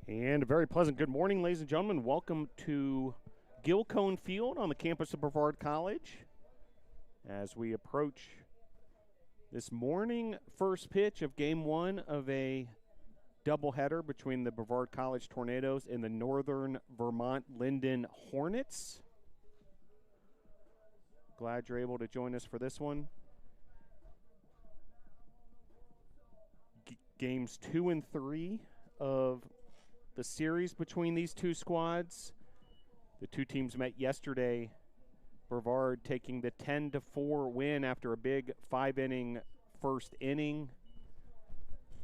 And a very pleasant good morning, ladies and gentlemen. Welcome to Gilcone Field on the campus of Brevard College. As we approach this morning first pitch of game one of a doubleheader between the Brevard College Tornadoes and the Northern Vermont-Lyndon Hornets. Glad you're able to join us for this one. Games 2 and 3 of the series between these two squads. The two teams met yesterday. Brevard taking the 10-4 win after a big 5-inning first inning.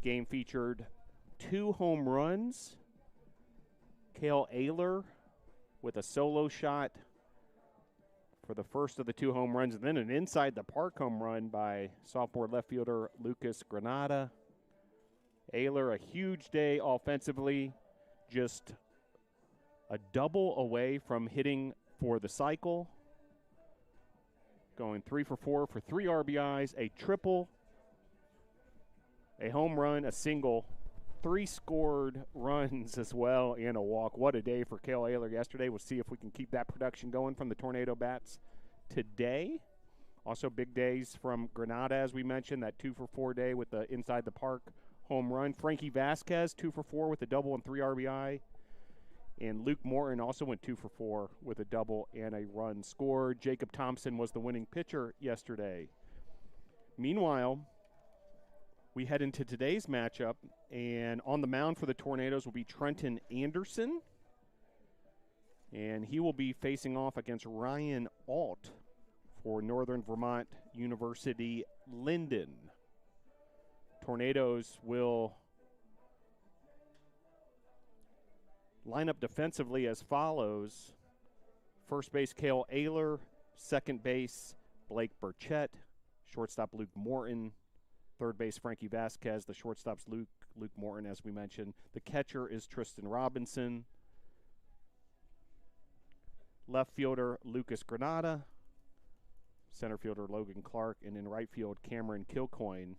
Game featured 2 home runs. Cale Ayler with a solo shot for the first of the 2 home runs, and then an inside the park home run by sophomore left fielder Lucas Granada. Ayler, a huge day offensively, just a double away from hitting for the cycle. Going 3 for 4 for 3 RBIs, a triple, a home run, a single, 3 scored runs as well, and a walk. What a day for Cale Ayler yesterday. We'll see if we can keep that production going from the Tornado Bats today. Also big days from Granada, as we mentioned, that 2 for 4 day with the inside the park home run. Frankie Vasquez, 2 for 4 with a double and 3 RBI. And Luke Morton also went 2 for 4 with a double and a run scored. Jacob Thompson was the winning pitcher yesterday. Meanwhile, we head into today's matchup, and on the mound for the Tornadoes will be Trenton Anderson. And he will be facing off against Ryan Alt for Northern Vermont University Lyndon. Tornadoes will line up defensively as follows. First base, Cale Ayler. Second base, Blake Burchett. Shortstop, Luke Morton. Third base, Frankie Vasquez. The shortstop's Luke Morton, as we mentioned. The catcher is Tristan Robinson. Left fielder, Lucas Granada. Center fielder, Logan Clark. And in right field, Cameron Kilcoyne.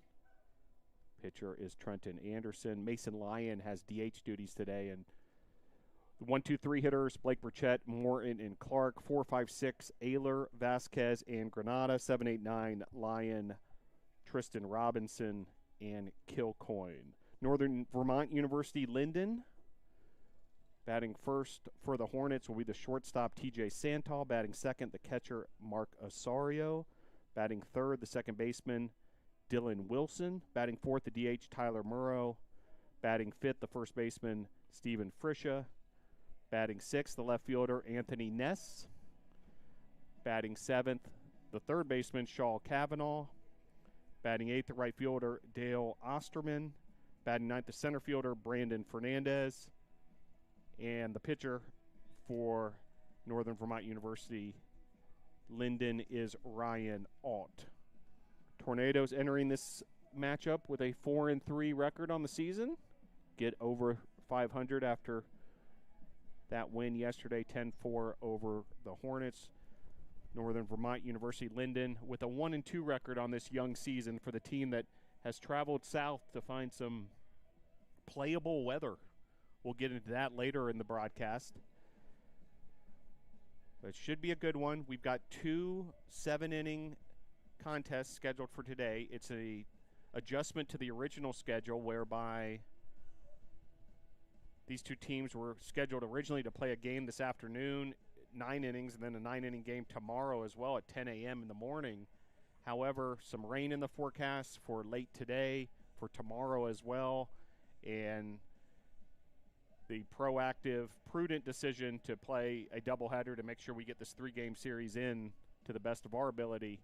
Pitcher is Trenton Anderson. Mason Lyon has DH duties today. And the 1-2-3 hitters, Blake Burchett, Morton, and Clark. 4-5-6, Ayler, Vasquez, and Granada. 7-8-9, Lyon, Tristan Robinson, and Kilcoyne. Northern Vermont University Lyndon. Batting first for the Hornets will be the shortstop, TJ Santal. Batting second, the catcher, Mark Osorio. Batting third, the second baseman, Dylan Wilson. Batting fourth, the DH, Tyler Murrow. Batting fifth, the first baseman, Stephen Friscia. Batting sixth, the left fielder, Anthony Ness. Batting seventh, the third baseman, Shaw Cavanaugh. Batting eighth, the right fielder, Dale Osterman. Batting ninth, the center fielder, Brandon Fernandez. And the pitcher for Northern Vermont University Lyndon is Ryan Alt. Tornadoes entering this matchup with a 4-3 record on the season. Get over 500 after that win yesterday, 10-4 over the Hornets. Northern Vermont University Lyndon with a 1-2 record on this young season for the team that has traveled south to find some playable weather. We'll get into that later in the broadcast. But it should be a good one. We've got 2 7-inning contests scheduled for today. It's a adjustment to the original schedule whereby these two teams were scheduled originally to play a game this afternoon, 9 innings, and then a 9-inning game tomorrow as well at 10 a.m. in the morning. However, some rain in the forecast for late today, for tomorrow as well, and the proactive, prudent decision to play a doubleheader to make sure we get this 3-game series in to the best of our ability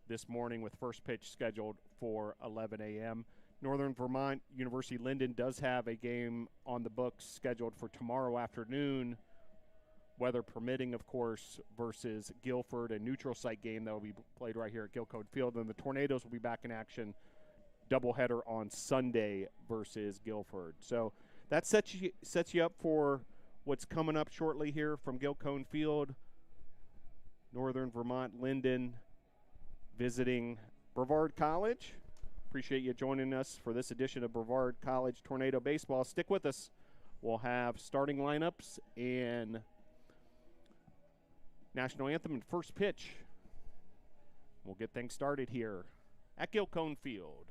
this morning with first pitch scheduled for 11 a.m. Northern Vermont University Lyndon does have a game on the books scheduled for tomorrow afternoon, weather permitting, of course, versus Guilford, a neutral site game that will be played right here at Gilcone Field. And the Tornadoes will be back in action doubleheader on Sunday versus Guilford. So that sets you up for what's coming up shortly here from Gilcone Field. Northern Vermont Lyndon visiting Brevard College. Appreciate you joining us for this edition of Brevard College Tornado Baseball. Stick with us We'll have starting lineups and national anthem and first pitch. We'll get things started here at Gilcone Field.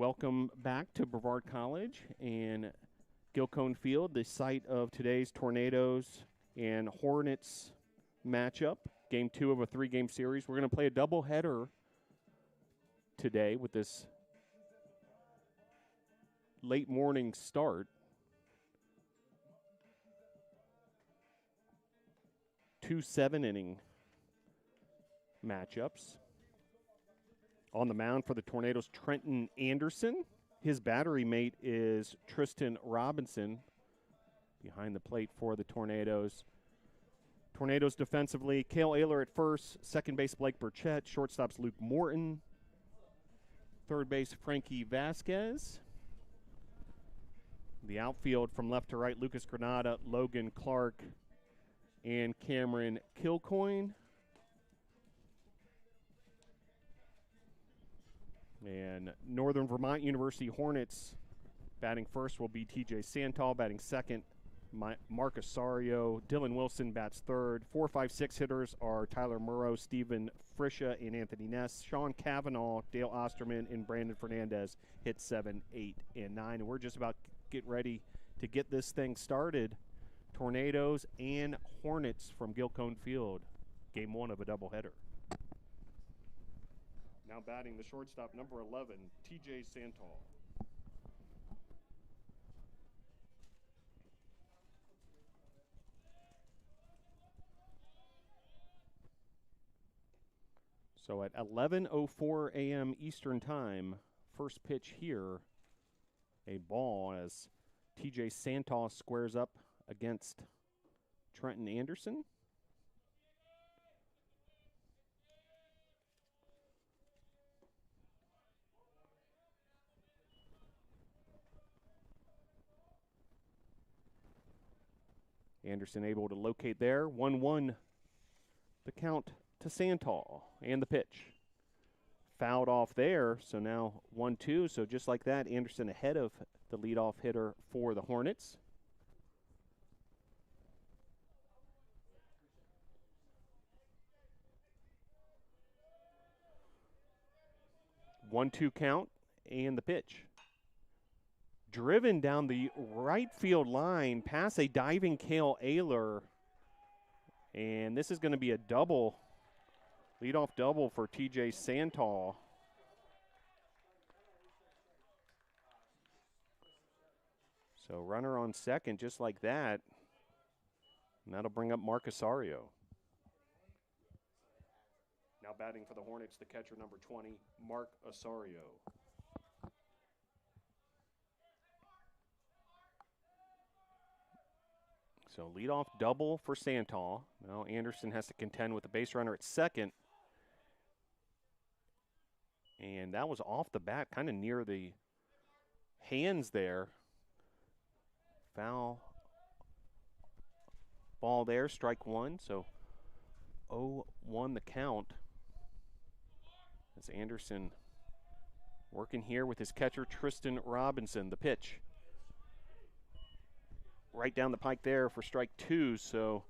Welcome back to Brevard College and Gilcone Field, the site of today's Tornadoes and Hornets matchup, game 2 of a 3-game series. We're going to play a doubleheader today with this late morning start. 2 7-inning matchups. On the mound for the Tornadoes, Trenton Anderson. His battery mate is Tristan Robinson behind the plate for the Tornadoes. Tornadoes defensively, Cale Ayler at first, second base Blake Burchett, shortstops Luke Morton, third base Frankie Vasquez. The outfield from left to right, Lucas Granada, Logan Clark, and Cameron Kilcoyne. And Northern Vermont University Hornets batting first will be TJ Santal, batting second Mark Osorio, Dylan Wilson bats third. 4, 5, 6 hitters are Tyler Murrow, Stephen Friscia, and Anthony Ness. Sean Cavanaugh, Dale Osterman, and Brandon Fernandez hit 7, 8, and 9. And we're just about to get ready to get this thing started. Tornadoes and Hornets from Gilcone Field, game 1 of a doubleheader. Now batting the shortstop, number 11, TJ Santal. So at 11:04 a.m. Eastern Time, first pitch here, a ball as TJ Santal squares up against Trenton Anderson. Anderson able to locate there. 1-1 the count to Santal. And the pitch. Fouled off there, so now 1-2. So just like that, Anderson ahead of the leadoff hitter for the Hornets. One-two count and the pitch. Driven down the right field line past a diving Cale Ayler. And this is going to be a double, leadoff double for TJ Santal. So runner on second just like that. And that'll bring up Mark Osorio. Now batting for the Hornets, the catcher number 20, Mark Osorio. So leadoff double for Santal. Now Anderson has to contend with the base runner at second. And that was off the bat, kind of near the hands there. Foul ball there, strike one. So 0-1 the count. As Anderson working here with his catcher, Tristan Robinson. The pitch. Right down the pike there for strike two, so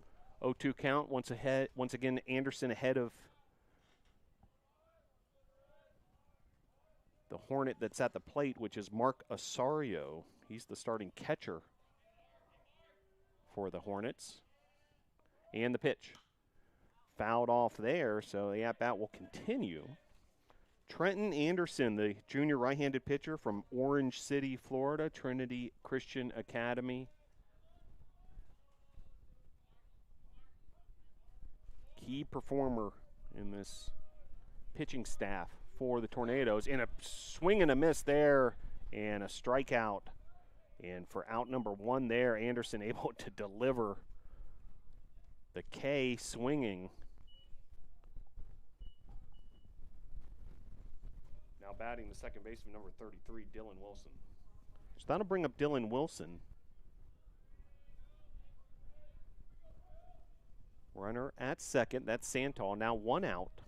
0-2 count. Once again, Anderson ahead of the Hornet that's at the plate, which is Mark Osorio. He's the starting catcher for the Hornets. And the pitch. Fouled off there, so the at-bat will continue. Trenton Anderson, the junior right-handed pitcher from Orange City, Florida, Trinity Christian Academy. Key performer in this pitching staff for the Tornadoes. And a swing and a miss there and a strikeout. And for out number 1 there, Anderson able to deliver the K swinging. Now batting the second baseman, number 33, Dylan Wilson. So that'll bring up Dylan Wilson. Runner at second, that's Santal, now 1 out.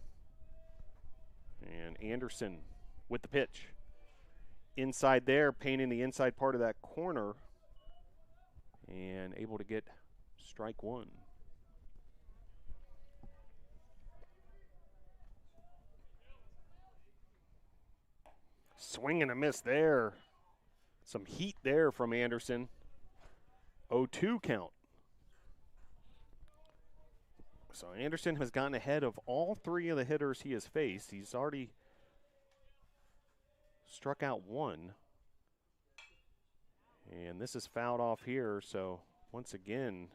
And Anderson with the pitch. Inside there, painting the inside part of that corner. And able to get strike one. Swing and a miss there. Some heat there from Anderson. 0-2 count. So Anderson has gotten ahead of all three of the hitters he has faced. He's already struck out one. And this is fouled off here. So once again,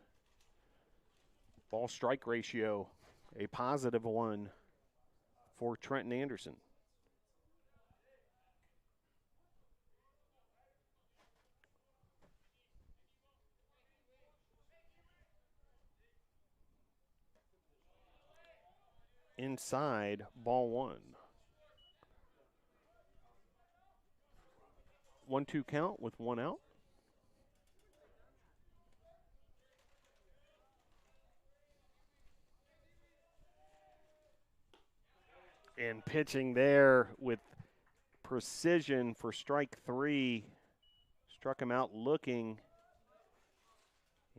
ball strike ratio, a positive one for Trenton Anderson. Inside, ball one. 1-2 count with one out. And pitching there with precision for strike three. Struck him out looking.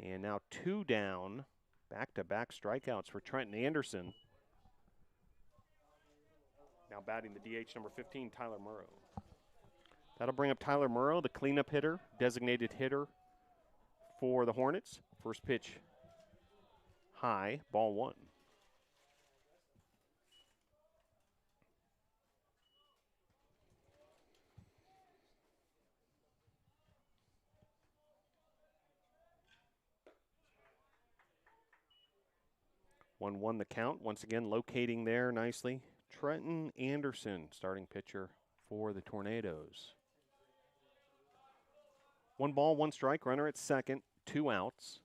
And now two down. Back-to-back strikeouts for Trenton Anderson. Now batting the DH number 15, Tyler Murrow. That'll bring up Tyler Murrow, the cleanup hitter, designated hitter for the Hornets. First pitch high, ball one. One the count. Once again, locating there nicely. Trenton Anderson, starting pitcher for the Tornadoes. 1 ball, 1 strike, runner at second, 2 outs.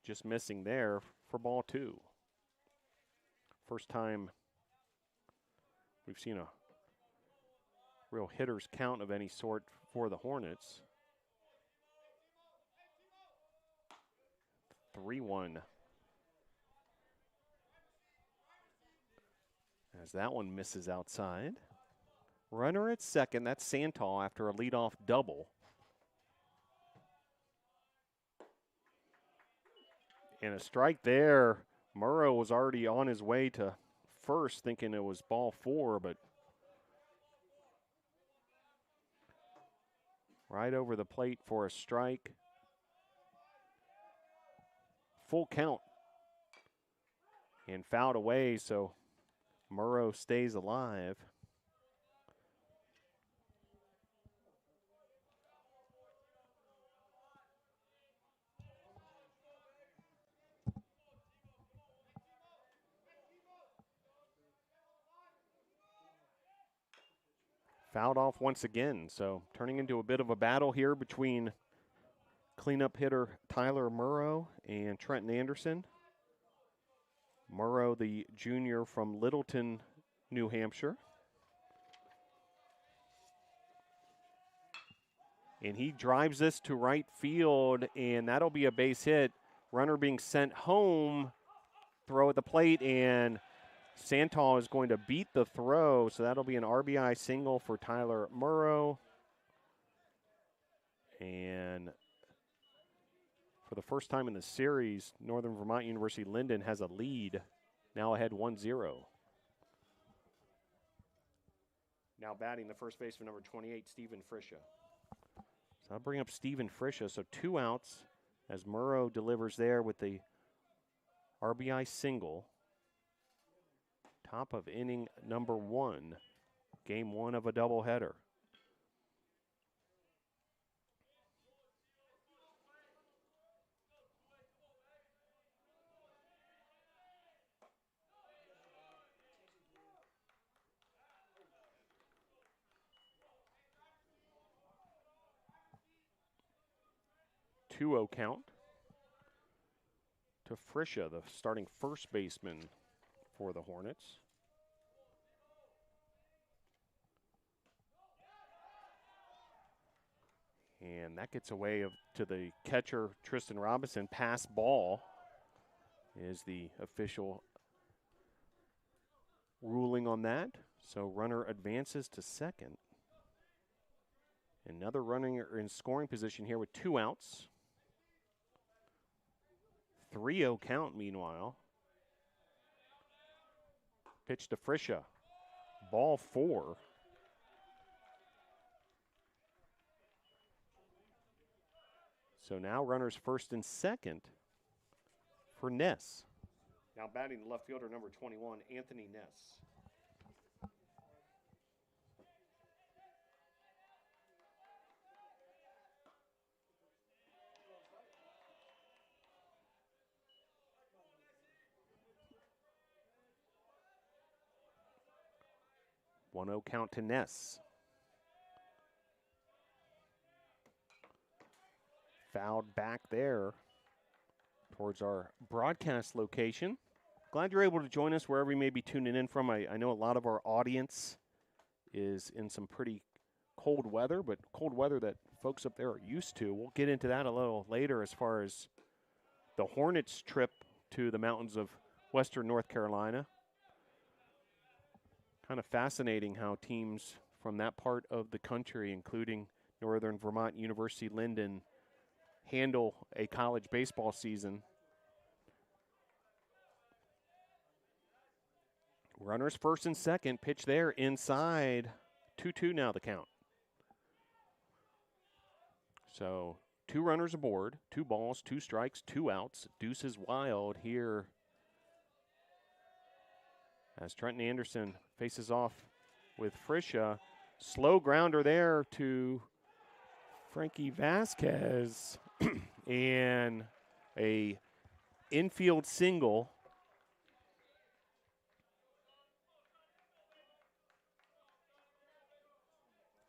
Just missing there for ball 2. First time we've seen a real hitter's count of any sort for the Hornets. 3-1. As that one misses outside. Runner at second, that's Santal after a leadoff double. And a strike there. Murrow was already on his way to first, thinking it was ball 4, but right over the plate for a strike. Full count. And fouled away, so Murrow stays alive. Fouled off once again, so turning into a bit of a battle here between cleanup hitter Tyler Murrow and Trenton Anderson. Murrow, the junior from Littleton, New Hampshire. And he drives this to right field, and that'll be a base hit. Runner being sent home, throw at the plate, and Santal is going to beat the throw, so that'll be an RBI single for Tyler Murrow. And for the first time in the series, Northern Vermont University-Lyndon has a lead, now ahead 1-0. Now batting the first baseman, number 28, Stephen Friscia. So I'll bring up Stephen Friscia, so 2 outs as Murrow delivers there with the RBI single. Top of inning number 1, game 1 of a doubleheader. Two-0 count to Friscia, the starting first baseman for the Hornets. And that gets away to the catcher, Tristan Robinson. Pass ball is the official ruling on that. So runner advances to second. Another runner in scoring position here with 2 outs. 3-0 count, meanwhile. Pitch to Frisha. Ball 4. So now runners first and second for Ness. Now batting the left fielder, number 21, Anthony Ness. One 0 count to Ness. Fouled back there towards our broadcast location. Glad you're able to join us wherever you may be tuning in from. I know a lot of our audience is in some pretty cold weather, but cold weather that folks up there are used to. We'll get into that a little later as far as the Hornets' trip to the mountains of western North Carolina. Kind of fascinating how teams from that part of the country, including Northern Vermont University-Lyndon, handle a college baseball season. Runners first and second, pitch there inside. 2-2 now the count. So 2 runners aboard, 2 balls, 2 strikes, 2 outs. Deuce is wild here as Trenton Anderson faces off with Frisha. Slow grounder there to Frankie Vasquez and a infield single.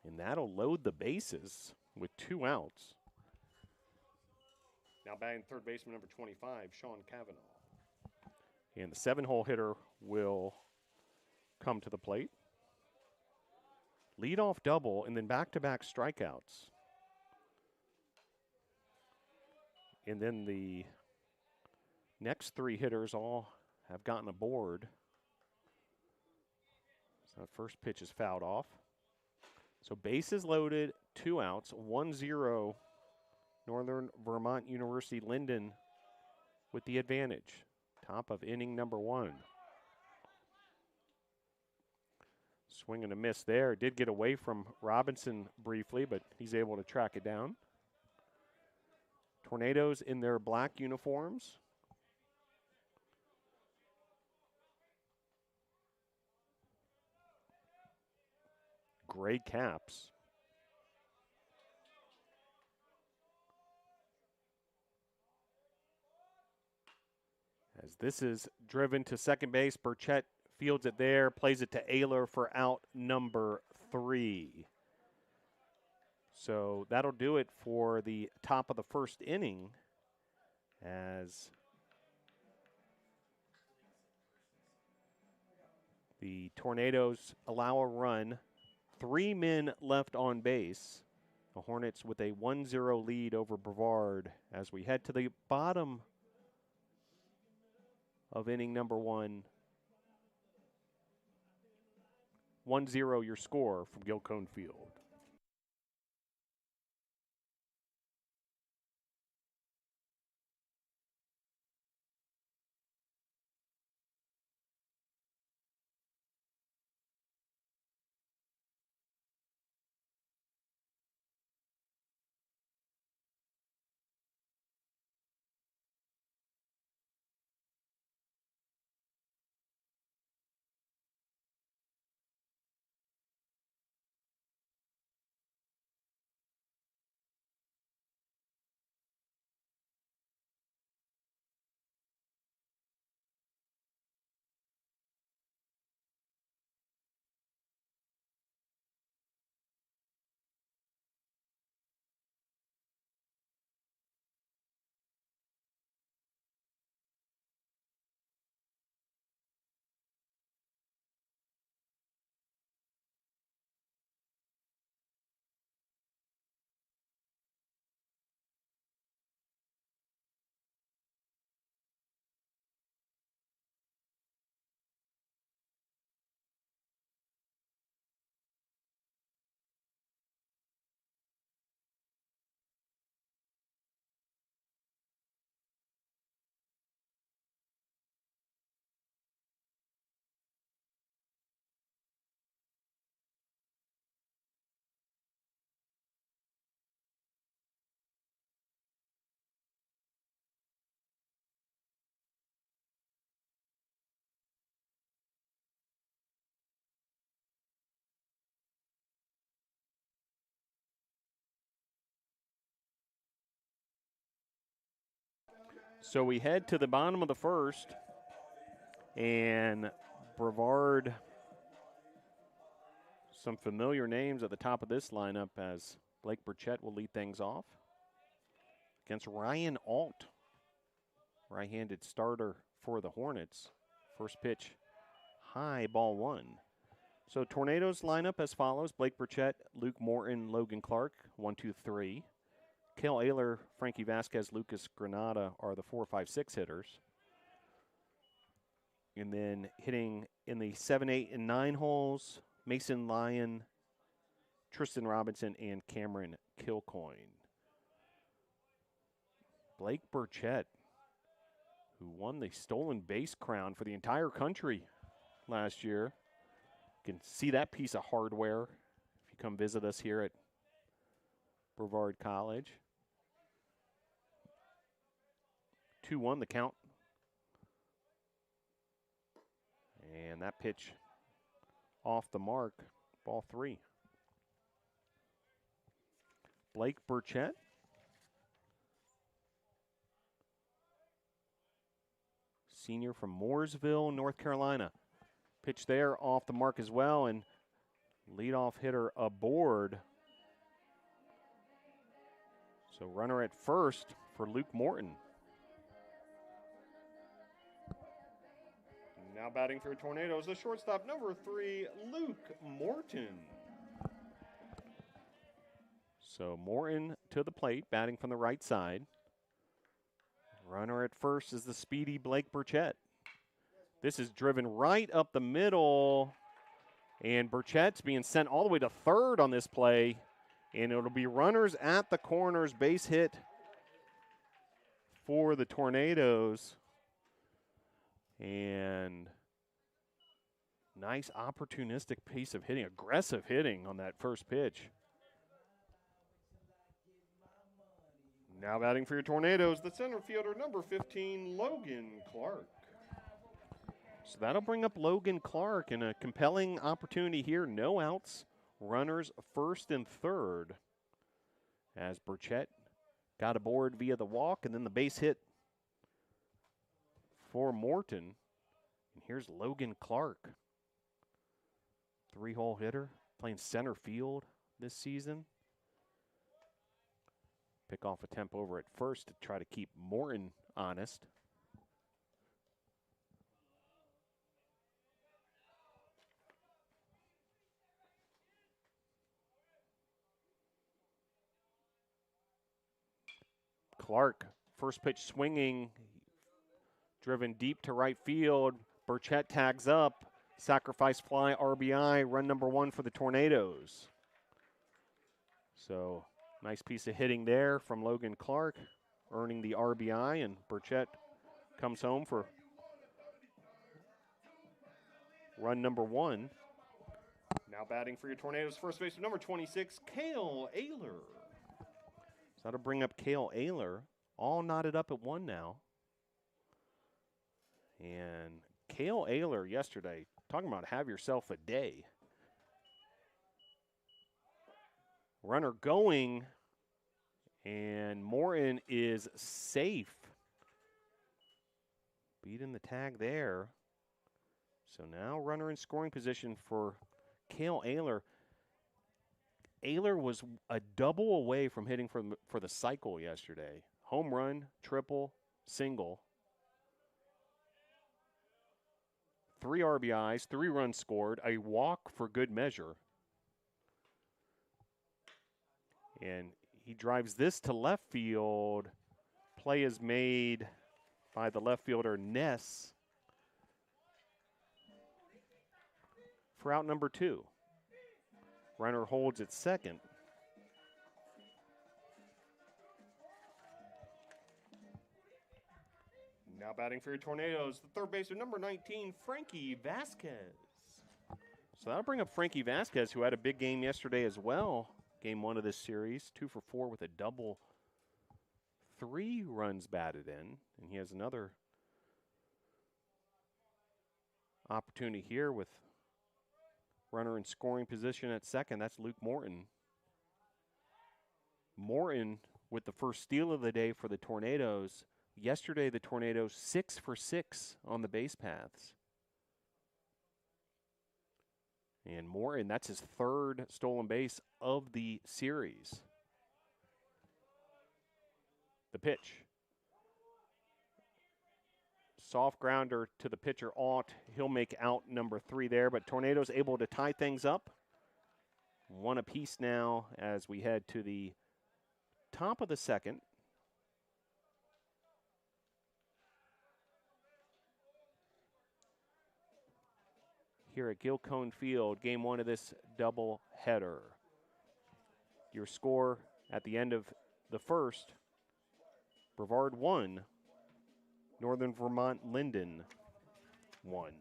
And that'll load the bases with 2 outs. Now batting third baseman number 25, Sean Cavanaugh. And the 7-hole hitter will come to the plate. Leadoff double and then back-to-back strikeouts. And then the next 3 hitters all have gotten aboard. So that first pitch is fouled off. So bases loaded, 2 outs, 1-0 Northern Vermont University-Lyndon with the advantage. Top of inning number 1. Swing and a miss there. Did get away from Robinson briefly, but he's able to track it down. Tornadoes in their black uniforms. Gray caps. As this is driven to second base, Burchett fields it there, plays it to Ayler for out number 3. So that'll do it for the top of the first inning as the Tornadoes allow a run. 3 men left on base. The Hornets with a 1-0 lead over Brevard as we head to the bottom of inning number 1. 1-0 your score from Gilcone Field. So we head to the bottom of the first, and Brevard, some familiar names at the top of this lineup as Blake Burchett will lead things off against Ryan Alt, right-handed starter for the Hornets. First pitch, high, ball one. So Tornadoes lineup as follows: Blake Burchett, Luke Morton, Logan Clark, 1, 2, 3. Cale Ayler, Frankie Vasquez, Lucas Granada are the 4, 5, 6 hitters. And then hitting in the 7, 8, and 9 holes, Mason Lyon, Tristan Robinson, and Cameron Kilcoyne. Blake Burchett, who won the stolen base crown for the entire country last year. You can see that piece of hardware if you come visit us here at Brevard College. 2-1 the count. And that pitch off the mark, ball 3. Blake Burchett. Senior from Mooresville, North Carolina. Pitch there off the mark as well, and leadoff hitter aboard. So runner at first for Luke Morton. Now batting for Tornadoes, the shortstop, number 3, Luke Morton. So Morton to the plate, batting from the right side. Runner at first is the speedy Blake Burchett. This is driven right up the middle, and Burchett's being sent all the way to third on this play, and it'll be runners at the corners, base hit for the Tornadoes. And nice opportunistic piece of hitting, aggressive hitting on that first pitch. Now batting for your Tornadoes, the center fielder, number 15, Logan Clark. So that'll bring up Logan Clark in a compelling opportunity here. No outs, runners first and third. As Burchett got aboard via the walk and then the base hit for Morton. And here's Logan Clark. 3-hole hitter, playing center field this season. Pick off a temp over at first to try to keep Morton honest. Clark, first pitch swinging, driven deep to right field. Burchett tags up, sacrifice fly, RBI, run number 1 for the Tornadoes. So nice piece of hitting there from Logan Clark, earning the RBI, and Burchett comes home for run number 1. Now batting for your Tornadoes, first baseman number 26, Cale Ayler. So that'll bring up Cale Ayler, all knotted up at 1 now. And Cale Ayler yesterday, talking about have yourself a day. Runner going, and Morton is safe. Beating the tag there. So now runner in scoring position for Cale Ayler. Ayler was a double away from hitting for the cycle yesterday. Home run, triple, single. 3 RBIs, 3 runs scored, a walk for good measure. And he drives this to left field. Play is made by the left fielder, Ness, for out number 2. Runner holds at second. Now batting for your Tornadoes, the third baseman, number 19, Frankie Vasquez. So that'll bring up Frankie Vasquez, who had a big game yesterday as well. Game 1 of this series, 2 for 4 with a double. 3 runs batted in, and he has another opportunity here with runner in scoring position at second. That's Luke Morton. Morton with the first steal of the day for the Tornadoes. Yesterday, the Tornadoes 6 for 6 on the base paths. And more, and that's his third stolen base of the series. The pitch. Soft grounder to the pitcher, Aut. He'll make out number 3 there, but Tornadoes able to tie things up. 1 apiece now as we head to the top of the second. Here at Gilcone Field, game 1 of this double header. Your score at the end of the first, Brevard 1, Northern Vermont-Lyndon 1.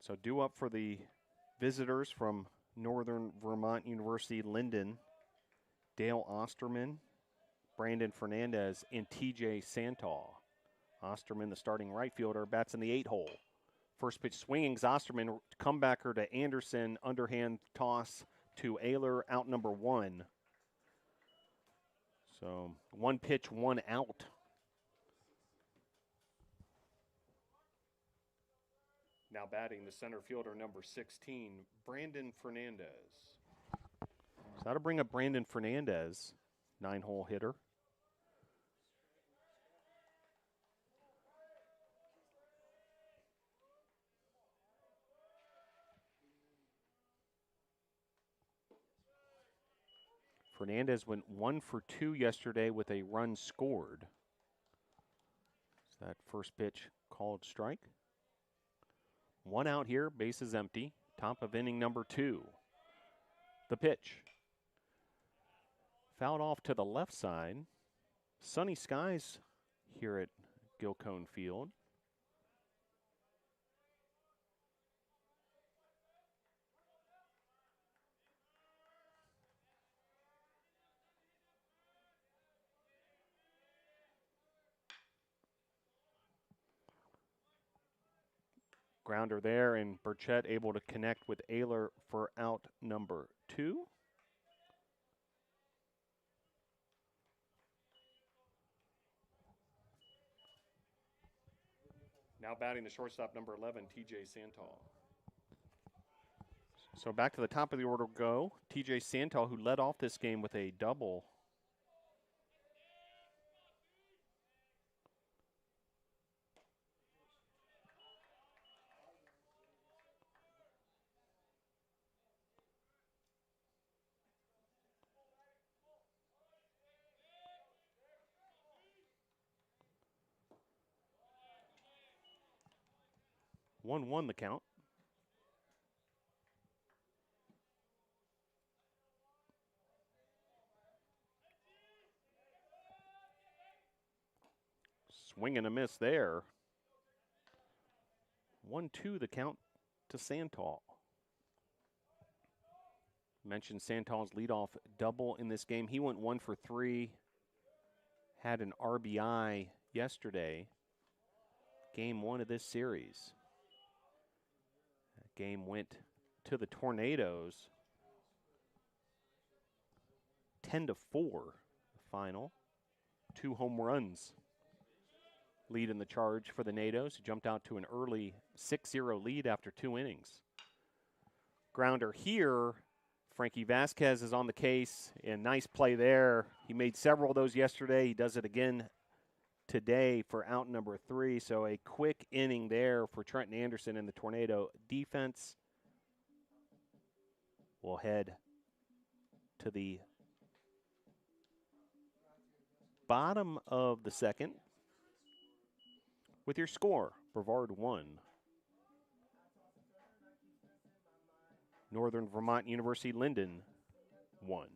So due up for the visitors from Northern Vermont University, Lyndon, Dale Osterman, Brandon Fernandez, and TJ Santal. Osterman, the starting right fielder, bats in the 8-hole. First pitch swinging, Osterman, comebacker to Anderson, underhand toss to Ayler, out number 1. So 1 pitch, 1 out. Now batting the center fielder, number 16, Brandon Fernandez. So that'll bring up Brandon Fernandez, 9-hole hitter. Fernandez went 1 for 2 yesterday with a run scored. So that first pitch called strike. 1 out here, bases empty. Top of inning number 2. The pitch. Fouled off to the left side. Sunny skies here at Gilcone Field. Grounder there, and Burchett able to connect with Ayler for out number 2. Now batting the shortstop, number 11, TJ Santal. So back to the top of the order go. TJ Santal, who led off this game with a double. One the count. Swing and a miss there. 1-2 the count to Santal. Mentioned Santal's leadoff double in this game. He went 1 for 3. Had an RBI yesterday. Game 1 of this series. That game went to the Tornadoes. 10-4 the final. 2 home runs lead in the charge for the Nados, who jumped out to an early 6-0 lead after 2 innings. Grounder here. Frankie Vasquez is on the case, and nice play there. He made several of those yesterday. He does it again today for out number 3. So a quick inning there for Trenton Anderson and the Tornado defense. We'll head to the bottom of the second with your score. Brevard 1. Northern Vermont University-Lyndon 1.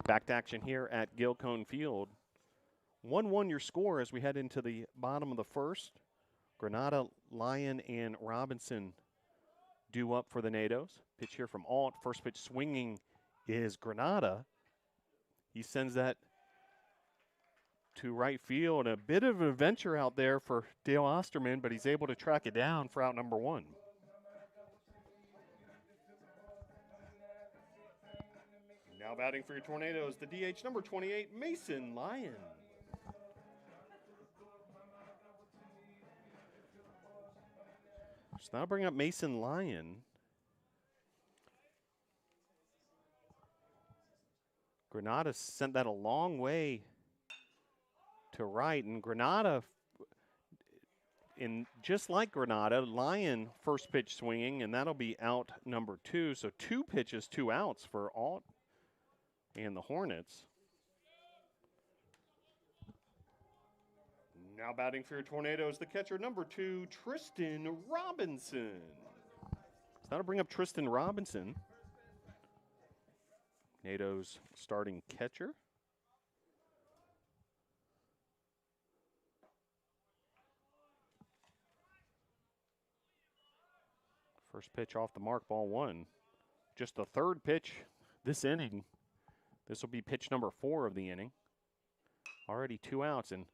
Back to action here at Gilcone Field. 1-1 your score as we head into the bottom of the first. Granada, Lyon, and Robinson due up for the NATOs. Pitch here from Alt. First pitch swinging is Granada. He sends that to right field. A bit of an adventure out there for Dale Osterman, but he's able to track it down for out number 1. Now batting for your Tornadoes, the DH number 28, Mason Lyon. So now bring up Mason Lyon. Granada sent that a long way to right, and Granada, just like Granada, Lyon first pitch swinging, and that'll be out number 2. So 2 pitches, 2 outs for Alt and the Hornets. Now batting for your Tornadoes, the catcher number 2, Tristan Robinson. So that'll bring up Tristan Robinson, NATO's starting catcher. First pitch off the mark, ball 1. Just the third pitch this inning. This will be pitch number 4 of the inning. Already 2 outs, and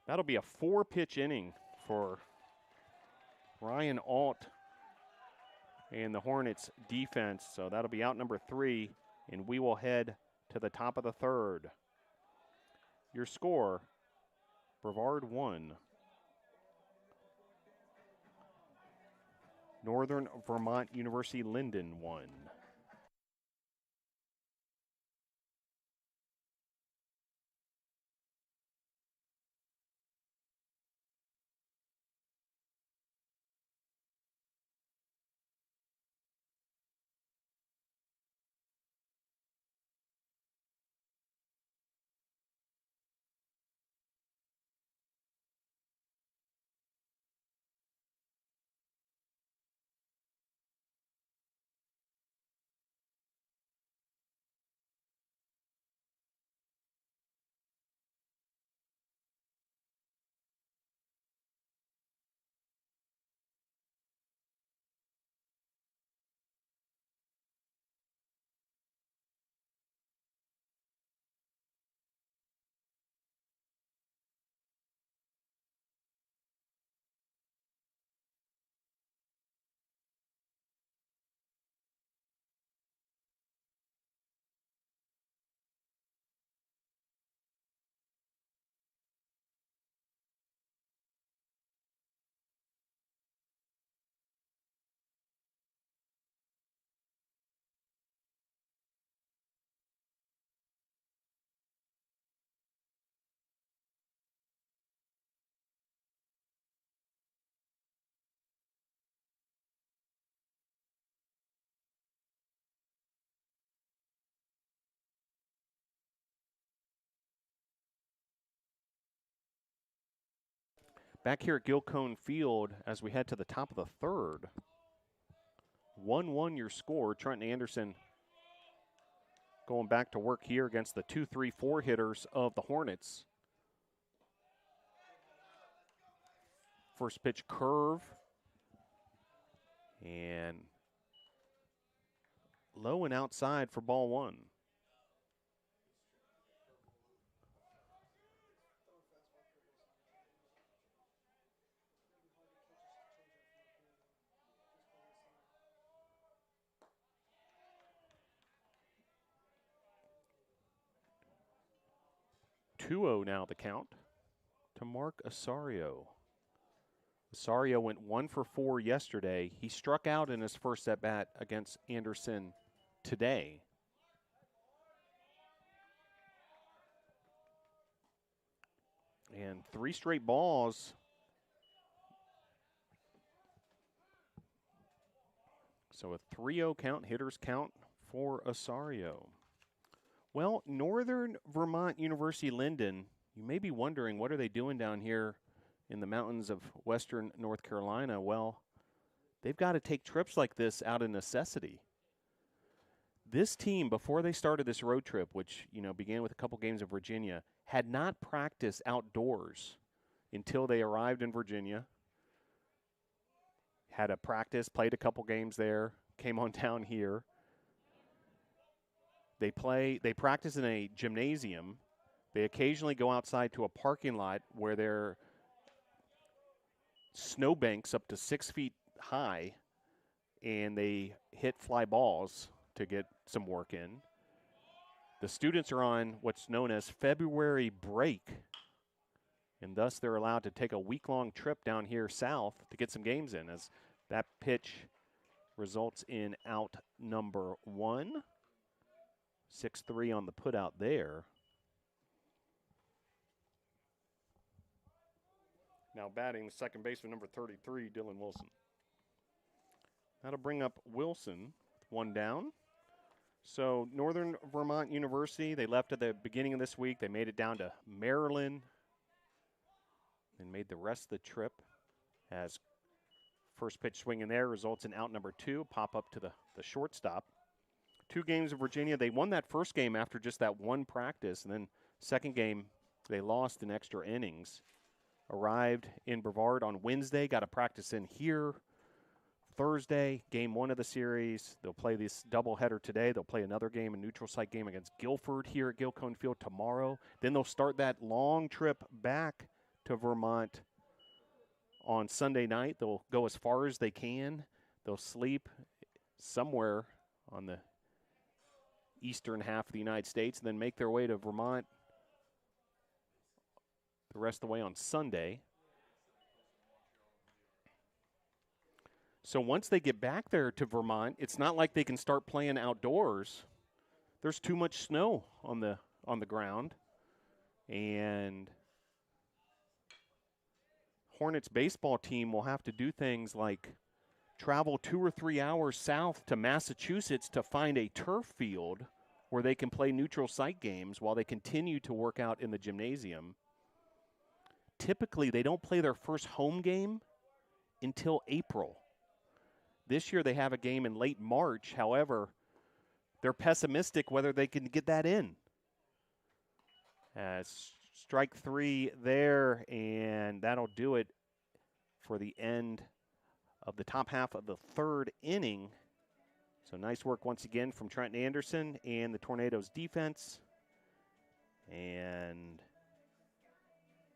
that'll be a 4-pitch inning for Ryan Alt and the Hornets defense. So that'll be out number 3, and we will head to the top of the third. Your score, Brevard 1. Northern Vermont University-Lyndon 1. Back here at Gilcone Field as we head to the top of the third. 1-1 your score. Trenton Anderson going back to work here against the 2-3-4 hitters of the Hornets. First pitch curve. And low and outside for ball one. (2-0) now the count to Mark Osorio. Osorio went 1 for 4 yesterday. He struck out in his first at-bat against Anderson today. And 3 straight balls. So a 3-0 count, hitters count for Osorio. Well, Northern Vermont University-Lyndon, you may be wondering, what are they doing down here in the mountains of western North Carolina? Well, they've got to take trips like this out of necessity. This team, before they started this road trip, which, began with a couple games of Virginia, had not practiced outdoors until they arrived in Virginia. Had a practice, played a couple games there, came on down here. They practice in a gymnasium. They occasionally go outside to a parking lot where there are snowbanks up to 6 feet high, and they hit fly balls to get some work in. The students are on what's known as February break, and thus they're allowed to take a week-long trip down here south to get some games in, as that pitch results in out number 1. 6-3 on the putout there. Now batting second baseman number 33, Dylan Wilson. That'll bring up Wilson, 1 down. So Northern Vermont University, they left at the beginning of this week. They made it down to Maryland and made the rest of the trip, as first pitch swing in there results in out number 2, pop up to the shortstop. 2 games in Virginia. They won that first game after just that one practice, and then second game they lost in extra innings. Arrived in Brevard on Wednesday, got a practice in here Thursday, game 1 of the series. They'll play this doubleheader today. They'll play another game, a neutral site game against Guilford here at Gilcone Field tomorrow. Then they'll start that long trip back to Vermont on Sunday night. They'll go as far as they can. They'll sleep somewhere on the eastern half of the United States, and then make their way to Vermont the rest of the way on Sunday. So once they get back there to Vermont, it's not like they can start playing outdoors. There's too much snow on the ground, and Hornets baseball team will have to do things like travel 2 or 3 hours south to Massachusetts to find a turf field where they can play neutral site games while they continue to work out in the gymnasium. Typically, they don't play their first home game until April. This year they have a game in late March. However, they're pessimistic whether they can get that in. Strike 3 there, and that'll do it for the end of the top half of the third inning. So nice work once again from Trenton Anderson and the Tornadoes defense. And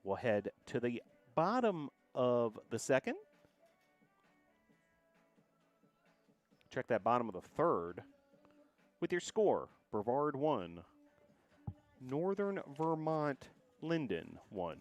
we'll head to the bottom of the second. Check that bottom of the third with your score. Brevard 1, Northern Vermont-Lyndon 1.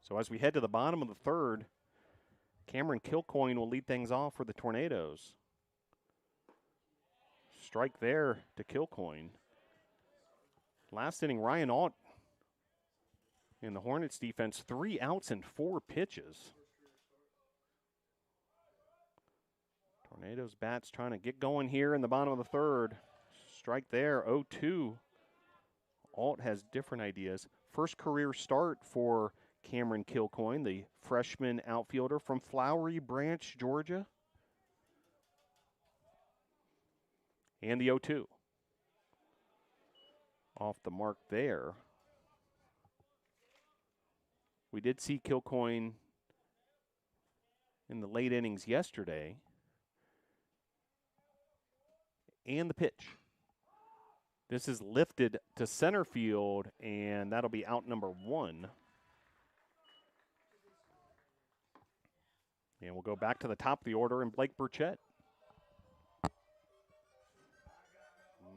So as we head to the bottom of the third, Cameron Kilcoyne will lead things off for the Tornadoes. Strike there to Kilcoyne. Last inning, Ryan Alt in the Hornets defense, 3 outs and 4 pitches. Tornadoes bats trying to get going here in the bottom of the third. Strike there, 0-2. Alt has different ideas. First career start for Cameron Kilcoyne, the freshman outfielder from Flowery Branch, Georgia. And the 0-2. Off the mark there. We did see Kilcoyne in the late innings yesterday. And the pitch. This is lifted to center field, and that'll be out number 1. And we'll go back to the top of the order, and Blake Burchett.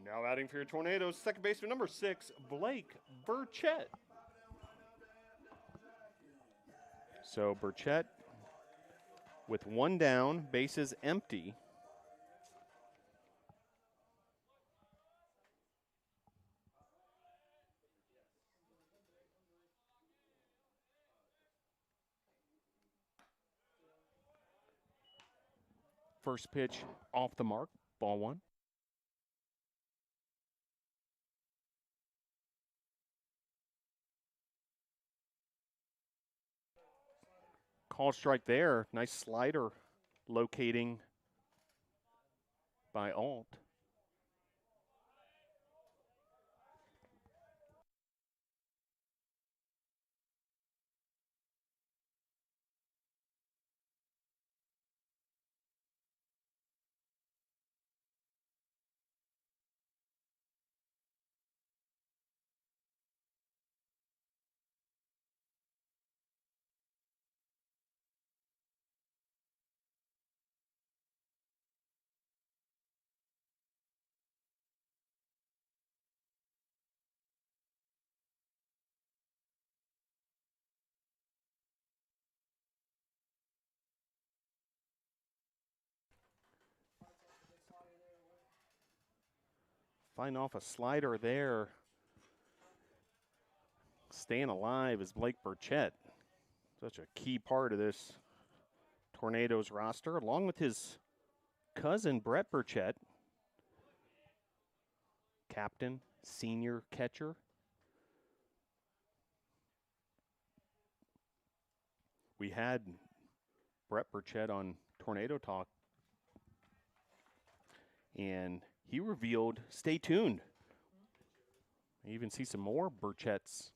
Now batting for your Tornadoes, second baseman number 6, Blake Burchett. So Burchett with 1 down, bases empty. First pitch off the mark, ball 1. Call strike there. Nice slider locating by Alt. Fighting off a slider there. Staying alive is Blake Burchett. Such a key part of this Tornadoes roster, along with his cousin, Brett Burchett, captain, senior catcher. We had Brett Burchett on Tornado Talk, and he revealed, stay tuned. You even see some more Burchetts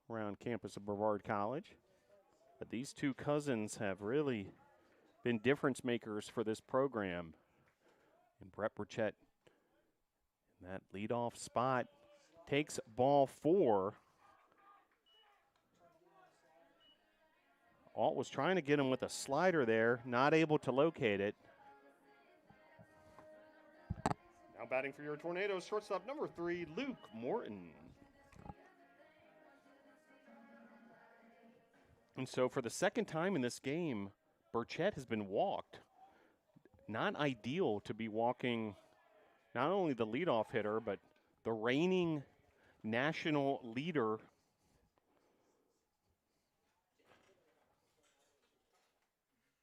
around campus of Brevard College. But these two cousins have really been difference makers for this program. And Brett Burchett in that leadoff spot takes ball 4. Alt was trying to get him with a slider there, not able to locate it. Now batting for your Tornadoes, shortstop number 3, Luke Morton. And so for the second time in this game, Burchett has been walked. Not ideal to be walking not only the leadoff hitter, but the reigning national leader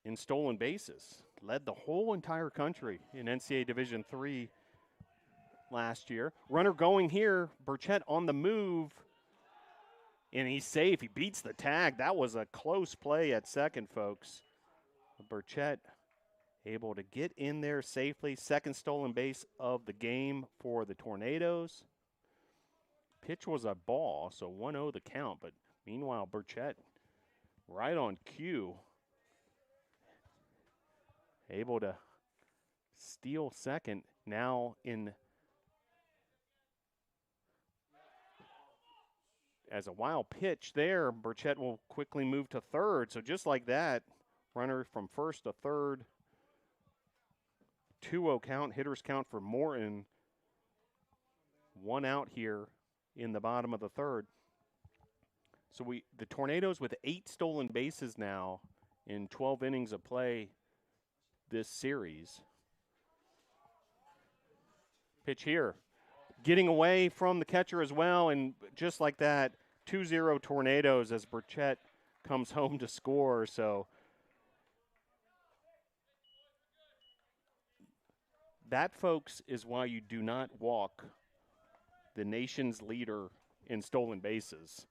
in stolen bases. Led the whole entire country in NCAA Division III last year. Runner going here, Burchett on the move, and he's safe. He beats the tag. That was a close play at second, folks. Burchett able to get in there safely. Second stolen base of the game for the Tornadoes. Pitch was a ball, so 1-0 the count, but meanwhile, Burchett right on cue, able to steal second. Now as a wild pitch there, Burchett will quickly move to third. So just like that, runner from first to third. 2-0 count, hitters count for Morton. 1 out here in the bottom of the third. So the Tornadoes with 8 stolen bases now in 12 innings of play this series. Pitch here. Getting away from the catcher as well, and just like that, 2-0 Tornadoes as Burchett comes home to score. So that, folks, is why you do not walk the nation's leader in stolen bases.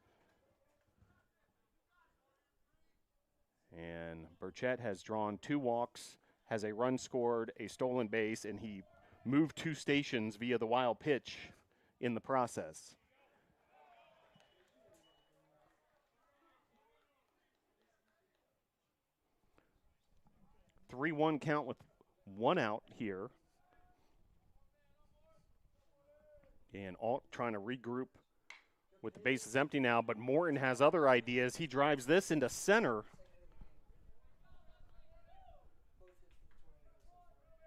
And Burchett has drawn 2 walks, has a run scored, a stolen base, and he moved 2 stations via the wild pitch in the process. Three-one count with 1 out here. And Alt trying to regroup with the bases empty now, but Morton has other ideas. He drives this into center.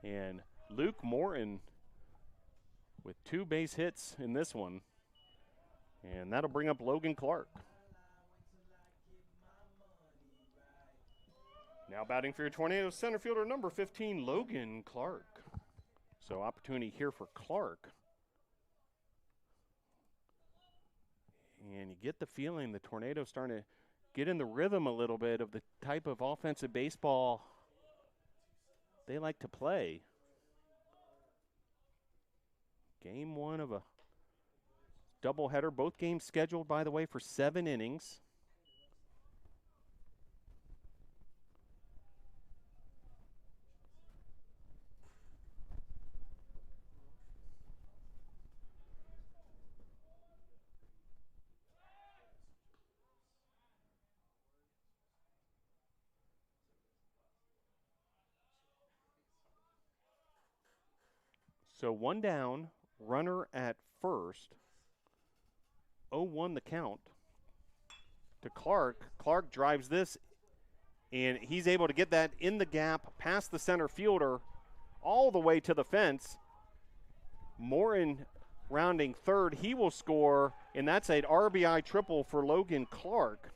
And Luke Morton with 2 base hits in this one. And that'll bring up Logan Clark. Now batting for your Tornadoes, center fielder number 15, Logan Clark. So opportunity here for Clark. And you get the feeling the Tornadoes starting to get in the rhythm a little bit of the type of offensive baseball they like to play. Game 1 of a doubleheader. Both games scheduled, by the way, for 7 innings. So 1 down, runner at first. 0-1 the count to Clark. Clark drives this, and he's able to get that in the gap past the center fielder all the way to the fence. Morin rounding third. He will score, and that's an RBI triple for Logan Clark.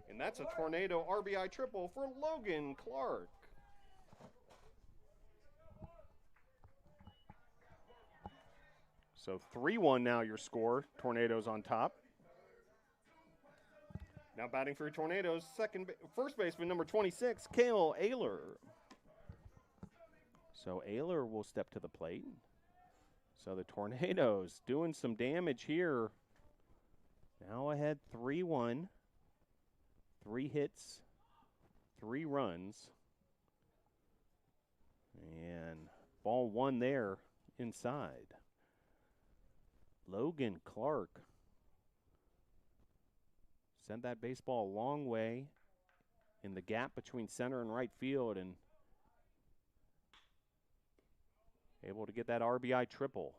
And that's a Tornado RBI triple for Logan Clark. So 3-1 now your score. Tornadoes on top. Now batting for your Tornadoes, first baseman number 26, Cale Ayler. So Ayler will step to the plate. So the Tornadoes doing some damage here. Now ahead 3-1. 3 hits, 3 runs. And ball 1 there inside. Logan Clark sent that baseball a long way in the gap between center and right field and able to get that RBI triple.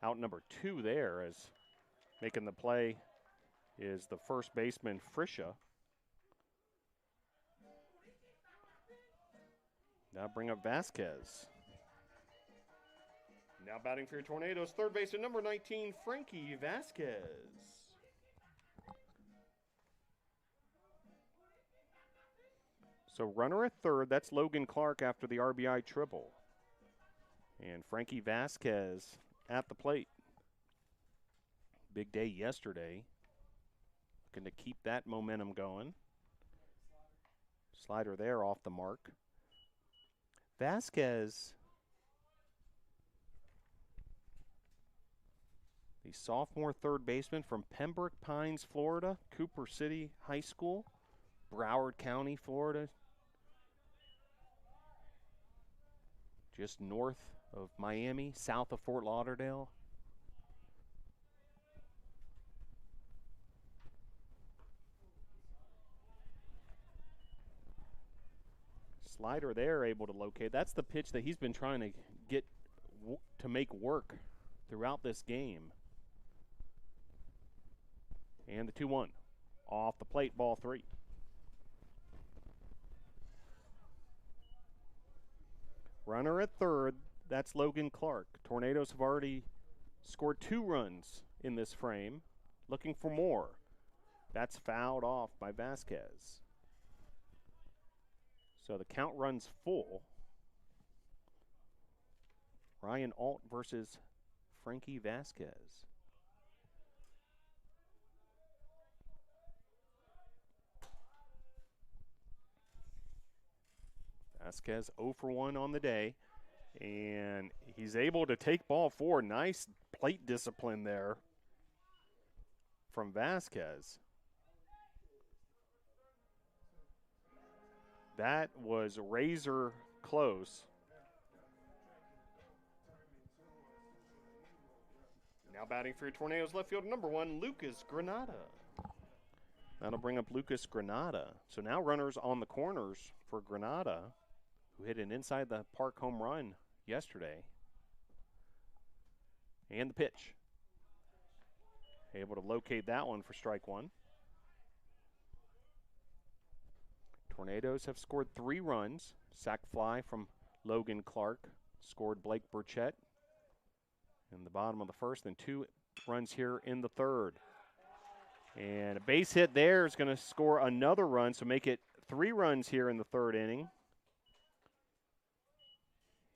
Out number 2 there as making the play is the first baseman, Frisha. Now bring up Vasquez. Now batting for your Tornadoes, third baseman number 19, Frankie Vasquez. So runner at third, that's Logan Clark after the RBI triple. And Frankie Vasquez at the plate. Big day yesterday. Looking to keep that momentum going. Slider there off the mark. Vasquez, the sophomore third baseman from Pembroke Pines, Florida, Cooper City High School, Broward County, Florida, just north of Miami, south of Fort Lauderdale. Slider there able to locate. That's the pitch that he's been trying to get to make work throughout this game. And the 2-1. Off the plate, ball 3. Runner at third, that's Logan Clark. Tornadoes have already scored 2 runs in this frame, looking for more. That's fouled off by Vasquez. So the count runs full. Ryan Alt versus Frankie Vasquez. Vasquez 0 for 1 on the day, and he's able to take ball forward. Nice plate discipline there from Vasquez. That was razor close. Now batting for your Tornadoes left field, number 1, Lucas Granada. That'll bring up Lucas Granada. So now runners on the corners for Granada, who hit an inside the park home run yesterday. And the pitch. Able to locate that one for strike 1. Tornadoes have scored 3 runs. Sac fly from Logan Clark. Scored Blake Burchett in the bottom of the first, and 2 runs here in the third. And a base hit there is going to score another run, so make it 3 runs here in the third inning.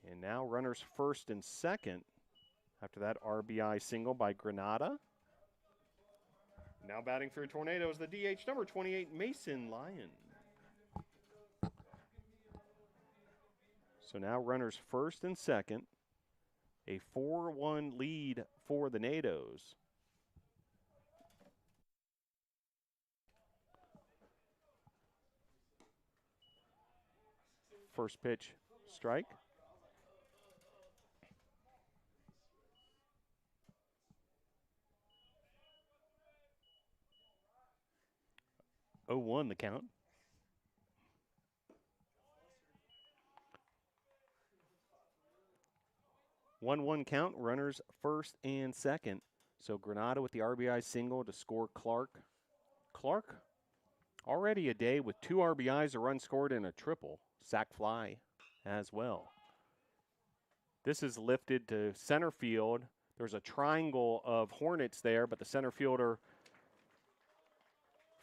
And now runners first and second after that RBI single by Granada. Now batting for your Tornadoes, the DH, number 28, Mason Lyon. So now runners first and second. A 4-1 lead for the Nados. First pitch, strike. Oh, 1 the count. 1-1 count, runners first and second. So Granada with the RBI single to score Clark. Clark already a day with 2 RBIs, a run scored, and a triple. Sac fly as well. This is lifted to center field. There's a triangle of Hornets there, but the center fielder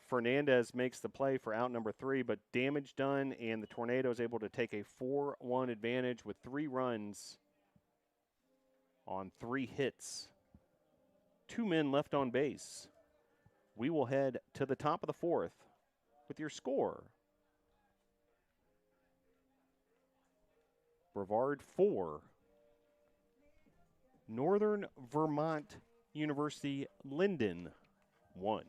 Fernandez makes the play for out number 3, but damage done, and the Tornadoes able to take a 4-1 advantage with 3 runs on 3 hits. 2 men left on base. We will head to the top of the 4th with your score. Brevard 4. Northern Vermont University Lyndon 1.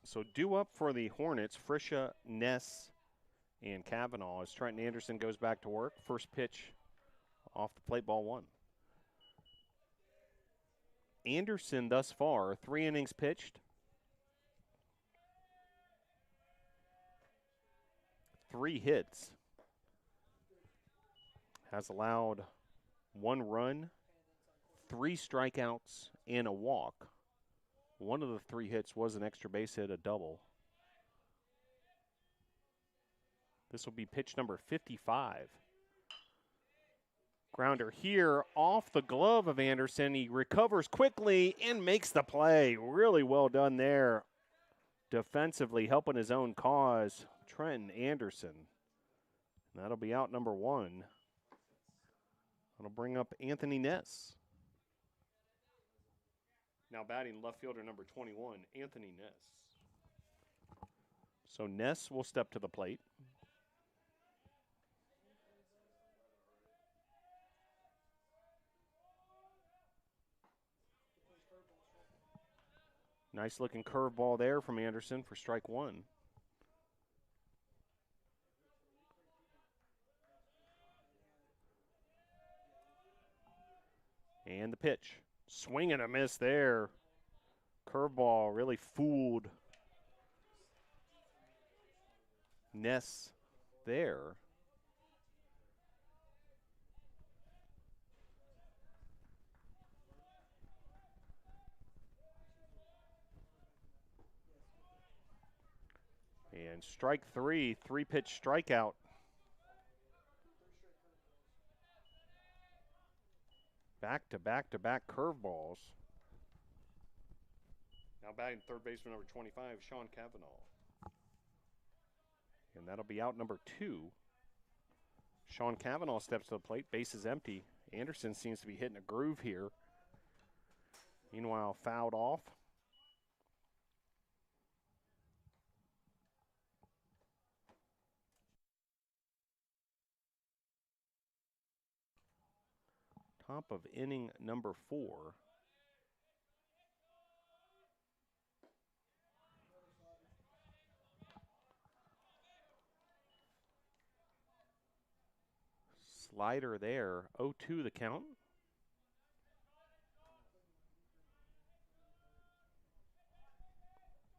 So due up for the Hornets, Frisha, Ness, and Kavanaugh as Trenton Anderson goes back to work. First pitch off the plate, ball 1. Anderson thus far, 3 innings pitched. 3 hits. Has allowed 1 run, 3 strikeouts, and a walk. One of the 3 hits was an extra base hit, a double. This will be pitch number 55. Grounder here off the glove of Anderson. He recovers quickly and makes the play. Really well done there. Defensively helping his own cause, Trenton Anderson. That'll be out number 1. That'll bring up Anthony Ness. Now batting left fielder number 21, Anthony Ness. So Ness will step to the plate. Nice looking curveball there from Anderson for strike 1. And the pitch. Swing and a miss there. Curveball really fooled Ness there. And strike 3, 3-pitch strikeout. Back-to-back-to-back curveballs. Now batting third baseman number 25, Sean Cavanaugh. And that'll be out number 2. Sean Cavanaugh steps to the plate, base is empty. Anderson seems to be hitting a groove here. Meanwhile, fouled off. Top of inning number 4. Slider there, 0-2 the count.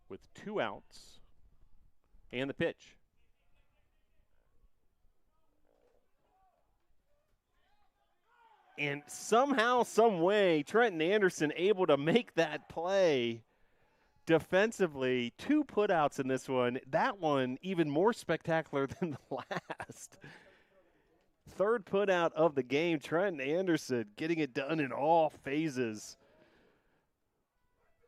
With 2 outs. And the pitch. And somehow, some way, Trenton Anderson able to make that play defensively. 2 putouts in this one. That one even more spectacular than the last. Third putout of the game. Trenton Anderson getting it done in all phases.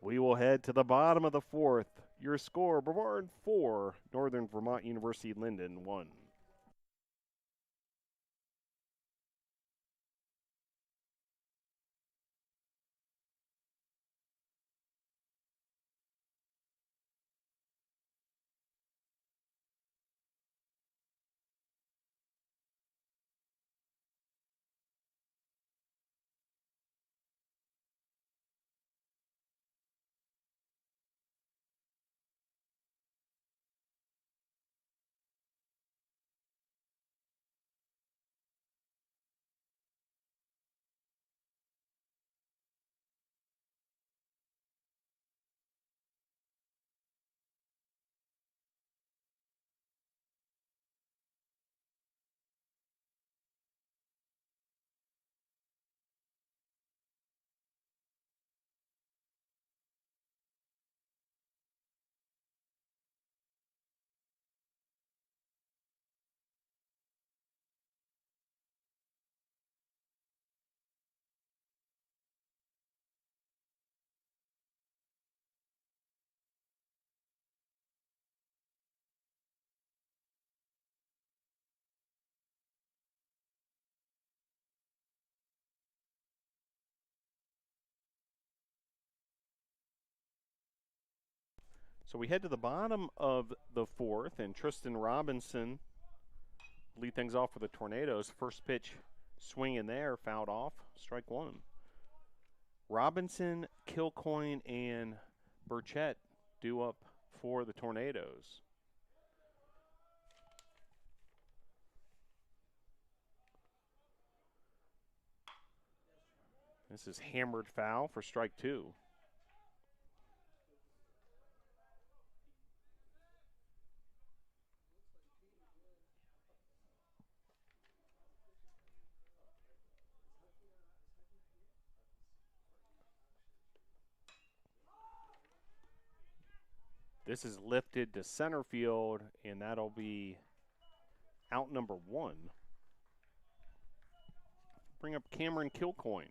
We will head to the bottom of the 4th. Your score, Brevard 4, Northern Vermont University Lyndon 1. So we head to the bottom of the 4th, and Tristan Robinson lead things off for the Tornadoes. First pitch swing in there, fouled off, strike 1. Robinson, Kilcoyne, and Burchett due up for the Tornadoes. This is hammered foul for strike 2. This is lifted to center field, and that'll be out number 1. Bring up Cameron Kilcoyne.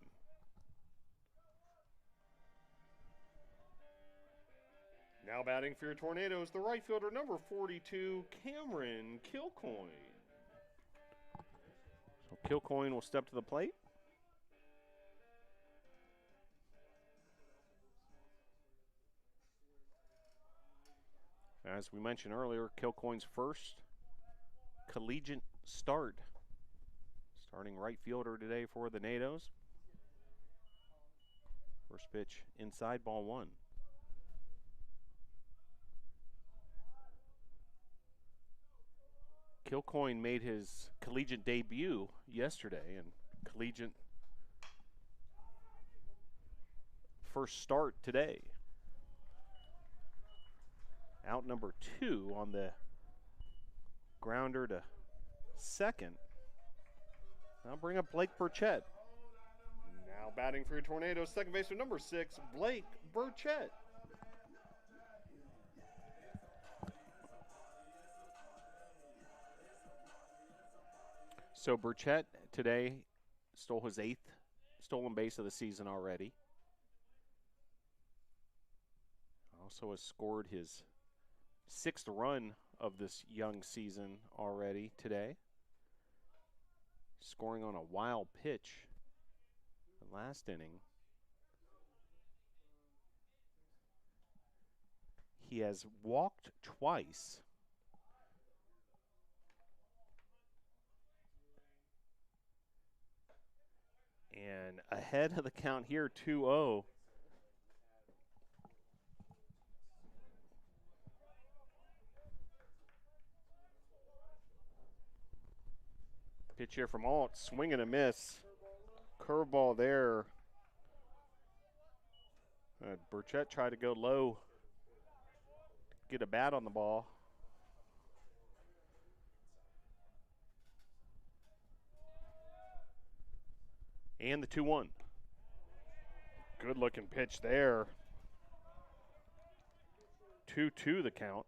Now batting for your Tornadoes, the right fielder, number 42, Cameron Kilcoyne. So Kilcoyne will step to the plate. As we mentioned earlier, Kilcoyne's first collegiate start. Starting right fielder today for the Nados. First pitch inside, ball one. Kilcoyne made his collegiate debut yesterday, and collegiate first start today. Out number 2 on the grounder to second. Now bring up Blake Burchett. Now batting for your Tornadoes, second baseman number 6, Blake Burchett. So Burchett today stole his 8th stolen base of the season already. Also has scored his 6th run of this young season already today. Scoring on a wild pitch the last inning. He has walked twice. And ahead of the count here, 2-0. Pitch here from Alt, swing and a miss. Curveball there. Burchett tried to go low, get a bat on the ball. And the 2-1. Good looking pitch there. 2-2 the count.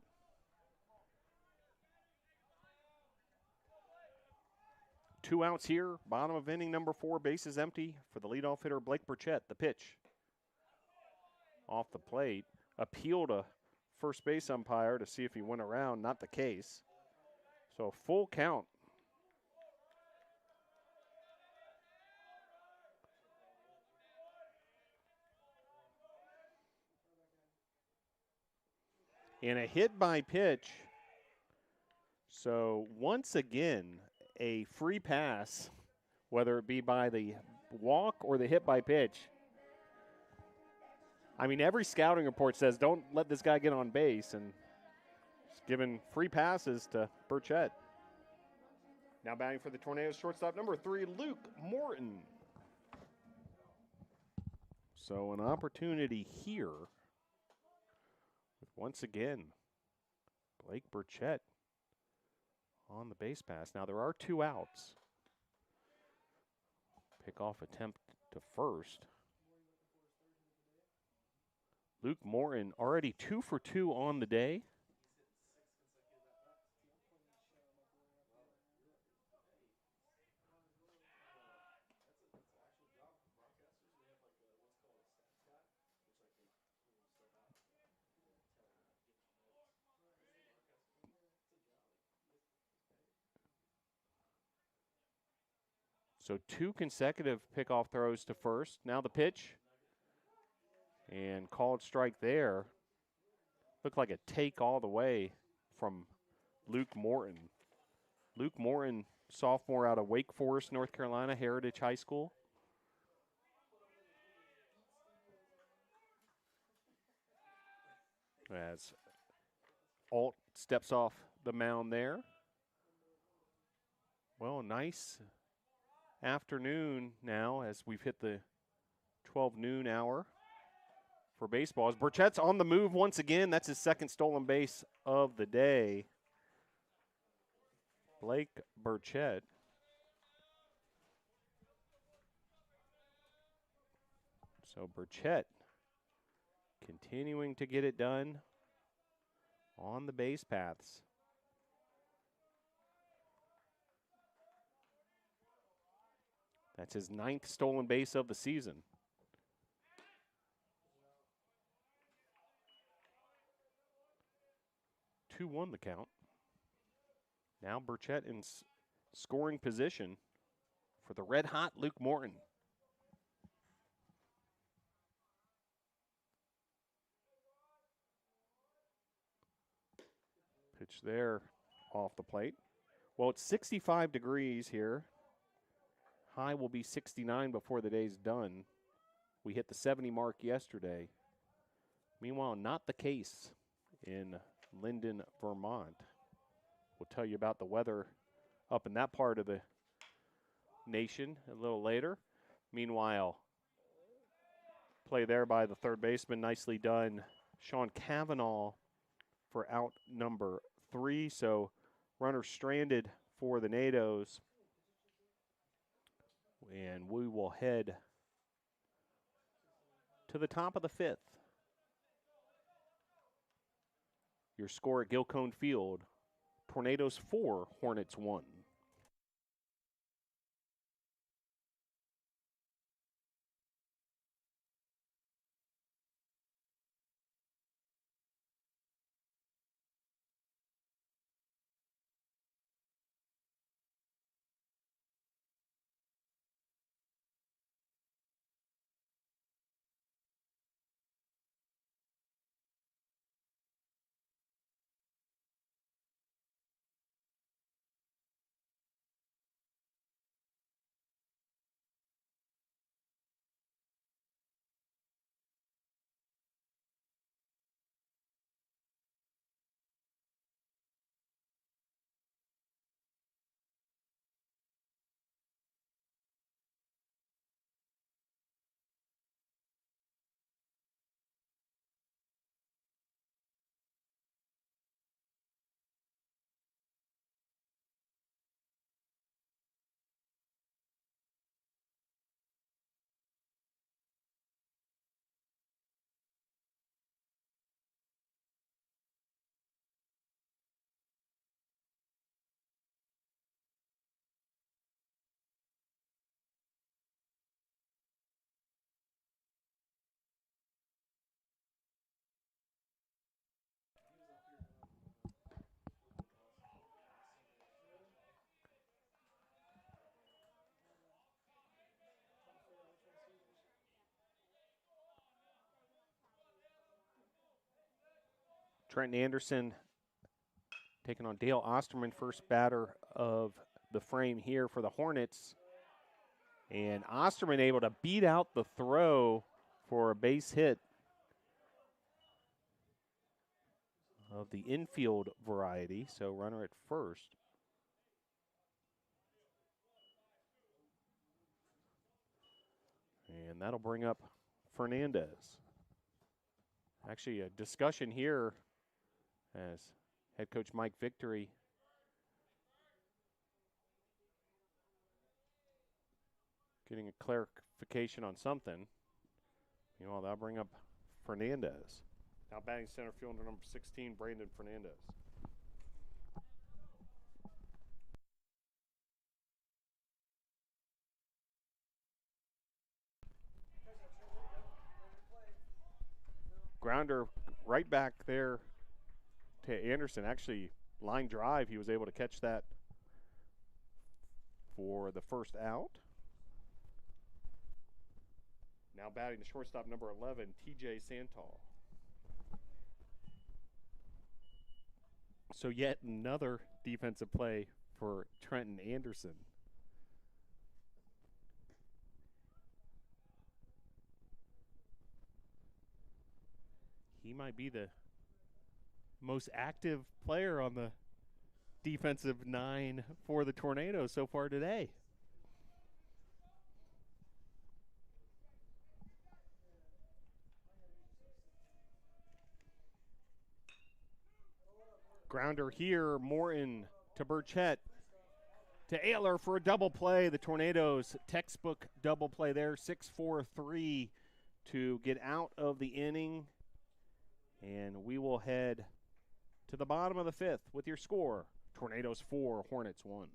Two outs here, bottom of inning number 4, bases empty for the leadoff hitter Blake Burchett. The pitch off the plate. Appeal to first base umpire to see if he went around. Not the case. So full count. And a hit by pitch. So once again, a free pass, whether it be by the walk or the hit by pitch. I mean, every scouting report says don't let this guy get on base, and he's given free passes to Burchett. Now batting for the Tornadoes, shortstop number 3, Luke Morton. So an opportunity here with, once again, Blake Burchett on the base pass. Now there are 2 outs. Pickoff attempt to first. Luke Morton already 2 for 2 on the day. So 2 consecutive pickoff throws to first. Now the pitch. And called strike there. Looked like a take all the way from Luke Morton. Luke Morton, sophomore out of Wake Forest, North Carolina, Heritage High School. As Alt steps off the mound there. Well, a nice afternoon now as we've hit the 12 noon hour for baseball. As Burchett's on the move once again. That's his 2nd stolen base of the day. Blake Burchett. So Burchett continuing to get it done on the base paths. That's his 9th stolen base of the season. Two won the count. Now Burchett in scoring position for the red-hot Luke Morton. Pitch there off the plate. Well, it's 65 degrees here. High will be 69 before the day's done. We hit the 70 mark yesterday. Meanwhile, not the case in Lyndon, Vermont. We'll tell you about the weather up in that part of the nation a little later. Meanwhile, play there by the third baseman, nicely done. Sean Cavanaugh for out number 3. So runner stranded for the NATOs. And we will head to the top of the 5th. Your score at Gilcone Field, Tornadoes 4, Hornets 1. Trenton Anderson taking on Dale Osterman, first batter of the frame here for the Hornets. And Osterman able to beat out the throw for a base hit of the infield variety. So runner at first. And that'll bring up Fernandez. Actually, a discussion here as head coach Mike Victory getting a clarification on something. Meanwhile, that'll bring up Fernandez. Now batting center fielder number 16, Brandon Fernandez. Grounder right back there to Anderson. Actually, line drive, he was able to catch that for the first out. Now batting the shortstop number 11, TJ Santal. So yet another defensive play for Trenton Anderson. He might be the most active player on the defensive 9 for the Tornadoes so far today. Grounder here, Morton to Burchett to Ayler for a double play. The Tornadoes textbook double play there, 6-4-3 to get out of the inning. And we will head to the bottom of the 5th with your score, Tornadoes 4, Hornets 1.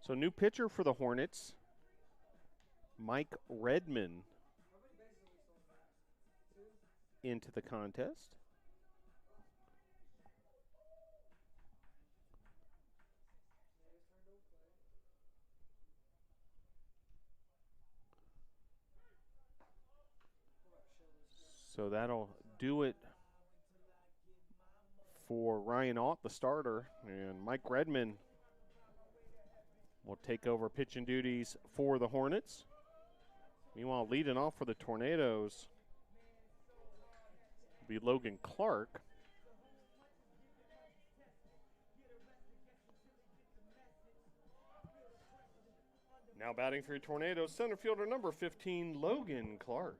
So new pitcher for the Hornets, Mike Redman, into the contest. So that'll do it for Ryan Alt, the starter, and Mike Redman will take over pitching duties for the Hornets. Meanwhile, leading off for the Tornadoes will be Logan Clark. Now batting for your Tornadoes, center fielder number 15, Logan Clark.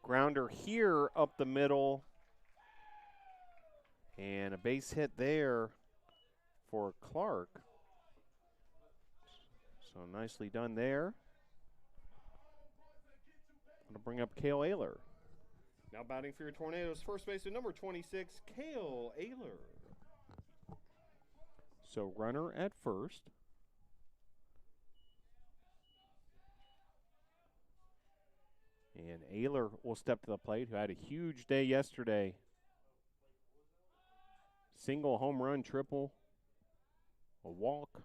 Grounder here up the middle. And a base hit there for Clark. So nicely done there. Going to bring up Cale Ayler. Now batting for your Tornadoes, first baseman number 26, Cale Ayler. So runner at first. And Ayler will step to the plate, who had a huge day yesterday. Single, home run, triple, a walk.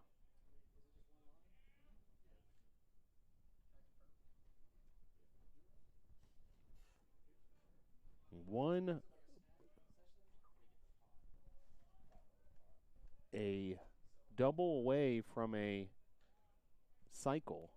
A double away from a cycle.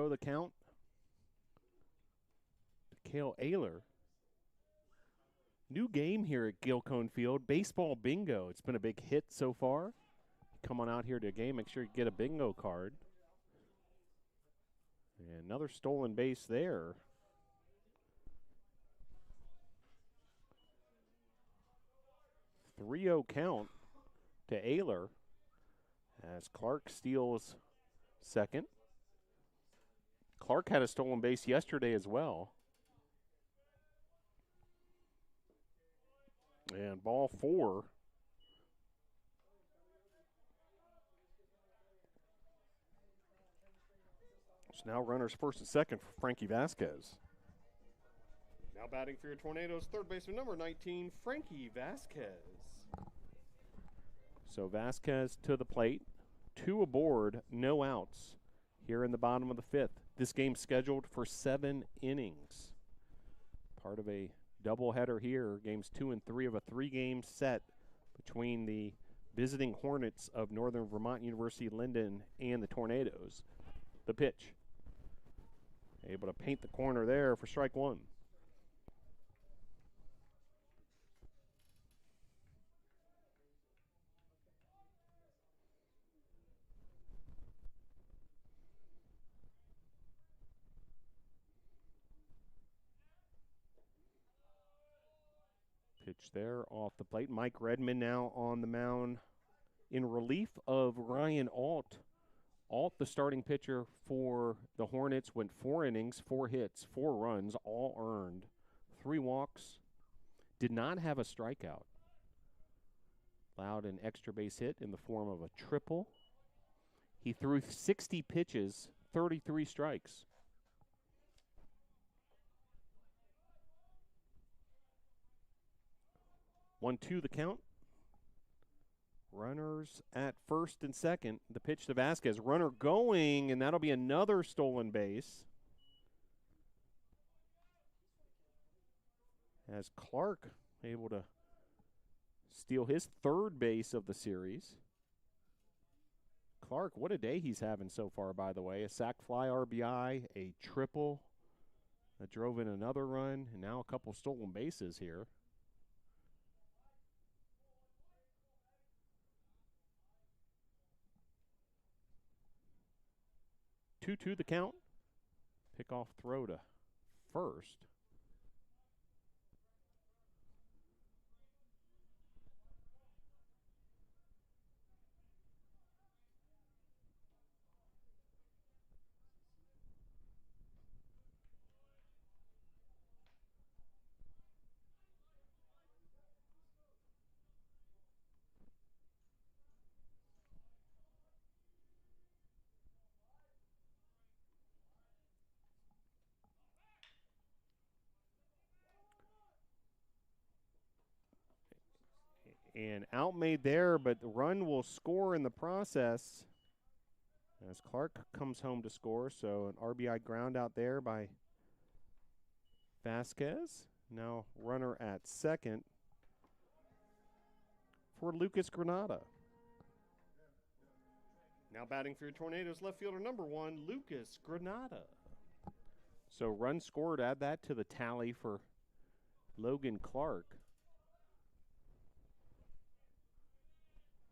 The count to Cale Ayler. New game here at Gilcone Field, baseball bingo. It's been a big hit so far. Come on out here to a game, make sure you get a bingo card. And another stolen base there. .3-0 count to Ayler as Clark steals second. Clark had a stolen base yesterday as well. And ball 4. So now runners first and second for Frankie Vasquez. Now batting for your Tornadoes, third baseman number 19, Frankie Vasquez. So Vasquez to the plate, 2 aboard, no outs here in the bottom of the 5th. This game's scheduled for 7 innings. Part of a doubleheader here, games 2 and 3 of a 3-game set between the visiting Hornets of Northern Vermont University-Lyndon and the Tornadoes. The pitch. Able to paint the corner there for strike 1. Pitch there off the plate. Mike Redman now on the mound in relief of Ryan Alt. Alt, the starting pitcher for the Hornets, went 4 innings, 4 hits, 4 runs, all earned, 3 walks, did not have a strikeout. Allowed an extra base hit in the form of a triple. He threw 60 pitches, 33 strikes. One, 2 the count. Runners at first and second. The pitch to Vasquez. Runner going, and that'll be another stolen base. As Clark able to steal his 3rd base of the series. Clark, what a day he's having so far, by the way. A sac fly RBI, a triple, That drove in another run, and now a couple stolen bases here. 2-2 the count. Pickoff throw to first. And out made there, but the run will score in the process as Clark comes home to score. So an RBI ground out there by Vasquez. Now runner at second for Lucas Granada. Now batting for your Tornadoes, left fielder number 1, Lucas Granada. So run scored, add that to the tally for Logan Clark.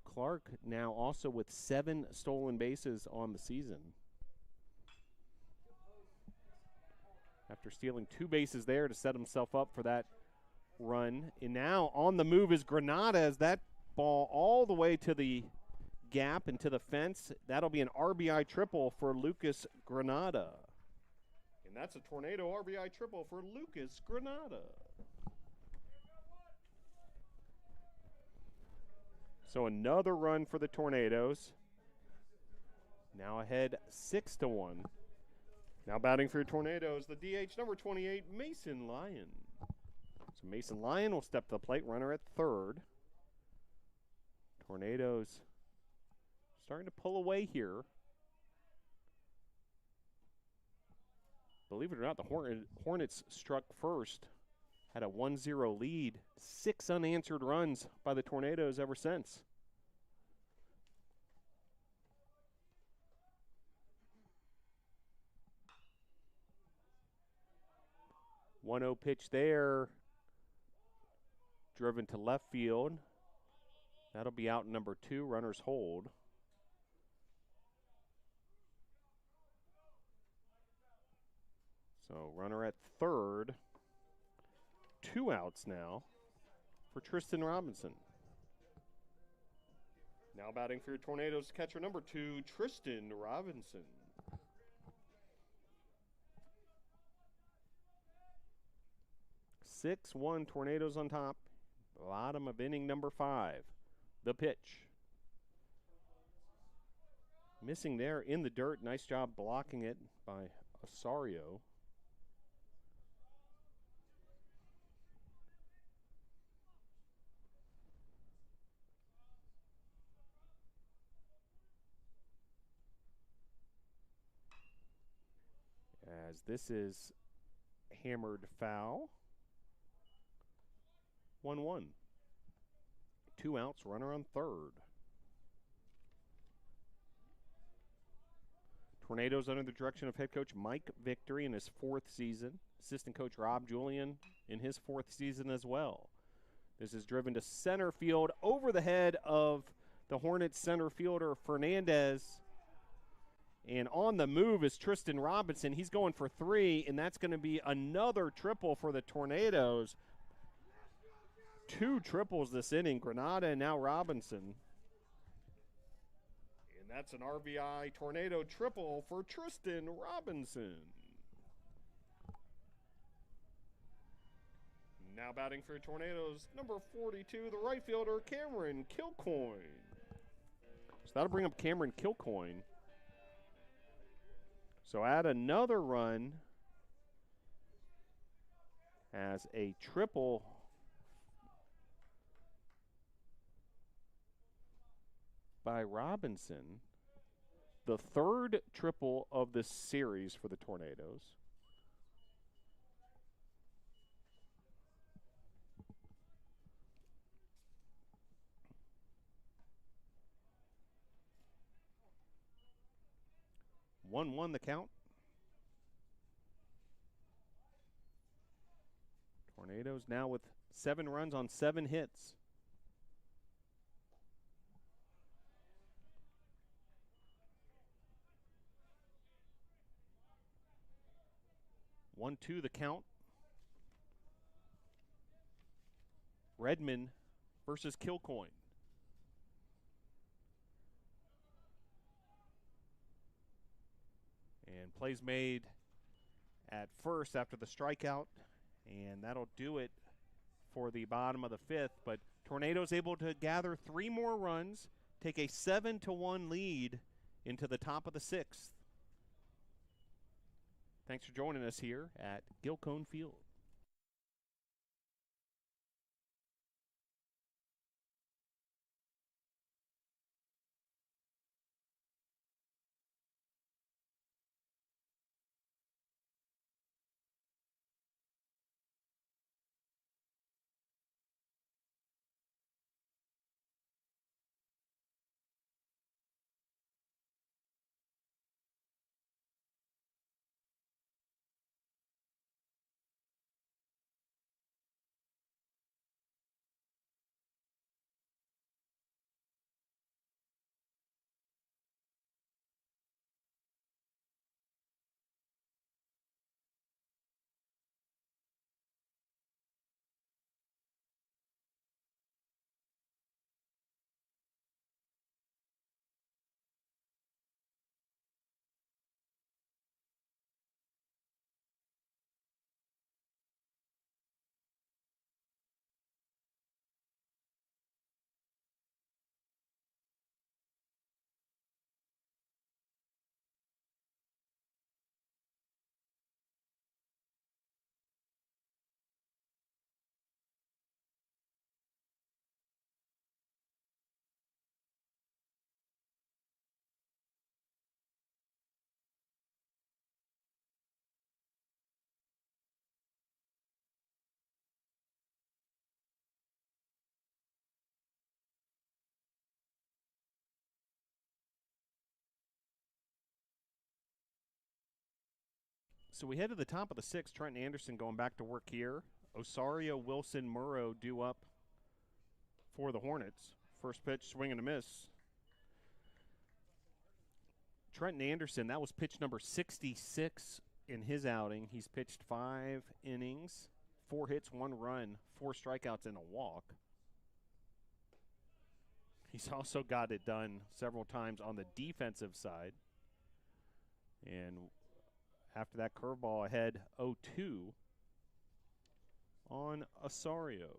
Clark now also with 7 stolen bases on the season. After stealing 2 bases there to set himself up for that run. And now on the move is Granada as that ball all the way to the gap and to the fence. That'll be an RBI triple for Lucas Granada. And that's a Tornado RBI triple for Lucas Granada. So another run for the Tornadoes. Now ahead 6-1. Now batting for your Tornadoes, the DH number 28, Mason Lyon. So Mason Lyon will step to the plate, runner at third. Tornadoes starting to pull away here. Believe it or not, the Hornets struck first. Had a 1-0 lead. 6 unanswered runs by the Tornadoes ever since. One 1-0 pitch there. Driven to left field. That'll be out number 2. Runners hold. So runner at third. 2 outs now for Tristan Robinson. Now batting for your Tornadoes, catcher number 2, Tristan Robinson. Six 1 Tornadoes on top. Bottom of inning number 5. The pitch. Missing there in the dirt. Nice job blocking it by Osorio. As this is hammered foul. 1-1. 2 outs, runner on third. Tornadoes under the direction of head coach Mike Victory in his 4th season. Assistant coach Rob Julian in his 4th season as well. This is driven to center field over the head of the Hornets center fielder Fernandez. And on the move is Tristan Robinson. He's going for 3, and that's going to be another triple for the Tornadoes. 2 triples this inning, Granada and now Robinson. And that's an RBI Tornado triple for Tristan Robinson. Now batting for Tornadoes, number 42, the right fielder, Cameron Kilcoyne. So that'll bring up Cameron Kilcoyne. So add another run as a triple by Robinson. The 3rd triple of this series for the Tornadoes. One the count. Tornadoes now with 7 runs on 7 hits. One, two, the count. Redmond versus Kilcoyne. And plays made at first after the strikeout. And that'll do it for the bottom of the 5th. But Tornadoes able to gather 3 more runs, take a 7-1 lead into the top of the 6th. Thanks for joining us here at Kilcoyne Field. So we head to the top of the 6th. Trenton Anderson going back to work here. Osario, Wilson, Murrow due up for the Hornets. First pitch, swing and a miss. Trenton Anderson, that was pitch number 66 in his outing. He's pitched 5 innings, 4 hits, 1 run, 4 strikeouts, and a walk. He's also got it done several times on the defensive side. And after that curveball ahead 0-2 on Osario.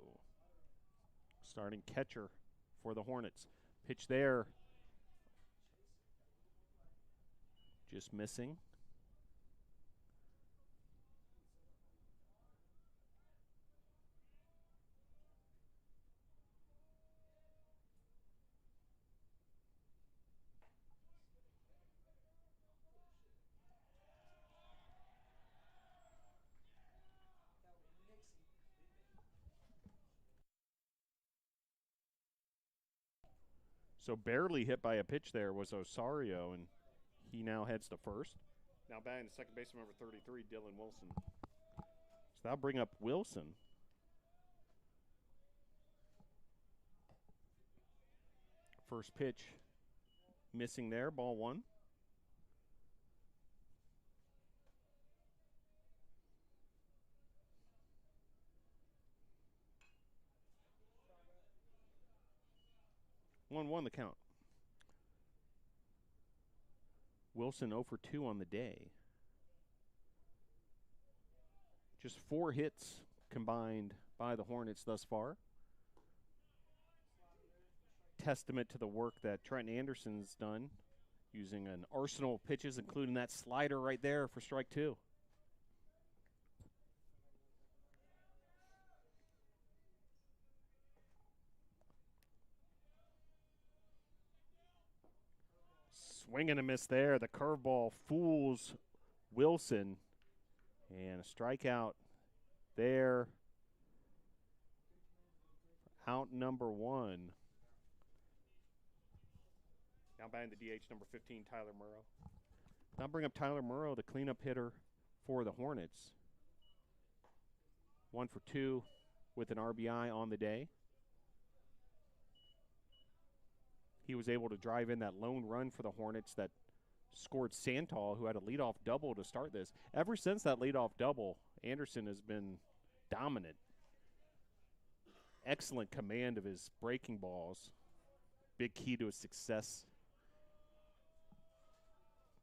Starting catcher for the Hornets. Pitch there. Just missing. So barely hit by a pitch there was Osario, and he now heads to first. Now batting the second baseman, number 33, Dylan Wilson. So that'll bring up Wilson. First pitch missing there, ball 1. One the count. Wilson 0 for 2 on the day. Just 4 hits combined by the Hornets thus far. Testament to the work that Trenton Anderson's done using an arsenal of pitches, including that slider right there for strike 2. Swing and a miss there. The curveball fools Wilson. And a strikeout there. Out number 1. Now batting the DH, number 15, Tyler Murrow. Now bring up Tyler Murrow, the cleanup hitter for the Hornets. 1 for 2 with an RBI on the day. He was able to drive in that lone run for the Hornets that scored Santal, who had a leadoff double to start this. Ever since that leadoff double, Anderson has been dominant. Excellent command of his breaking balls. Big key to his success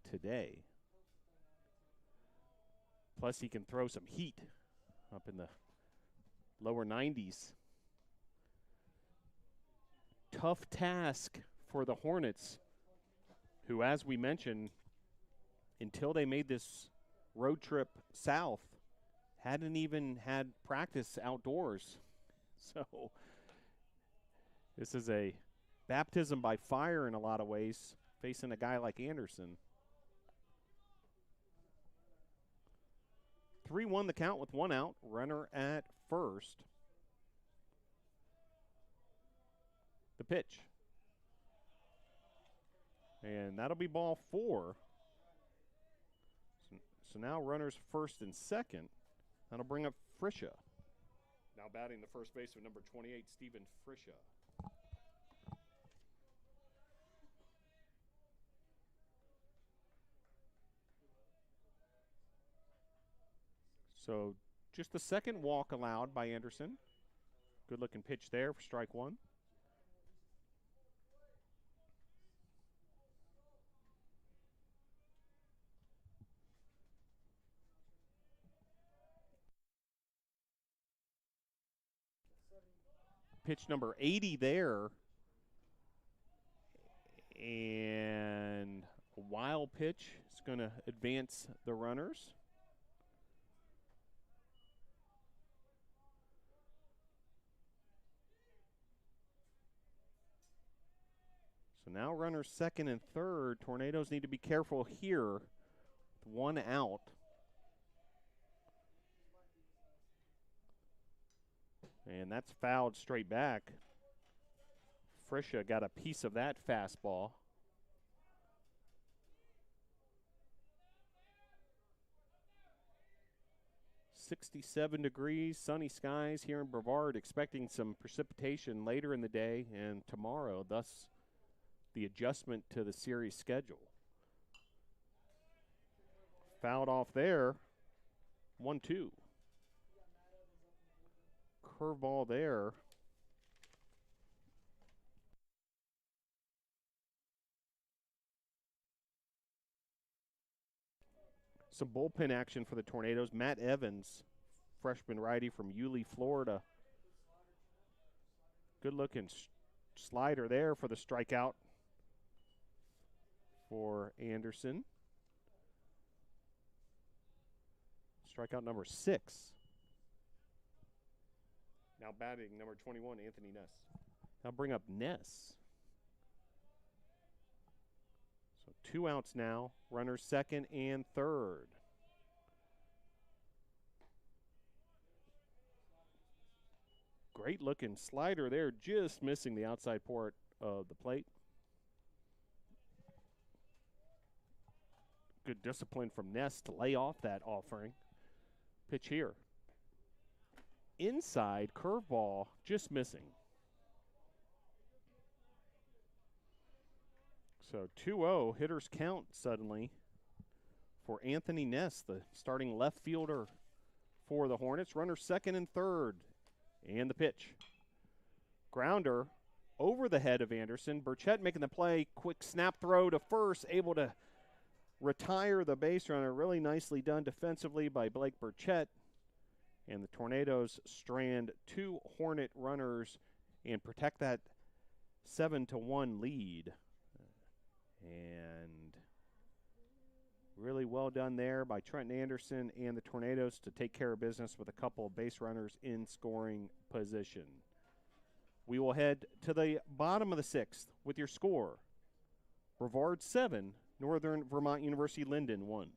today. Plus, he can throw some heat up in the lower 90s. Tough task for the Hornets, who, as we mentioned, until they made this road trip south, hadn't even had practice outdoors. So this is a baptism by fire in a lot of ways, facing a guy like Anderson. 3-1 the count with 1 out, runner at first. The pitch. And that'll be ball 4. So now runners first and second. That'll bring up Friscia. Now batting the first baseman, number 28, Stephen Friscia. So just the second walk allowed by Anderson. Good looking pitch there for strike 1. Pitch number 80 there. And a wild pitch is going to advance the runners. So now runners second and third. Tornadoes need to be careful here with 1 out. And that's fouled straight back. Friscia got a piece of that fastball. .67 degrees, sunny skies here in Brevard, expecting some precipitation later in the day and tomorrow, thus the adjustment to the series schedule. Fouled off there, 1-2. Curveball there. Some bullpen action for the Tornadoes. Matt Evans, freshman righty from Yulee, Florida. Good looking slider there for the strikeout for Anderson. Strikeout number 6. Now batting number 21, Anthony Ness. Now bring up Ness. So 2 outs now. Runners second and third. Great looking slider there, just missing the outside port of the plate. Good discipline from Ness to lay off that offering. Pitch here. Inside curveball, just missing. So 2-0, hitters count suddenly for Anthony Ness, the starting left fielder for the Hornets. Runner second and third. And the pitch. Grounder over the head of Anderson. Burchett making the play. Quick snap throw to first, able to retire the base runner. Really nicely done defensively by Blake Burchett. And the Tornadoes strand 2 Hornet runners and protect that 7-1 lead. And really well done there by Trenton Anderson and the Tornadoes to take care of business with a couple of base runners in scoring position. We will head to the bottom of the 6th with your score. Brevard 7, Northern Vermont University-Lyndon 1.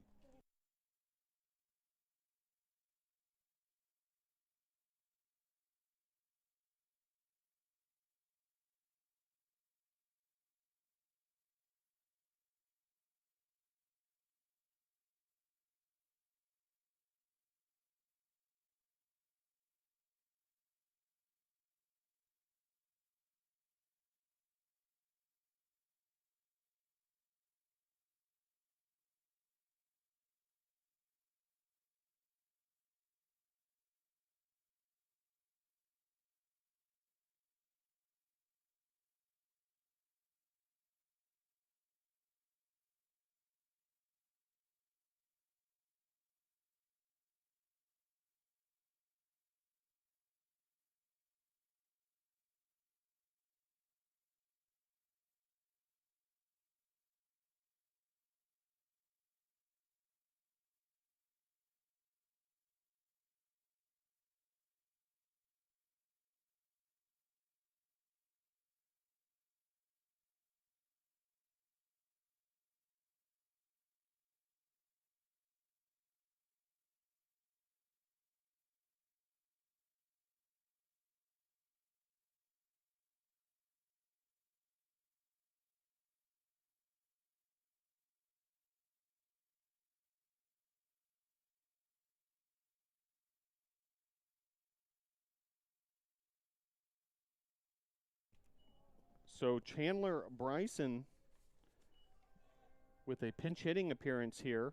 So Chandler Bryson with a pinch hitting appearance here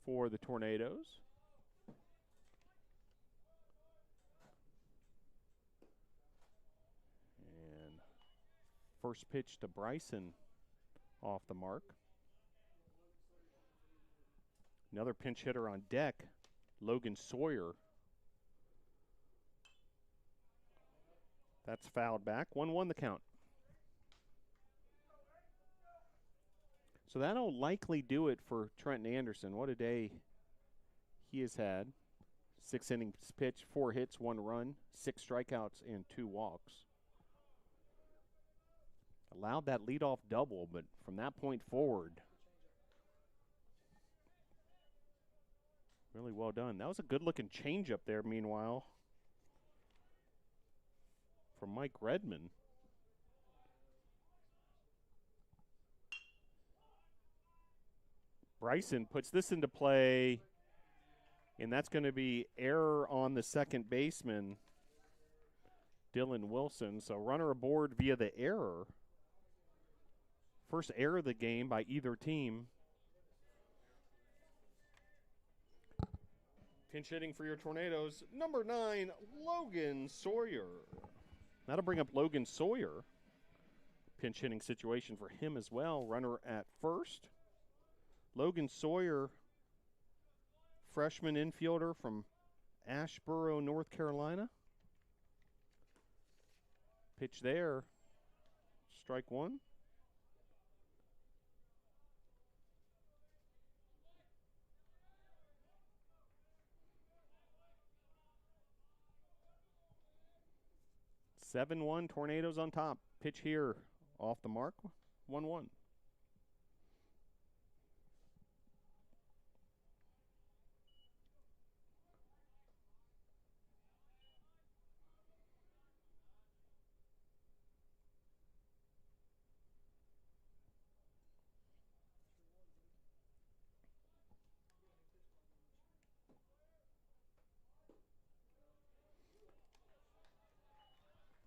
for the Tornadoes. And first pitch to Bryson off the mark. Another pinch hitter on deck, Logan Sawyer. That's fouled back. 1-1 the count. So that'll likely do it for Trenton Anderson. What a day he has had. 6 innings pitched, 4 hits, 1 run, 6 strikeouts, and 2 walks. Allowed that leadoff double, but from that point forward, really well done. That was a good-looking changeup there, meanwhile, from Mike Redmond. Bryson puts this into play, and that's going to be error on the second baseman, Dylan Wilson. So runner aboard via the error. First error of the game by either team. Pinch hitting for your Tornadoes, number 9, Logan Sawyer. That'll bring up Logan Sawyer. Pinch hitting situation for him as well. Runner at first. Logan Sawyer, freshman infielder from Asheboro, North Carolina. Pitch there. Strike 1. (7-1) Tornadoes on top. Pitch here off the mark. 1-1.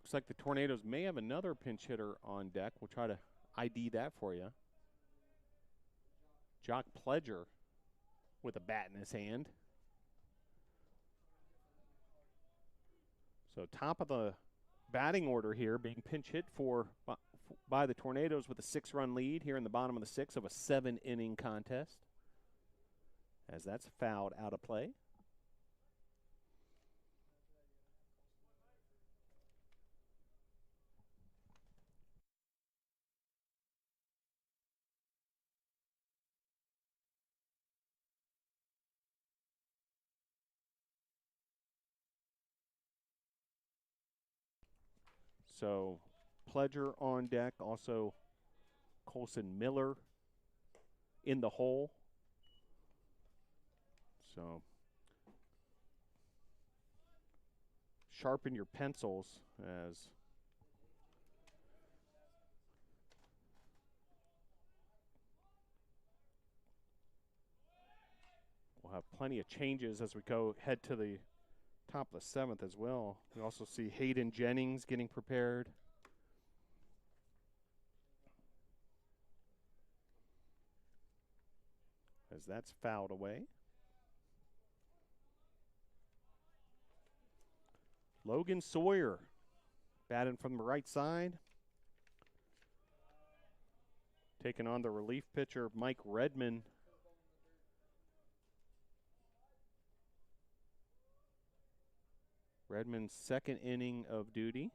Looks like the Tornadoes may have another pinch hitter on deck. We'll try to ID that for you. Jock Pledger with a bat in his hand. So top of the batting order here, being pinch hit for by the Tornadoes with a 6-run lead here in the bottom of the 6th of a 7-inning contest. As that's fouled out of play. So Pledger on deck, also Colson Miller in the hole. So sharpen your pencils as we'll have plenty of changes as we go head to the top of the 7th as well. We also see Hayden Jennings getting prepared. As that's fouled away. Logan Sawyer batting from the right side. Taking on the relief pitcher, Mike Redmond. Redmond's 2nd inning of duty.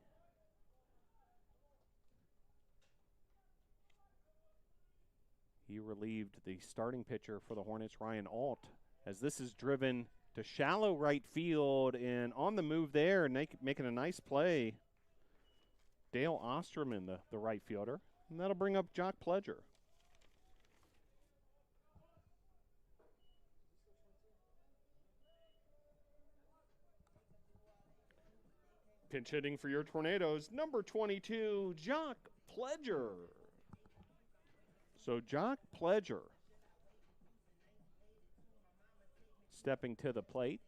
He relieved the starting pitcher for the Hornets, Ryan Alt, as this is driven to shallow right field, and on the move there, making a nice play, Dale Osterman, the right fielder, and that'll bring up Jock Pledger. Pinch hitting for your Tornadoes, number 22, Jock Pledger. So Jock Pledger stepping to the plate.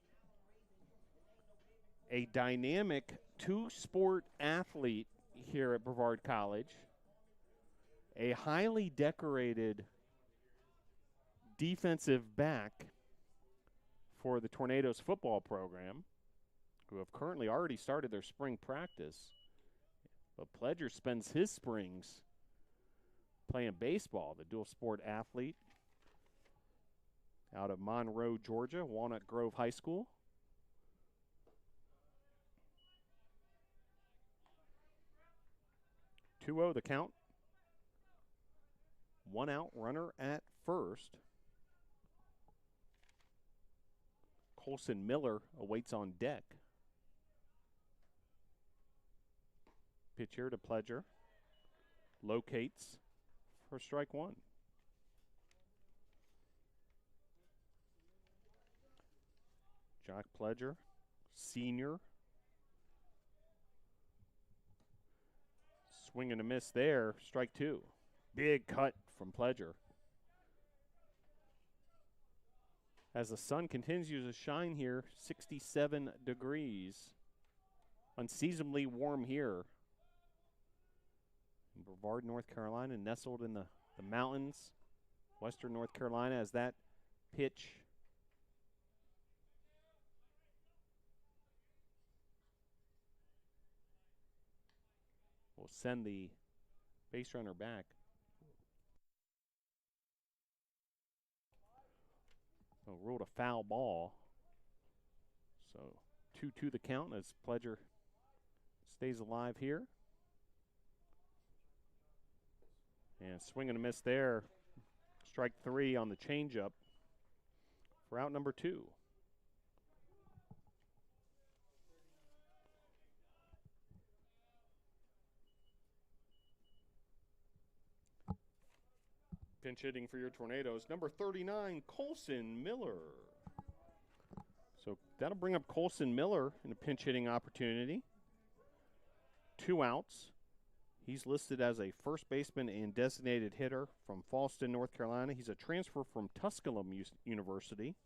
A dynamic 2-sport athlete here at Brevard College. A highly decorated defensive back for the Tornadoes football program, who have currently already started their spring practice. But Pledger spends his springs playing baseball, the dual sport athlete out of Monroe, Georgia, Walnut Grove High School. Two-0 the count. One out, runner at first. Colson Miller awaits on deck. Pitch here to Pledger. Locates for strike one. Jack Pledger, senior. Swing and a miss there, strike two. Big cut from Pledger. As the sun continues to shine here, 67 degrees. Unseasonably warm here in Brevard, North Carolina, nestled in the mountains, western North Carolina, as that pitch will send the base runner back. So ruled a foul ball. So 2-2 the count as Pledger stays alive here. And swing and a miss there. Strike three on the changeup for out number two. Pinch hitting for your Tornadoes, number 39, Colson Miller. So that'll bring up Colson Miller in a pinch hitting opportunity. 2 outs. He's listed as a first baseman and designated hitter from Fallston, North Carolina. He's a transfer from Tusculum University.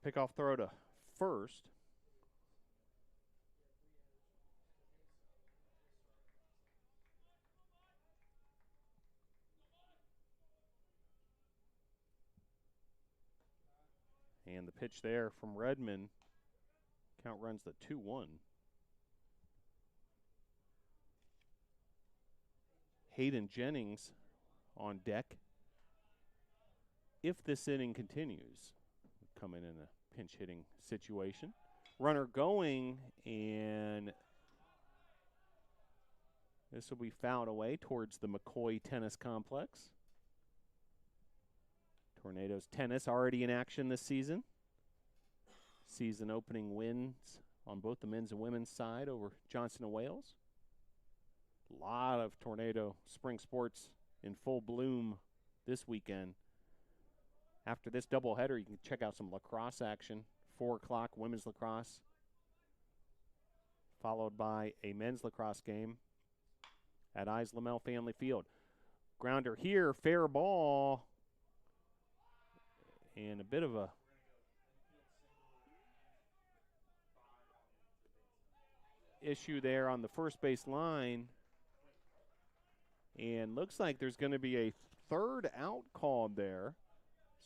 Pickoff throw to first. And the pitch there from Redmond. Count runs to 2-1. Hayden Jennings on deck if this inning continues. Coming in a pinch hitting situation. Runner going, and this will be fouled away towards the McCoy Tennis Complex. Tornadoes tennis already in action this season. Season opening wins on both the men's and women's side over Johnson & Wales. A lot of Tornado spring sports in full bloom this weekend. After this doubleheader, you can check out some lacrosse action. 4 o'clock women's lacrosse, followed by a men's lacrosse game at Eyes Lamel Family Field. Grounder here, fair ball, and a bit of a issue there on the first base line. And looks like there's going to be a third out called there.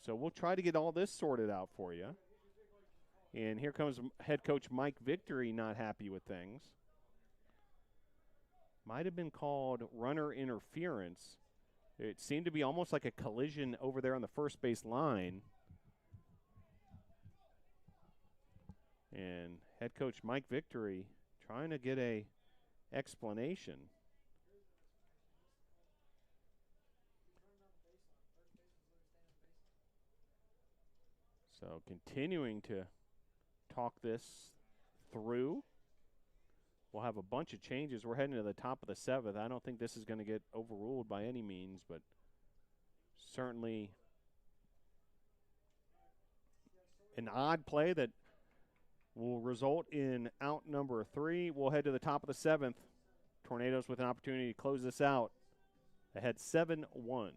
So we'll try to get all this sorted out for you. And here comes head coach Mike Victory, not happy with things. Might have been called runner interference. It seemed to be almost like a collision over there on the first base line. And head coach Mike Victory trying to get a explanation. So continuing to talk this through. We'll have a bunch of changes. We're heading to the top of the 7th. I don't think this is going to get overruled by any means, but certainly an odd play that will result in out number 3. We'll head to the top of the 7th. Tornadoes with an opportunity to close this out. Ahead 7-1.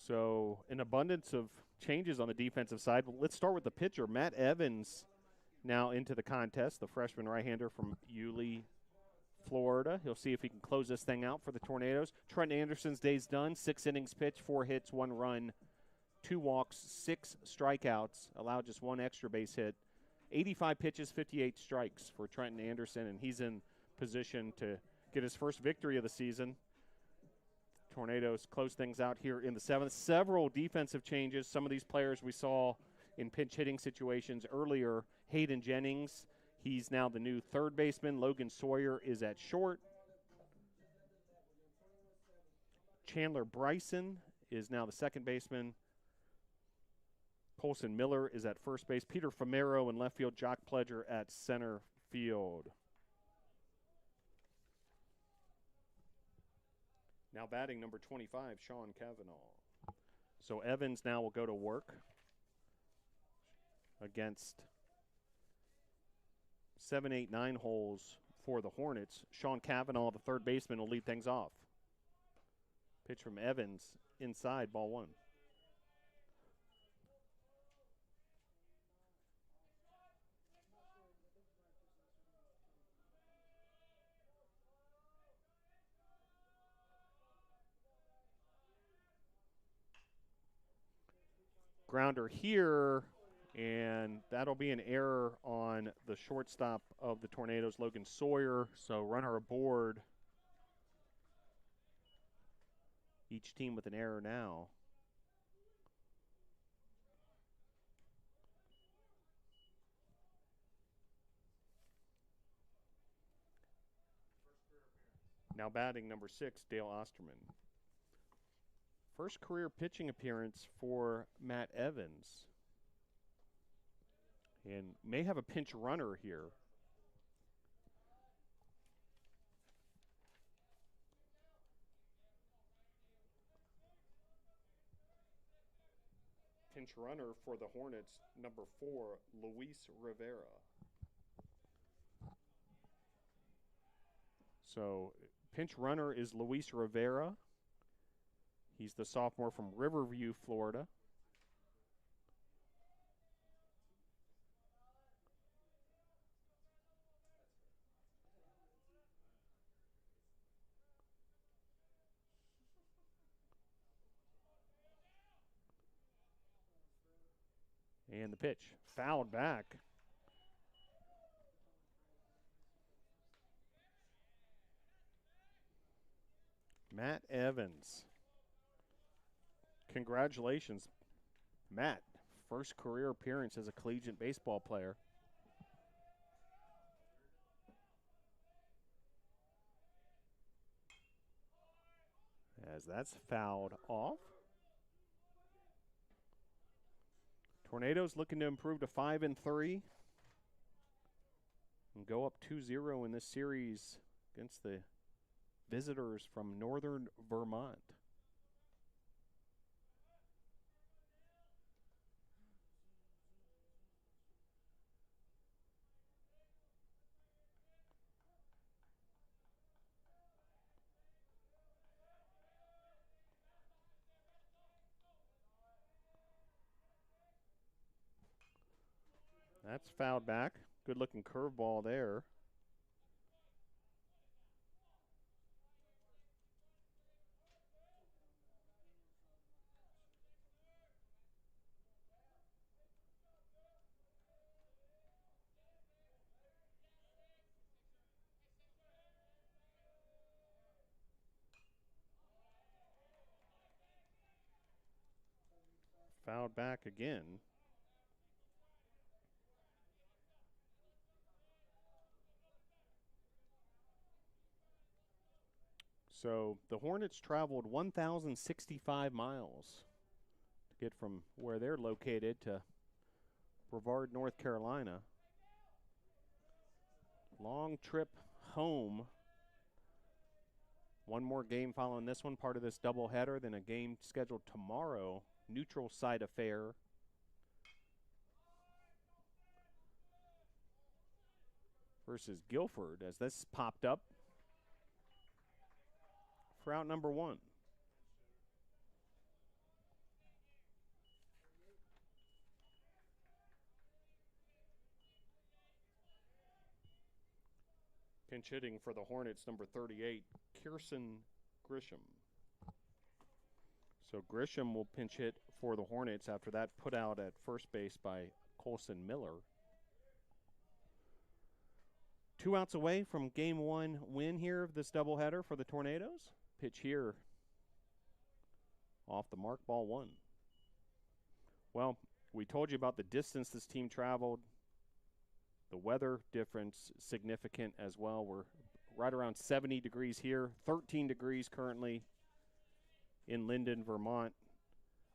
So an abundance of changes on the defensive side. Let's start with the pitcher, Matt Evans, now into the contest, the freshman right-hander from Yulee, Florida. He'll see if he can close this thing out for the Tornadoes. Trent Anderson's day's done. 6 innings pitched, 4 hits, 1 run, 2 walks, 6 strikeouts, allowed just 1 extra base hit. 85 pitches, 58 strikes for Trenton Anderson, and he's in position to get his first victory of the season. Tornadoes close things out here in the 7th. Several defensive changes. Some of these players we saw in pinch hitting situations earlier. Hayden Jennings, he's now the new third baseman. Logan Sawyer is at short. Chandler Bryson is now the second baseman. Colson Miller is at first base. Peter Famero in left field. Jock Pledger at center field. Now batting number 25, Sean Cavanaugh. So Evans now will go to work against 7, 8, 9 holes for the Hornets. Sean Cavanaugh, the third baseman, will lead things off. Pitch from Evans inside, ball 1. Grounder here, and that'll be an error on the shortstop of the Tornadoes, Logan Sawyer. So runner aboard. Each team with an error now. Now batting number 6, Dale Osterman. First career pitching appearance for Matt Evans. And may have a pinch runner here. Pinch runner for the Hornets, number 4, Luis Rivera. So pinch runner is Luis Rivera. He's the sophomore from Riverview, Florida. And the pitch, fouled back. Matt Evans. Congratulations, Matt. First career appearance as a collegiate baseball player. As that's fouled off. Tornadoes looking to improve to 5-3 and go up 2-0 in this series against the visitors from northern Vermont. That's fouled back. Good looking curveball there. Fouled back again. So the Hornets traveled 1,065 miles to get from where they're located to Brevard, North Carolina. Long trip home. One more game following this one, part of this doubleheader, then a game scheduled tomorrow, neutral site affair. Versus Guilford, as this popped up for out number one. Pinch hitting for the Hornets, number 38, Kirsten Grisham. So Grisham will pinch hit for the Hornets after that put out at first base by Colson Miller. 2 outs away from game one win here of this doubleheader for the Tornadoes. Pitch here off the mark, ball one. Well, we told you about the distance this team traveled. The weather difference significant as well. We're right around 70 degrees here, 13 degrees currently in Lyndon, Vermont.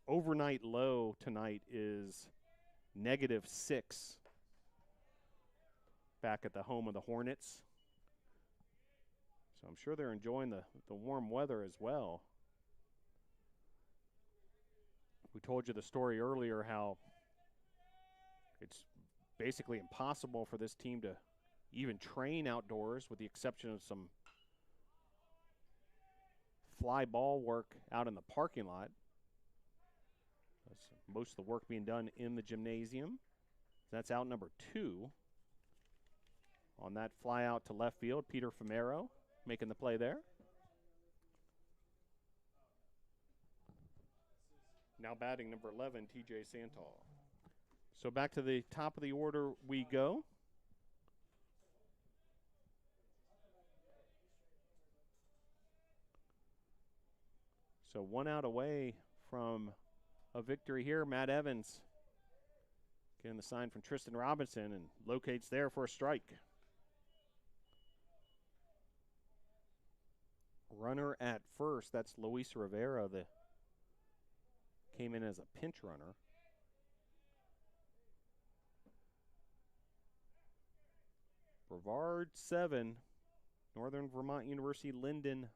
Overnight low tonight is -6 back at the home of the Hornets. So I'm sure they're enjoying the warm weather as well. We told you the story earlier how it's basically impossible for this team to even train outdoors with the exception of some fly ball work out in the parking lot. That's most of the work being done in the gymnasium. That's out number 2. On that fly out to left field, Peter Famero making the play there. Now batting number 11, TJ Santal. So back to the top of the order we go. So 1 out away from a victory here. Matt Evans getting the sign from Tristan Robinson and locates there for a strike. Runner at first, that's Luis Rivera, that came in as a pinch runner. Brevard 7, Northern Vermont University Lyndon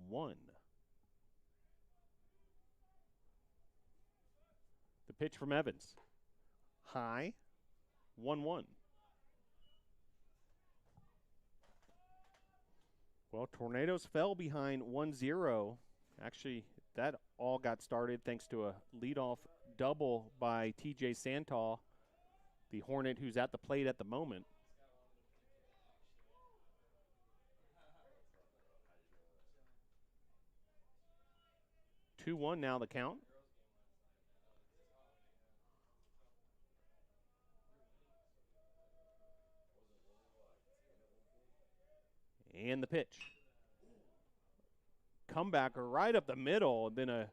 1. The pitch from Evans. High, 1-1. Well, Tornadoes fell behind 1-0. Actually, that all got started thanks to a leadoff double by TJ Santal, the Hornet who's at the plate at the moment. Two-one now the count. And the pitch. Comebacker right up the middle. Then a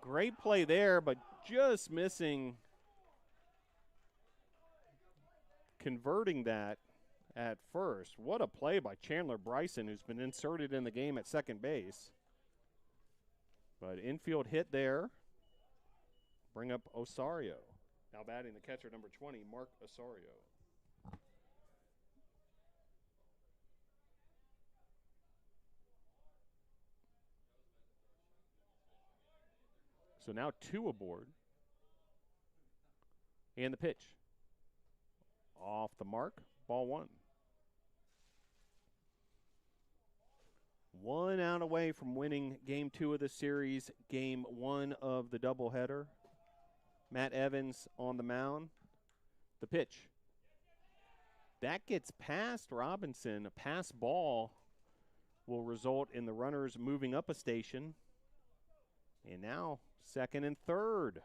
great play there, but just missing converting that at first. What a play by Chandler Bryson, who's been inserted in the game at second base. But infield hit there. Bring up Osorio. Now batting the catcher, number 20, Mark Osorio. So now 2 aboard. And the pitch. Off the mark, ball 1. 1 out away from winning game 2 of the series, game 1 of the doubleheader. Matt Evans on the mound. The pitch. That gets past Robinson. A pass ball will result in the runners moving up a station. And now second and third.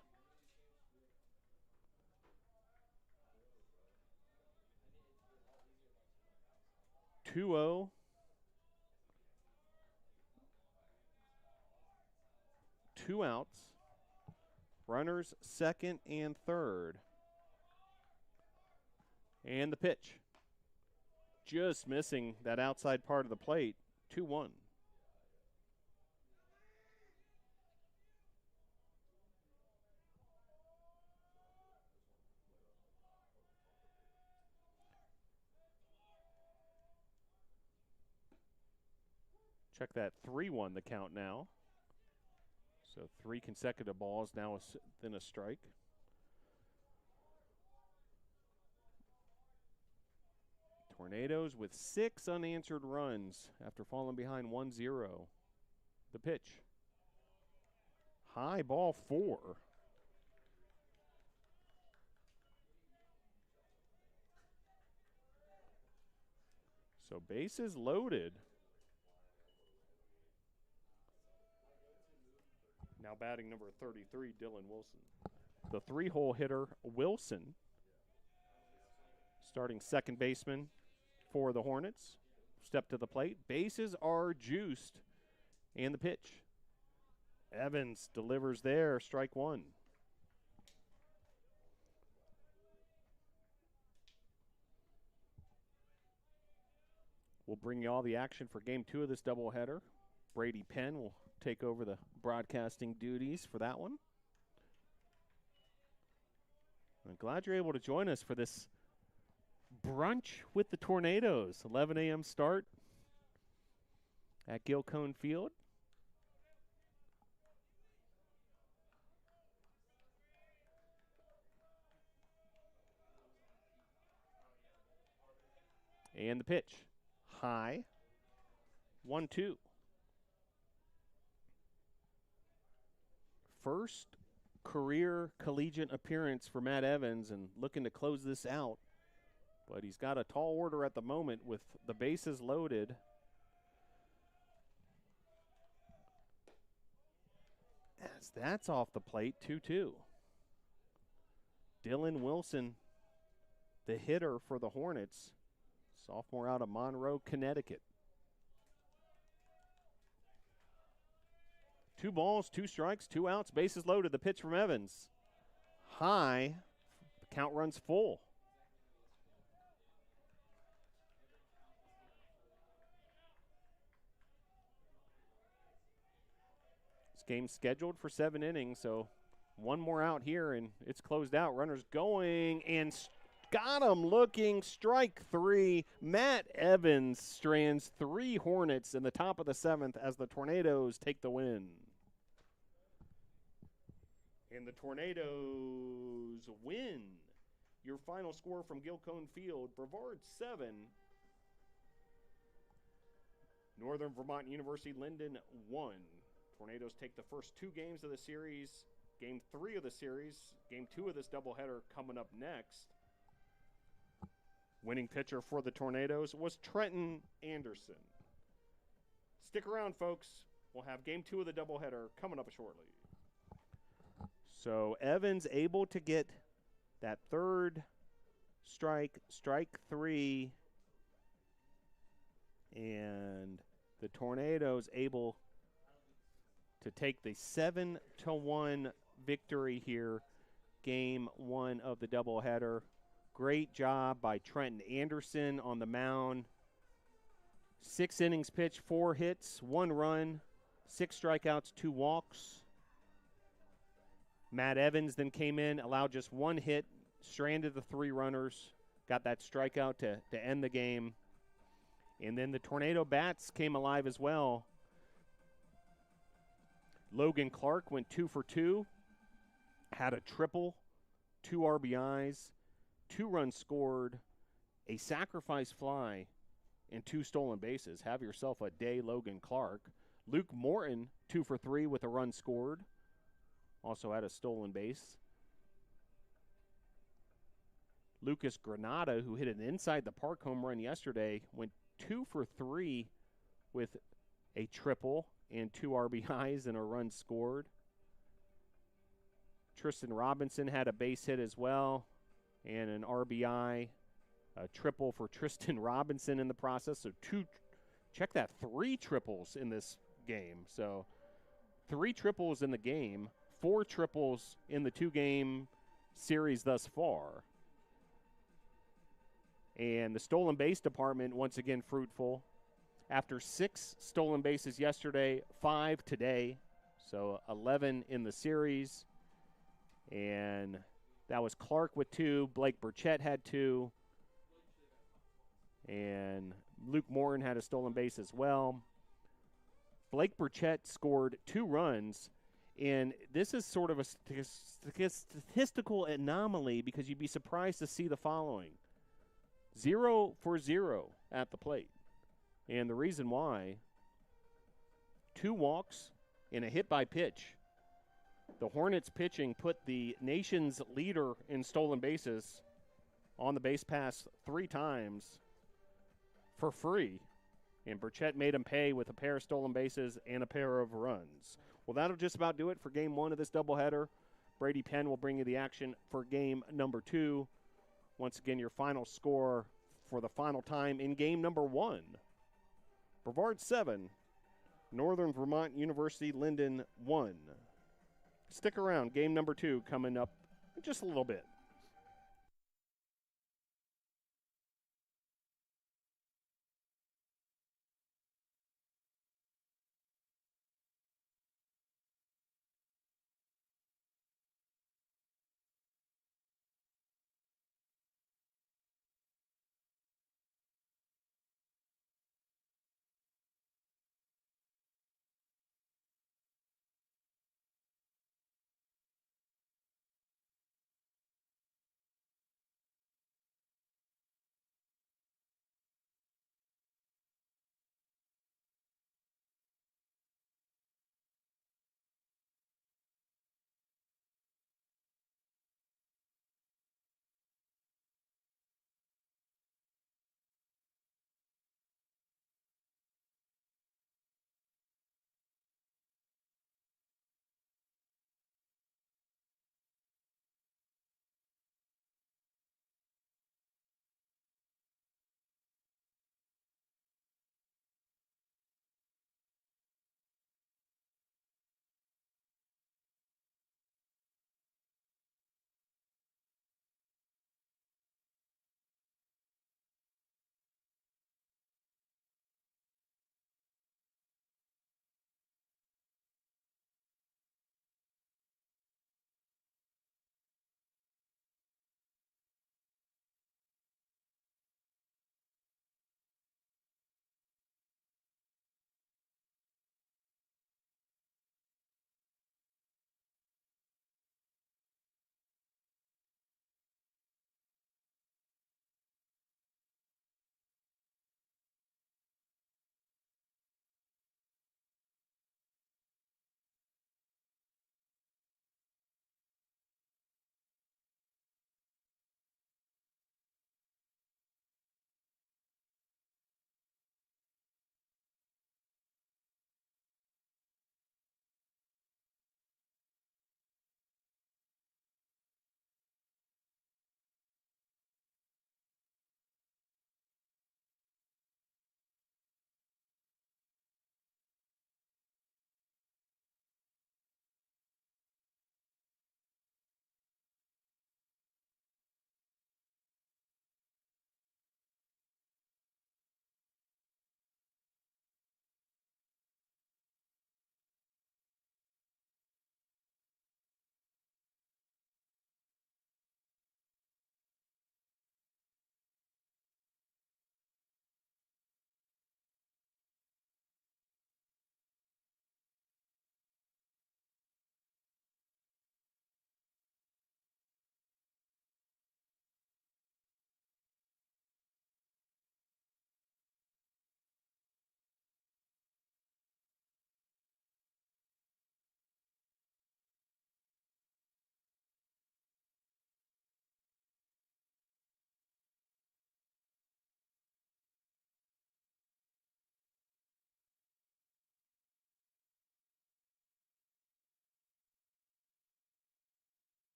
Two-0. Two outs. Runners second and third. And the pitch. Just missing that outside part of the plate. 2-1. Check that 3-1 the count now. So 3 consecutive balls now within a strike. Tornadoes with 6 unanswered runs after falling behind 1-0. The pitch. High ball 4. So bases loaded. Now batting number 33, Dylan Wilson. The 3-hole hitter, Wilson, starting second baseman for the Hornets. Step to the plate. Bases are juiced. And the pitch. Evans delivers there, strike 1. We'll bring you all the action for game 2 of this doubleheader. Brady Penn will take over the broadcasting duties for that one. I'm glad you're able to join us for this brunch with the Tornadoes. 11 a.m. start at Gilcone Field. And the pitch. High. 1-2. First career collegiate appearance for Matt Evans and looking to close this out. But he's got a tall order at the moment with the bases loaded. As that's off the plate, 2-2. Dylan Wilson, the hitter for the Hornets, sophomore out of Monroe, Connecticut. 2 balls, 2 strikes, 2 outs, bases loaded. The pitch from Evans. High. The count runs full. This game's scheduled for 7 innings, so 1 more out here, and it's closed out. Runners going, and got him looking. Strike 3. Matt Evans strands 3 Hornets in the top of the 7th as the Tornadoes take the win. And the Tornadoes win. Your final score from Gilcone Field, Brevard 7, Northern Vermont University, Lyndon 1. Tornadoes take the first 2 games of the series. Game 3 of the series. Game 2 of this doubleheader coming up next. Winning pitcher for the Tornadoes was Trenton Anderson. Stick around, folks. We'll have Game 2 of the doubleheader coming up shortly. So Evans able to get that third strike 3, and the Tornadoes able to take the 7-1 victory here, Game 1 of the doubleheader. Great job by Trenton Anderson on the mound. 6 innings pitched, 4 hits, 1 run, 6 strikeouts, 2 walks. Matt Evans then came in, allowed just 1 hit, stranded the 3 runners, got that strikeout to end the game. And then the Tornado bats came alive as well. Logan Clark went 2 for 2, had a triple, 2 RBIs, 2 runs scored, a sacrifice fly, and 2 stolen bases. Have yourself a day, Logan Clark. Luke Morton, 2 for 3 with a run scored. Also had a stolen base. Lucas Granada, who hit an inside-the-park home run yesterday, went 2 for 3 with a triple and 2 RBIs and a run scored. Tristan Robinson had a base hit as well and an RBI, a triple for Tristan Robinson in the process. So check that, 3 triples in this game. So 3 triples in the game, 4 triples in the 2-game series thus far. And the stolen base department, once again, fruitful. After 6 stolen bases yesterday, 5 today. So 11 in the series. And that was Clark with 2. Blake Burchett had 2. And Luke Morton had a stolen base as well. Blake Burchett scored 2 runs. And this is sort of a statistical anomaly because you'd be surprised to see the following. 0 for 0 at the plate. And the reason why, 2 walks and a hit by pitch. The Hornets pitching put the nation's leader in stolen bases on the base pass 3 times for free. And Burchett made him pay with a pair of stolen bases and a pair of runs. Well, that'll just about do it for Game 1 of this doubleheader. Brady Penn will bring you the action for Game number 2. Once again, your final score for the final time in Game number 1. Brevard 7, Northern Vermont University, Lyndon 1. Stick around, Game number 2 coming up in just a little bit.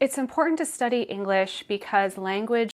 It's important to study English because language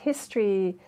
history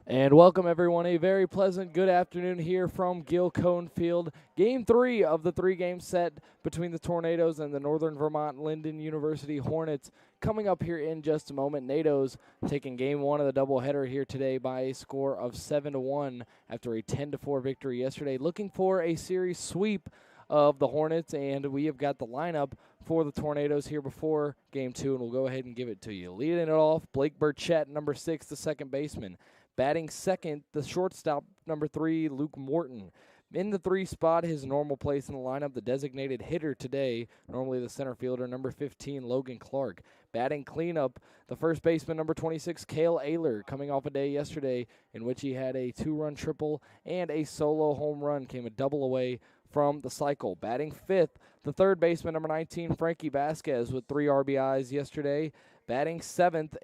And welcome, everyone. A very pleasant good afternoon here from Gil Cone Field. Game 3 of the 3-game set between the Tornadoes and the Northern Vermont-Lyndon University Hornets coming up here in just a moment. NATO's taking Game 1 of the doubleheader here today by a score of 7-1 after a 10-4 victory yesterday, looking for a series sweep of the Hornets, and we have got the lineup for the Tornadoes here before Game 2, and we'll go ahead and give it to you. Leading it off, Blake Burchett, number 6, the second baseman. Batting second, the shortstop, number 3, Luke Morton. In the 3 spot, his normal place in the lineup, the designated hitter today, normally the center fielder, number 15, Logan Clark. Batting cleanup, the first baseman, number 26, Cale Ayler, coming off a day yesterday in which he had a 2-run triple and a solo home run, came a double away from the cycle. Batting fifth, the third baseman, number 19, Frankie Vasquez, with 3 RBIs yesterday. Batting sixth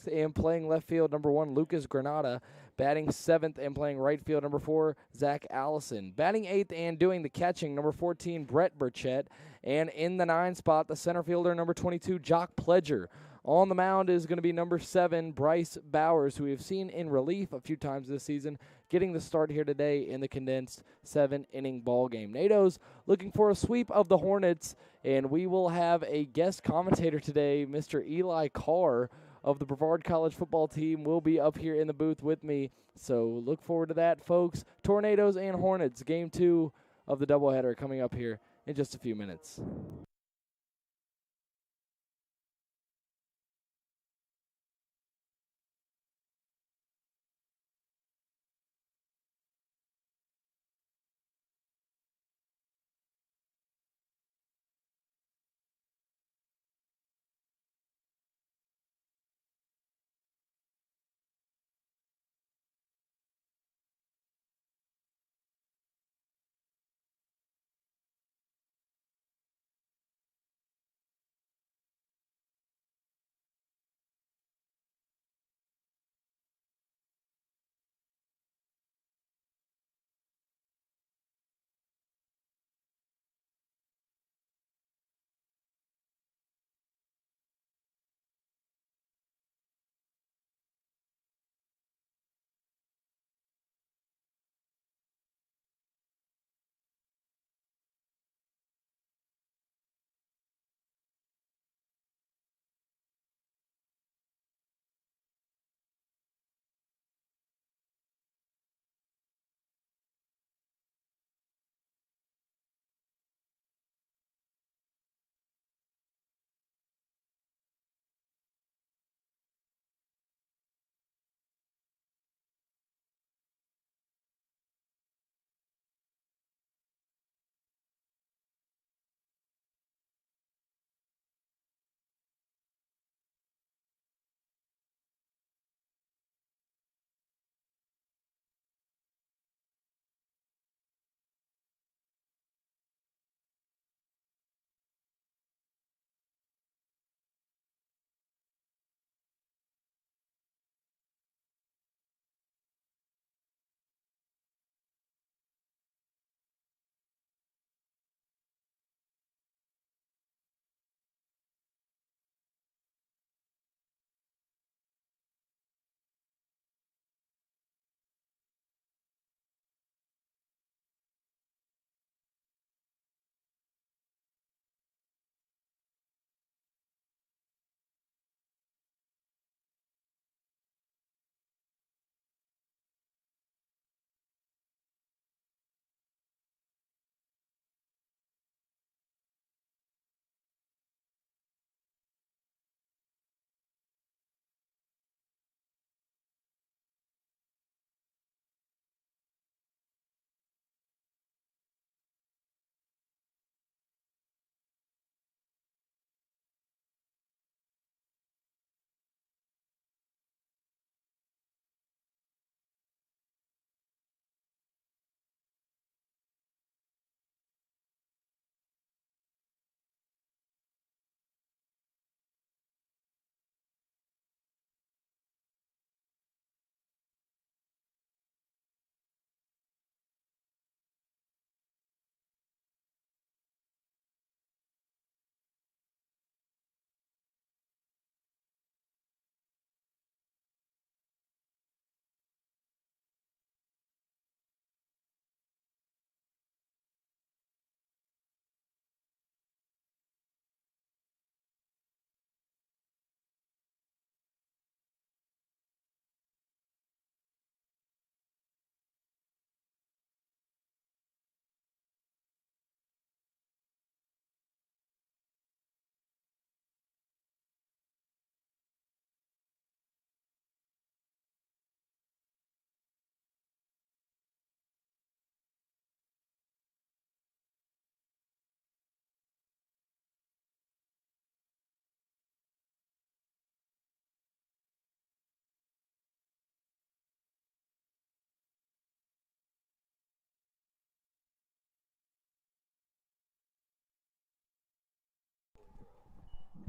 and playing left field, number 1, Lucas Granada. Batting seventh and playing right field, number 4, Zach Allison. Batting eighth and doing the catching, number 14, Brett Burchett. And in the 9 spot, the center fielder, number 22, Jock Pledger. On the mound is going to be number 7, Bryce Bowers, who we have seen in relief a few times this season, getting the start here today in the condensed 7-inning ball game. NATO's looking for a sweep of the Hornets, and we will have a guest commentator today, Mr. Eli Carr of the Brevard College football team will be up here in the booth with me. So look forward to that, folks. Tornadoes and Hornets, Game 2 of the doubleheader coming up here in just a few minutes.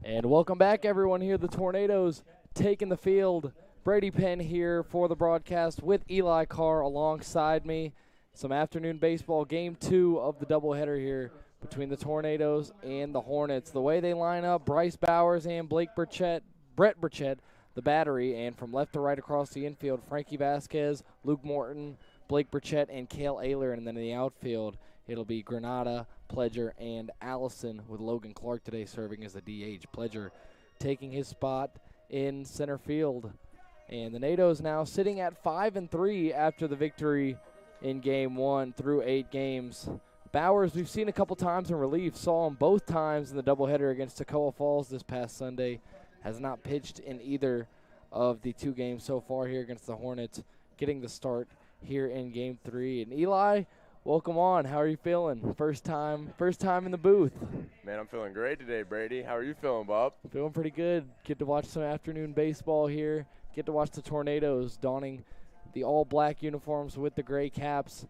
And welcome back, everyone. Here, the Tornadoes taking the field. Brady Penn here for the broadcast with Eli Carr alongside me. Some afternoon baseball, game 2 of the doubleheader here between the Tornadoes and the Hornets. The way they line up, Bryce Bowers and Brett Burchett, the battery, and from left to right across the infield, Frankie Vasquez, Luke Morton, Blake Burchett, and Cale Ayler. And then in the outfield, it'll be Granada, Pledger, and Allison, with Logan Clark today serving as the DH. Pledger taking his spot in center field. And the Nados now sitting at 5-3 after the victory in Game 1 through 8 games. Bowers, we've seen a couple times in relief. Saw him both times in the doubleheader against Toccoa Falls this past Sunday. Has not pitched in either of the 2 games so far here against the Hornets. Getting the start here in Game 3. And Eli, welcome on. How are you feeling? First time in the booth. Man, I'm feeling great today, Brady. How are you feeling, bub? Feeling pretty good. Get to watch some afternoon baseball here. Get to watch the Tornadoes donning the all-black uniforms with the gray caps.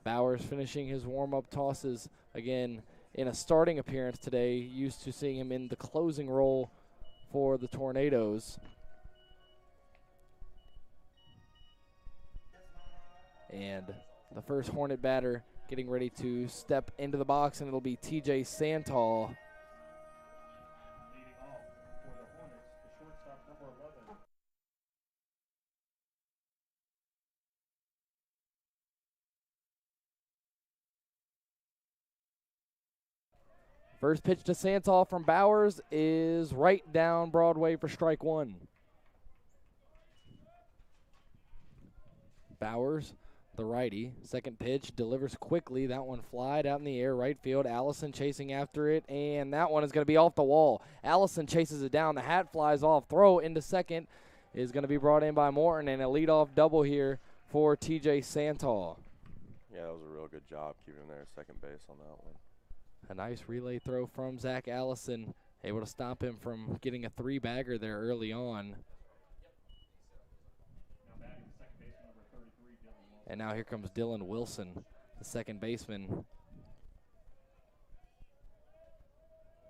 Bowers finishing his warm-up tosses again in a starting appearance today. Used to seeing him in the closing role for the Tornadoes. And the first Hornet batter getting ready to step into the box, and it'll be TJ Santal. First pitch to Santal from Bowers is right down Broadway for strike 1. Bowers, the righty, second pitch, delivers quickly. That one flied out in the air, right field. Allison chasing after it, and that one is going to be off the wall. Allison chases it down. The hat flies off. Throw into second is going to be brought in by Morton, and a leadoff double here for TJ Santal. Yeah, that was a real good job keeping him there at second base on that one. A nice relay throw from Zach Allison, able to stop him from getting a 3-bagger there early on. And now here comes Dylan Wilson, the second baseman.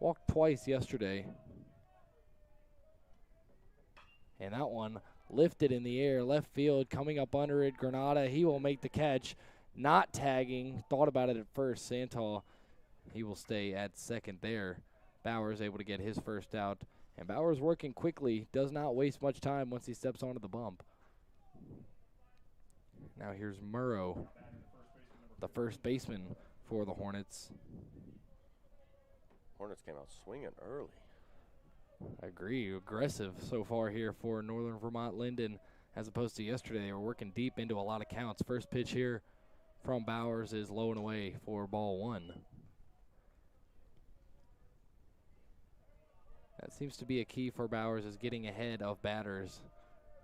Walked twice yesterday. And that one lifted in the air, left field, coming up under it. Granada, he will make the catch. Not tagging, thought about it at first. Santal, he will stay at second there. Bowers able to get his first out. And Bowers working quickly, does not waste much time once he steps onto the bump. Now here's Murrow, the first baseman for the Hornets. Hornets came out swinging early. I agree, aggressive so far here for Northern Vermont-Lyndon as opposed to yesterday. They were working deep into a lot of counts. First pitch here from Bowers is low and away for ball 1. That seems to be a key for Bowers, is getting ahead of batters.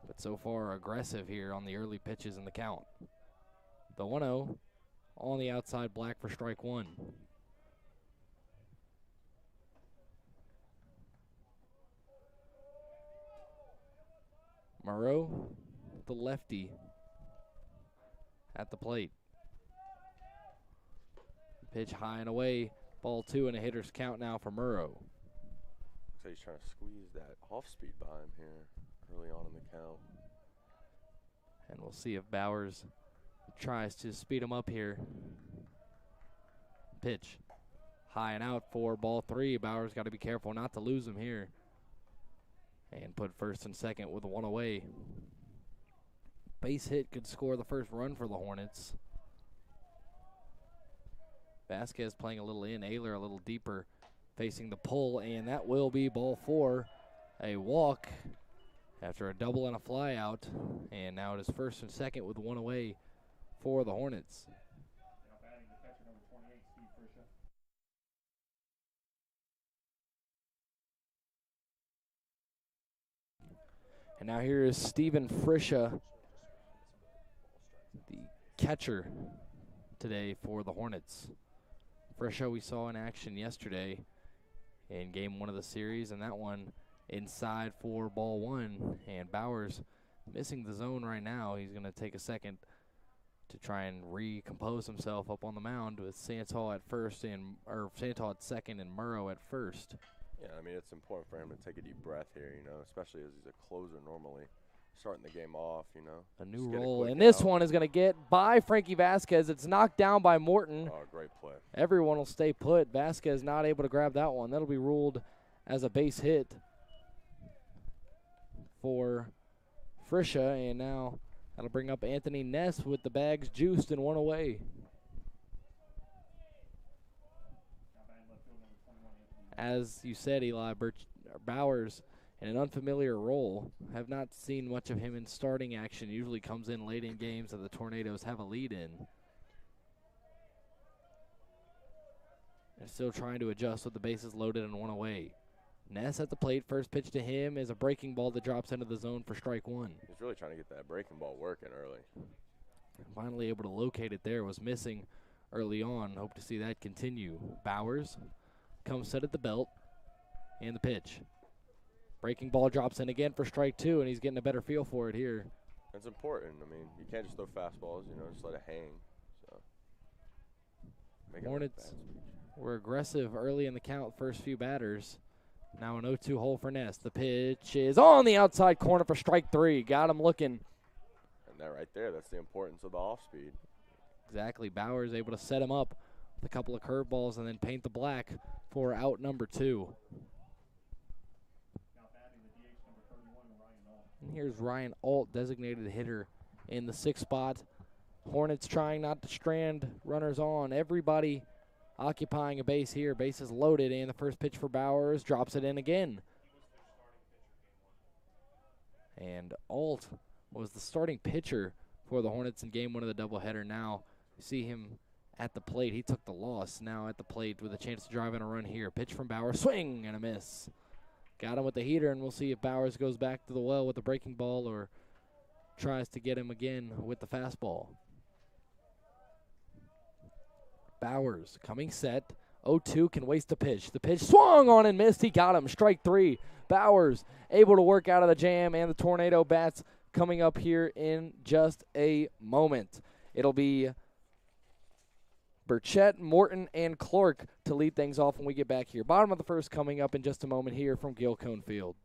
But so far aggressive here on the early pitches in the count. The 1-0 on the outside, black for strike 1. Moreau, the lefty, at the plate. Pitch high and away, ball 2 and a hitter's count now for Moreau. Looks like he's trying to squeeze that off speed by him here early on in the count. And we'll see if Bowers tries to speed him up here. Pitch high and out for ball 3. Bowers got to be careful not to lose him here. And put first and second with 1 away. Base hit could score the first run for the Hornets. Vasquez playing a little in, Ayler a little deeper, facing the pull, and that will be ball 4. A walk after a double and a fly out, and now it is first and second with 1 away for the Hornets. And now here is Stephen Frisha, the catcher today for the Hornets. Frisha we saw in action yesterday in game 1 of the series, and that one inside for ball 1. And Bowers missing the zone right now. He's going to take a second to try and recompose himself up on the mound with Santal at first Santal at second and Murrow at first. Yeah, I mean, it's important for him to take a deep breath here, you know, especially as he's a closer normally. Starting the game off, you know. A new Just get a roll, quick and this out. one is going to get by Frankie Vasquez. It's knocked down by Morton. Oh, great play. Everyone will stay put. Vasquez not able to grab that one. That'll be ruled as a base hit for Frisha, and now that'll bring up Anthony Ness with the bags juiced and one away. As you said, Eli, Bowers in an unfamiliar role. Have not seen much of him in starting action. Usually comes in late in games that the Tornadoes have a lead in. They're still trying to adjust with the bases loaded and one away. Ness at the plate. First pitch to him is a breaking ball that drops into the zone for strike one. He's really trying to get that breaking ball working early. Finally able to locate it there. Was missing early on. Hope to see that continue. Bowers comes set at the belt. And the pitch. Breaking ball drops in again for strike two, and he's getting a better feel for it here. That's important. I mean, you can't just throw fastballs, you know, just let it hang. So, Hornets were aggressive early in the count, first few batters. Now an 0-2 hole for Ness. The pitch is on the outside corner for strike three. Got him looking. And that right there, that's the importance of the off speed. Exactly. Bowers able to set him up with a couple of curveballs and then paint the black for out number two. And here's Ryan Alt, designated hitter in the sixth spot. Hornets trying not to strand runners on. Everybody occupying a base here. Bases loaded, and the first pitch for Bowers drops it in again. And Alt was the starting pitcher for the Hornets in game one of the doubleheader. Now you see him at the plate. He took the loss. Now at the plate with a chance to drive in a run here. Pitch from Bowers, swing and a miss. Got him with the heater, and we'll see if Bowers goes back to the well with the breaking ball or tries to get him again with the fastball. Bowers coming set. 0-2 can waste a pitch. The pitch swung on and missed. He got him. Strike three. Bowers able to work out of the jam, and the Tornado bats coming up here in just a moment. It'll be Burchett, Morton, and Clark to lead things off when we get back here. Bottom of the first coming up in just a moment here from Gil Cone Field.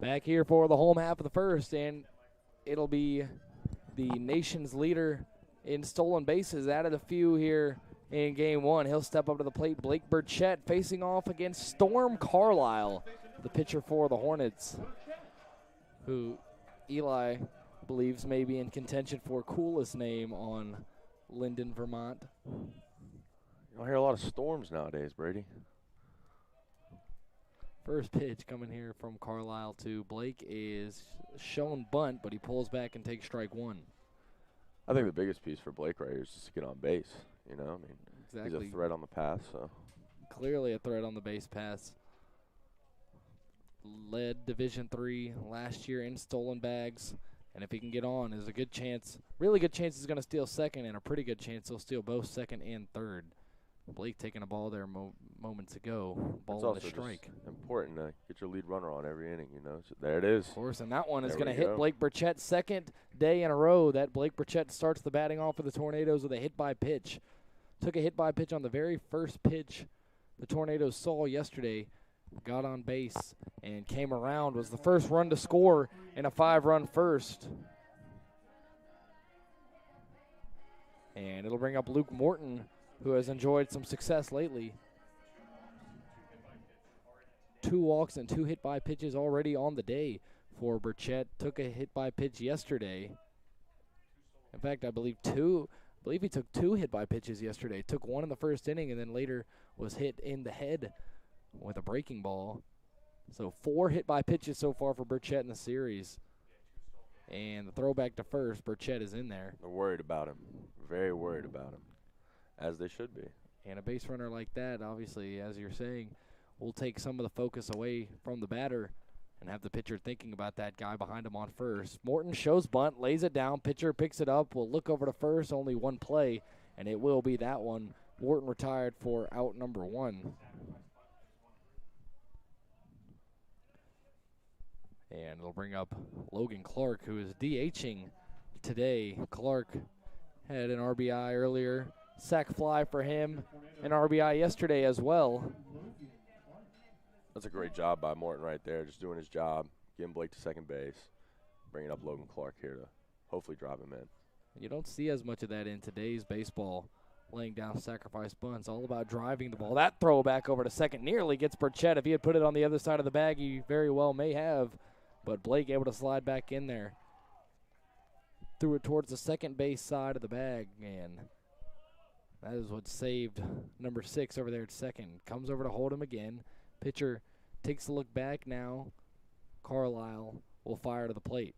Back here for the home half of the first, and it'll be the nation's leader in stolen bases. Added a few here in game one. He'll step up to the plate. Blake Burchett facing off against Storm Carlisle, the pitcher for the Hornets, who Eli believes may be in contention for coolest name on Lyndon, Vermont. You don't hear a lot of storms nowadays, Brady. First pitch coming here from Carlisle to Blake is shown bunt, but he pulls back and takes strike one. I think the biggest piece for Blake right here is just to get on base. You know, I mean, Exactly. he's a threat on the pass, so. Clearly a threat on the base pass. Led Division III last year in stolen bags, and if he can get on, there's a good chance, really good chance he's going to steal second, and a pretty good chance he'll steal both second and third. Blake taking a ball there moments ago. Ball on the strike. It's important to get your lead runner on every inning, you know. So there it is. Of course, and that one is There going to we hit go. Blake Burchett second day in a row that Blake Burchett starts the batting off for the Tornadoes with a hit by pitch. Took a hit by pitch on the very first pitch the Tornadoes saw yesterday. Got on base and came around. Was the first run to score in a 5-run first. And it'll bring up Luke Morton, who has enjoyed some success lately. 2 walks and 2 hit by pitches already on the day for Burchett. Took a hit by pitch yesterday. In fact, I believe he took 2 hit by pitches yesterday. Took one in the first inning and then later was hit in the head with a breaking ball. So 4 hit by pitches so far for Burchett in the series. And the throwback to first, Burchett is in there. They're worried about him. Very worried about him. As they should be. And a base runner like that, obviously, as you're saying, will take some of the focus away from the batter and have the pitcher thinking about that guy behind him on first. Morton shows bunt, lays it down, pitcher picks it up, will look over to first, only one play, and it will be that one. Morton retired for out number 1. And it'll bring up Logan Clark, who is DHing today. Clark had an RBI earlier. Sac fly for him, an RBI yesterday as well. That's a great job by Morton right there, just doing his job, getting Blake to second base, bringing up Logan Clark here to hopefully drive him in. You don't see as much of that in today's baseball, laying down sacrifice bunts, all about driving the ball. That throw back over to second nearly gets Burchett. If he had put it on the other side of the bag, he very well may have, but Blake able to slide back in there. Threw it towards the second base side of the bag, and that is what saved number 6 over there at second. Comes over to hold him again. Pitcher takes a look back now. Carlisle will fire to the plate.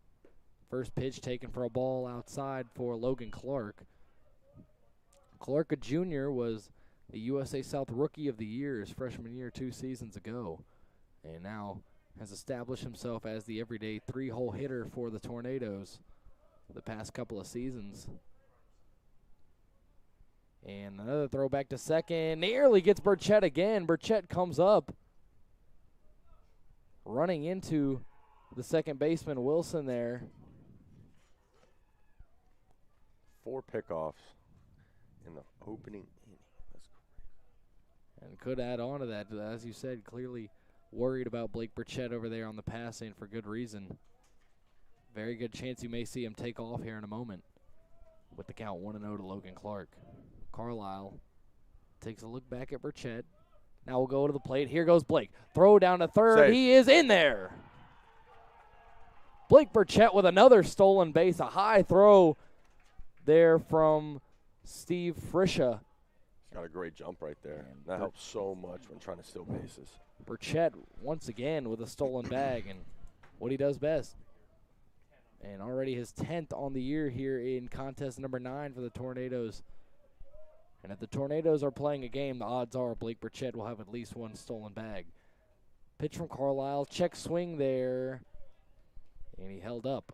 First pitch taken for a ball outside for Logan Clark. Clark, a junior, was the USA South Rookie of the Year his freshman year 2 seasons ago, and now has established himself as the everyday 3-hole hitter for the Tornadoes the past couple of seasons. And another throw back to second. Nearly gets Burchett again. Burchett comes up, running into the second baseman, Wilson, there. 4 pickoffs in the opening inning. That's crazy. And could add on to that, as you said, clearly worried about Blake Burchett over there on the passing for good reason. Very good chance you may see him take off here in a moment with the count 1-0 to Logan Clark. Carlisle takes a look back at Burchett. Now we'll go to the plate. Here goes Blake. Throw down to third. Safe. He is in there. Blake Burchett with another stolen base. A high throw there from Steve Frisha. He's got a great jump right there. That helps so much when trying to steal bases. Burchett once again with a stolen bag and what he does best. And already his 10th on the year here in contest number 9 for the Tornadoes. And if the Tornadoes are playing a game, the odds are Blake Burchett will have at least one stolen bag. Pitch from Carlisle, check swing there, and he held up.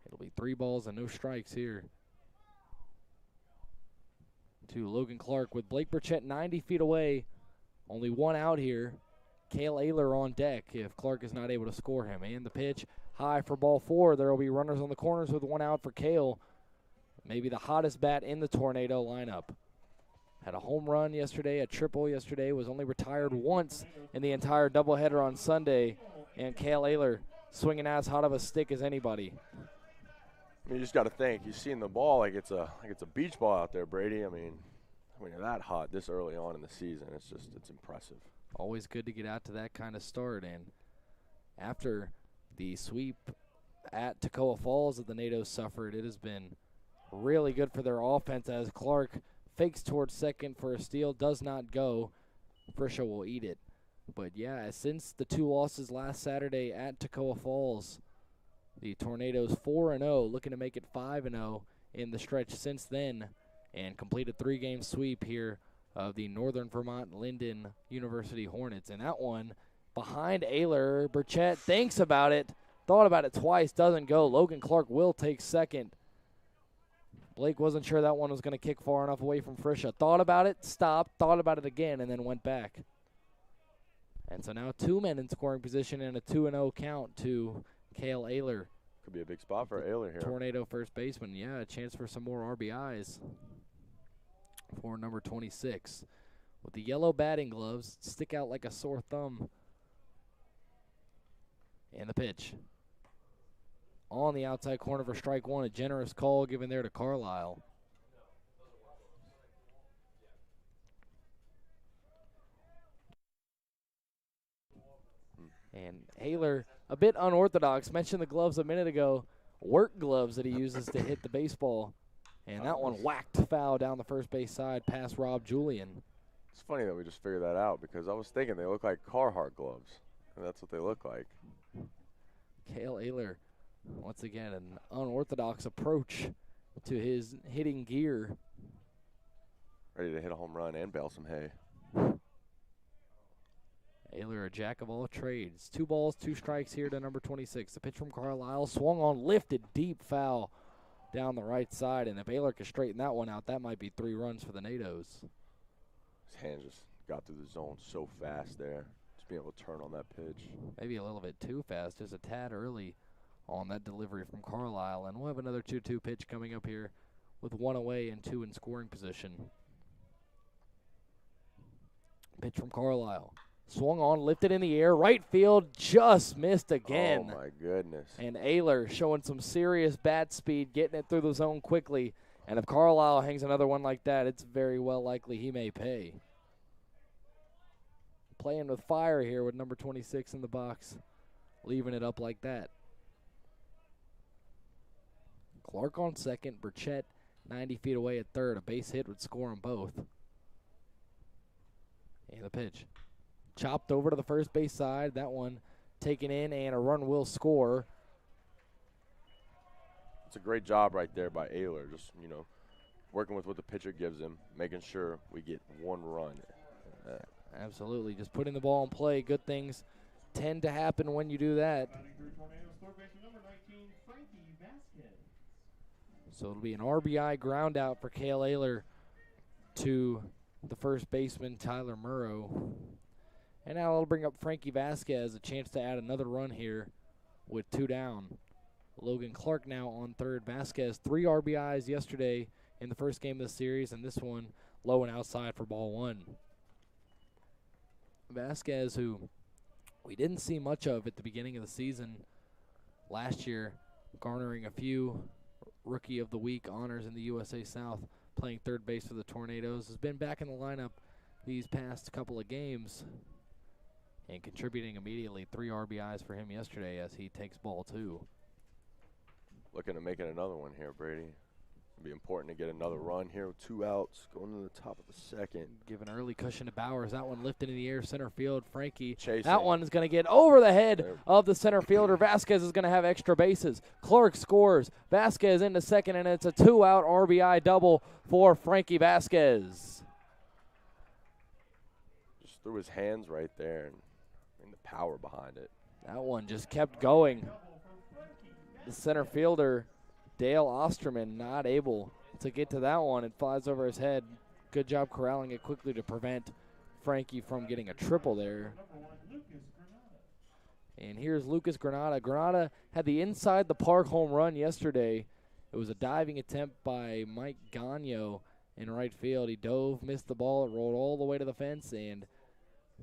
It'll be 3 balls and no strikes here to Logan Clark with Blake Burchett 90 feet away. Only 1 out here. Cale Ayler on deck if Clark is not able to score him. And the pitch high for ball 4. There will be runners on the corners with 1 out for Cale. Maybe the hottest bat in the Tornado lineup. Had a home run yesterday, a triple yesterday, was only retired once in the entire doubleheader on Sunday. And Cale Ayler swinging as hot of a stick as anybody. You just got to think. You're seeing the ball like it's a beach ball out there, Brady. I mean, when you're that hot this early on in the season, it's impressive. Always good to get out to that kind of start. And after the sweep at Toccoa Falls that the Natos suffered, it has been really good for their offense as Clark fakes towards second for a steal, does not go. Frisha will eat it. But, yeah, since the 2 losses last Saturday at Toccoa Falls, the Tornadoes 4-0, looking to make it 5-0 in the stretch since then, and completed 3-game sweep here of the Northern Vermont-Lyndon University Hornets. And that one behind Ayler. Burchett thinks about it, thought about it twice, doesn't go. Logan Clark will take second. Blake wasn't sure that one was going to kick far enough away from Frisha. Thought about it, stopped, thought about it again, and then went back. And so now 2 men in scoring position and a 2-0 count to Cale Ayler. Could be a big spot for Ayler here. Tornado first baseman. Yeah, a chance for some more RBIs for number 26. With the yellow batting gloves, stick out like a sore thumb. And the pitch. On the outside corner for strike one, a generous call given there to Carlisle. And Ayler, a bit unorthodox, mentioned the gloves a minute ago, work gloves that he uses to hit the baseball. And that one whacked foul down the first base side past Rob Julian. It's funny that we just figured that out because I was thinking they look like Carhartt gloves, and that's what they look like. Cale Ayler, once again, an unorthodox approach to his hitting gear. Ready to hit a home run and bale some hay. Ayler, a jack of all trades. 2 balls, 2 strikes here to number 26. The pitch from Carlisle, swung on, lifted, deep foul down the right side. And if Ayler can straighten that one out, that might be 3 runs for the NATOs. His hand just got through the zone so fast there. Just being able to turn on that pitch. Maybe a little bit too fast, just a tad early on that delivery from Carlisle. And we'll have another 2-2 pitch coming up here with 1 away and 2 in scoring position. Pitch from Carlisle. Swung on, lifted in the air, right field, just missed again. Oh, my goodness. And Ayler showing some serious bat speed, getting it through the zone quickly. And if Carlisle hangs another one like that, it's very well likely he may pay. Playing with fire here with number 26 in the box, leaving it up like that. Clark on second, Burchett 90 feet away at third. A base hit would score them both. And the pitch. Chopped over to the first base side. That one taken in, and a run will score. It's a great job right there by Ayler. Just, working with what the pitcher gives him, making sure we get 1 run. Absolutely. Just putting the ball in play. Good things tend to happen when you do that. So it'll be an RBI ground out for Cale Ayler to the first baseman, Tyler Murrow. And now it'll bring up Frankie Vasquez, a chance to add another run here with 2 down. Logan Clark now on third. Vasquez 3 RBIs yesterday in the first game of the series, and this one low and outside for ball 1. Vasquez, who we didn't see much of at the beginning of the season last year, garnering a few Rookie of the Week honors in the USA South, playing third base for the Tornadoes, has been back in the lineup these past couple of games and contributing immediately. 3 RBIs for him yesterday as he takes ball 2. Looking to make it another one here, Brady. It'll be important to get another run here with 2 outs, going to the top of the second. Give an early cushion to Bowers. That one lifted in the air, center field. Frankie. Chasing. That one is going to get over the head of the center fielder. Vasquez is going to have extra bases. Clark scores. Vasquez into second, and it's a 2-out RBI double for Frankie Vasquez. Just threw his hands right there and the power behind it. That one just kept going. The center fielder, Dale Osterman, not able to get to that one. It flies over his head. Good job corralling it quickly to prevent Frankie from getting a triple there. And here's Lucas Granada. Granada had the inside the park home run yesterday. It was a diving attempt by Mike Gagno in right field. He dove, missed the ball. It rolled all the way to the fence, and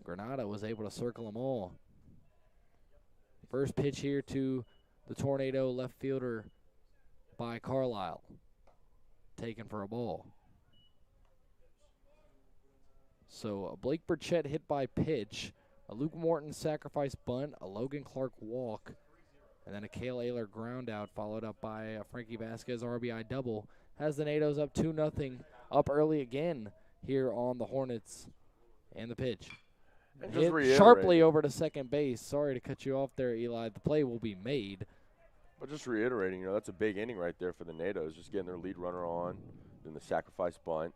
Granada was able to circle them all. First pitch here to the Tornado left fielder by Carlisle. Taken for a ball. So a Blake Burchett hit by pitch, a Luke Morton sacrifice bunt, a Logan Clark walk, and then a Cale Ayler ground out followed up by a Frankie Vasquez RBI double. has the NATOs up 2-0, up early again here on the Hornets. And the pitch. And just Hit sharply over to second base. Sorry to cut you off there, Eli. The play will be made. But just reiterating, that's a big inning right there for the NATOs, just getting their lead runner on, then the sacrifice bunt,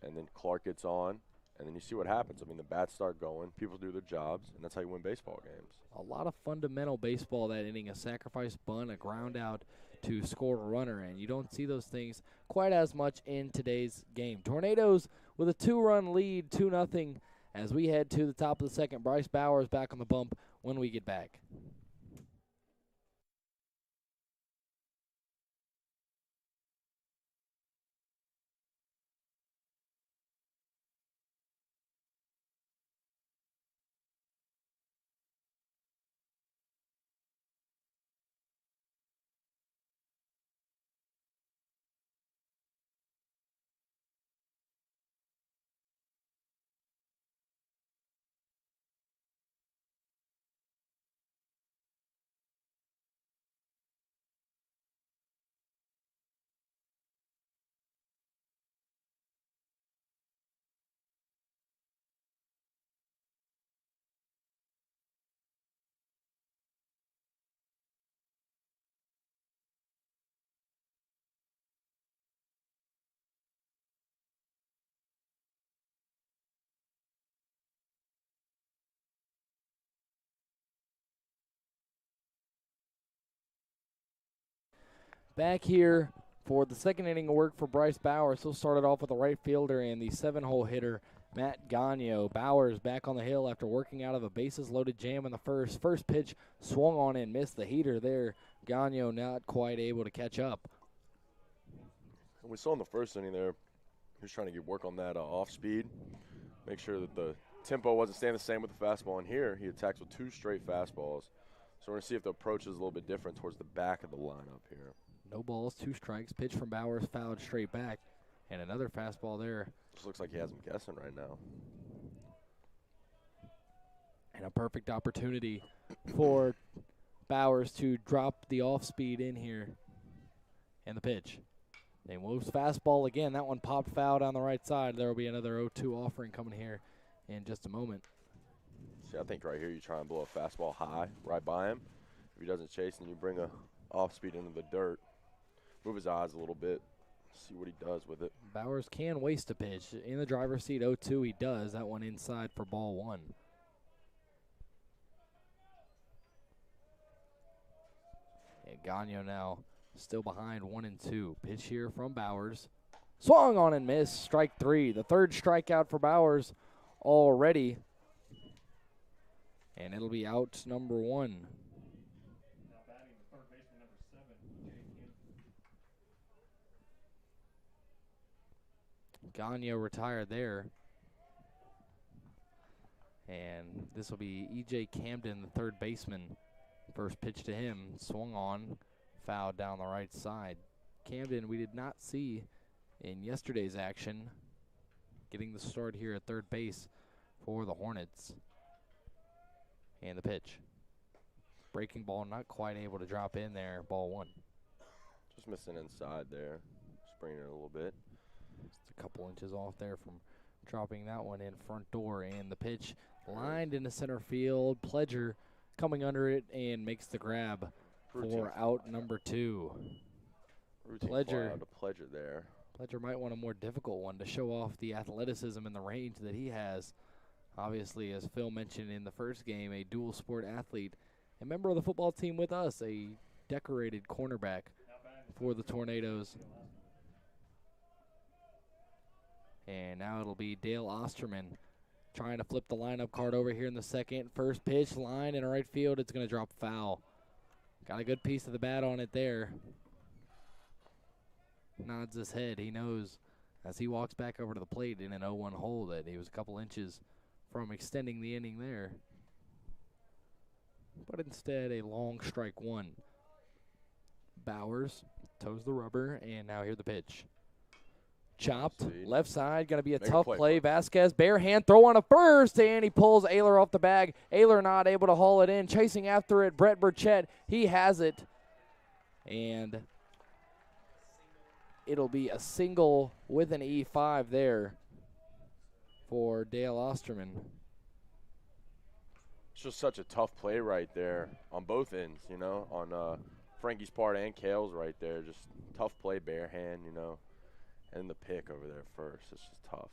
and then Clark gets on, and then you see what happens. I mean, the bats start going, people do their jobs, and that's how you win baseball games. A lot of fundamental baseball that inning, a sacrifice bunt, a ground out to score a runner, and you don't see those things quite as much in today's game. Tornadoes with a 2-run lead, 2-0, as we head to the top of the second. Bryce Bowers back on the bump when we get back. Back here for the second inning of work for Bryce Bowers. He'll start it off with a right fielder and the 7-hole hitter, Matt Gagno. Bowers back on the hill after working out of a bases-loaded jam in the first. First pitch swung on and missed the heater there. Gagno not quite able to catch up. And we saw in the first inning there, he was trying to get work on that off speed, make sure that the tempo wasn't staying the same with the fastball. And here he attacks with 2 straight fastballs. So we're going to see if the approach is a little bit different towards the back of the lineup here. No balls, 2 strikes. Pitch from Bowers fouled straight back. And another fastball there. Just looks like he has him guessing right now. And a perfect opportunity for Bowers to drop the off speed in here. And the pitch. They moves fastball again. That one popped foul down the right side. There will be another 0-2 offering coming here in just a moment. See, I think right here you try and blow a fastball high right by him. If he doesn't chase, then you bring a off speed into the dirt. Move his eyes a little bit. See what he does with it. Bowers can waste a pitch. In the driver's seat, 0-2, he does. That one inside for ball 1. And Gagno now still behind 1-2. Pitch here from Bowers. Swung on and missed. Strike 3. The third strikeout for Bowers already. And it'll be out number 1. Gagno retired there. And this will be E.J. Camden, the third baseman. First pitch to him, swung on, fouled down the right side. Camden we did not see in yesterday's action, getting the start here at third base for the Hornets. And the pitch. Breaking ball, not quite able to drop in there, ball 1. Just missing inside there. Spraying it a little bit. Just a couple inches off there from dropping that one in front door. And the pitch lined into center field. Pledger coming under it and makes the grab for out number 2. Pledger there. Pledger might want a more difficult one to show off the athleticism and the range that he has. Obviously, as Phil mentioned in the first game, a dual sport athlete, a member of the football team with us, a decorated cornerback for the Tornadoes. And now it'll be Dale Osterman trying to flip the lineup card over here in the second. First pitch, line in right field. It's going to drop foul. Got a good piece of the bat on it there. Nods his head. He knows as he walks back over to the plate in an 0-1 hole that he was a couple inches from extending the inning there. But instead, a long strike 1. Bowers toes the rubber, and now here the pitch. Chopped, left side, going to be a tough play. Vasquez, bare hand, throw on a first, and he pulls Ayler off the bag. Ayler not able to haul it in. Chasing after it, Brett Burchett, he has it. And it'll be a single with an E5 there for Dale Osterman. It's just such a tough play right there on both ends, you know, on Frankie's part and Kale's right there. Just tough play, bare hand, you know, and the pick over there first. It's just tough.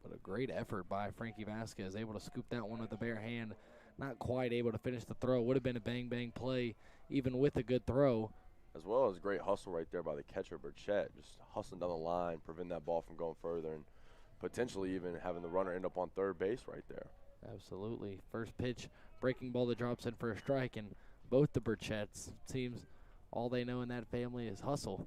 But a great effort by Frankie Vasquez, able to scoop that one with the bare hand. Not quite able to finish the throw. Would have been a bang-bang play even with a good throw. As well as great hustle right there by the catcher, Burchett, just hustling down the line, prevent that ball from going further, and potentially even having the runner end up on third base right there. Absolutely. First pitch, breaking ball that drops in for a strike, and both the Burchetts, seems all they know in that family is hustle.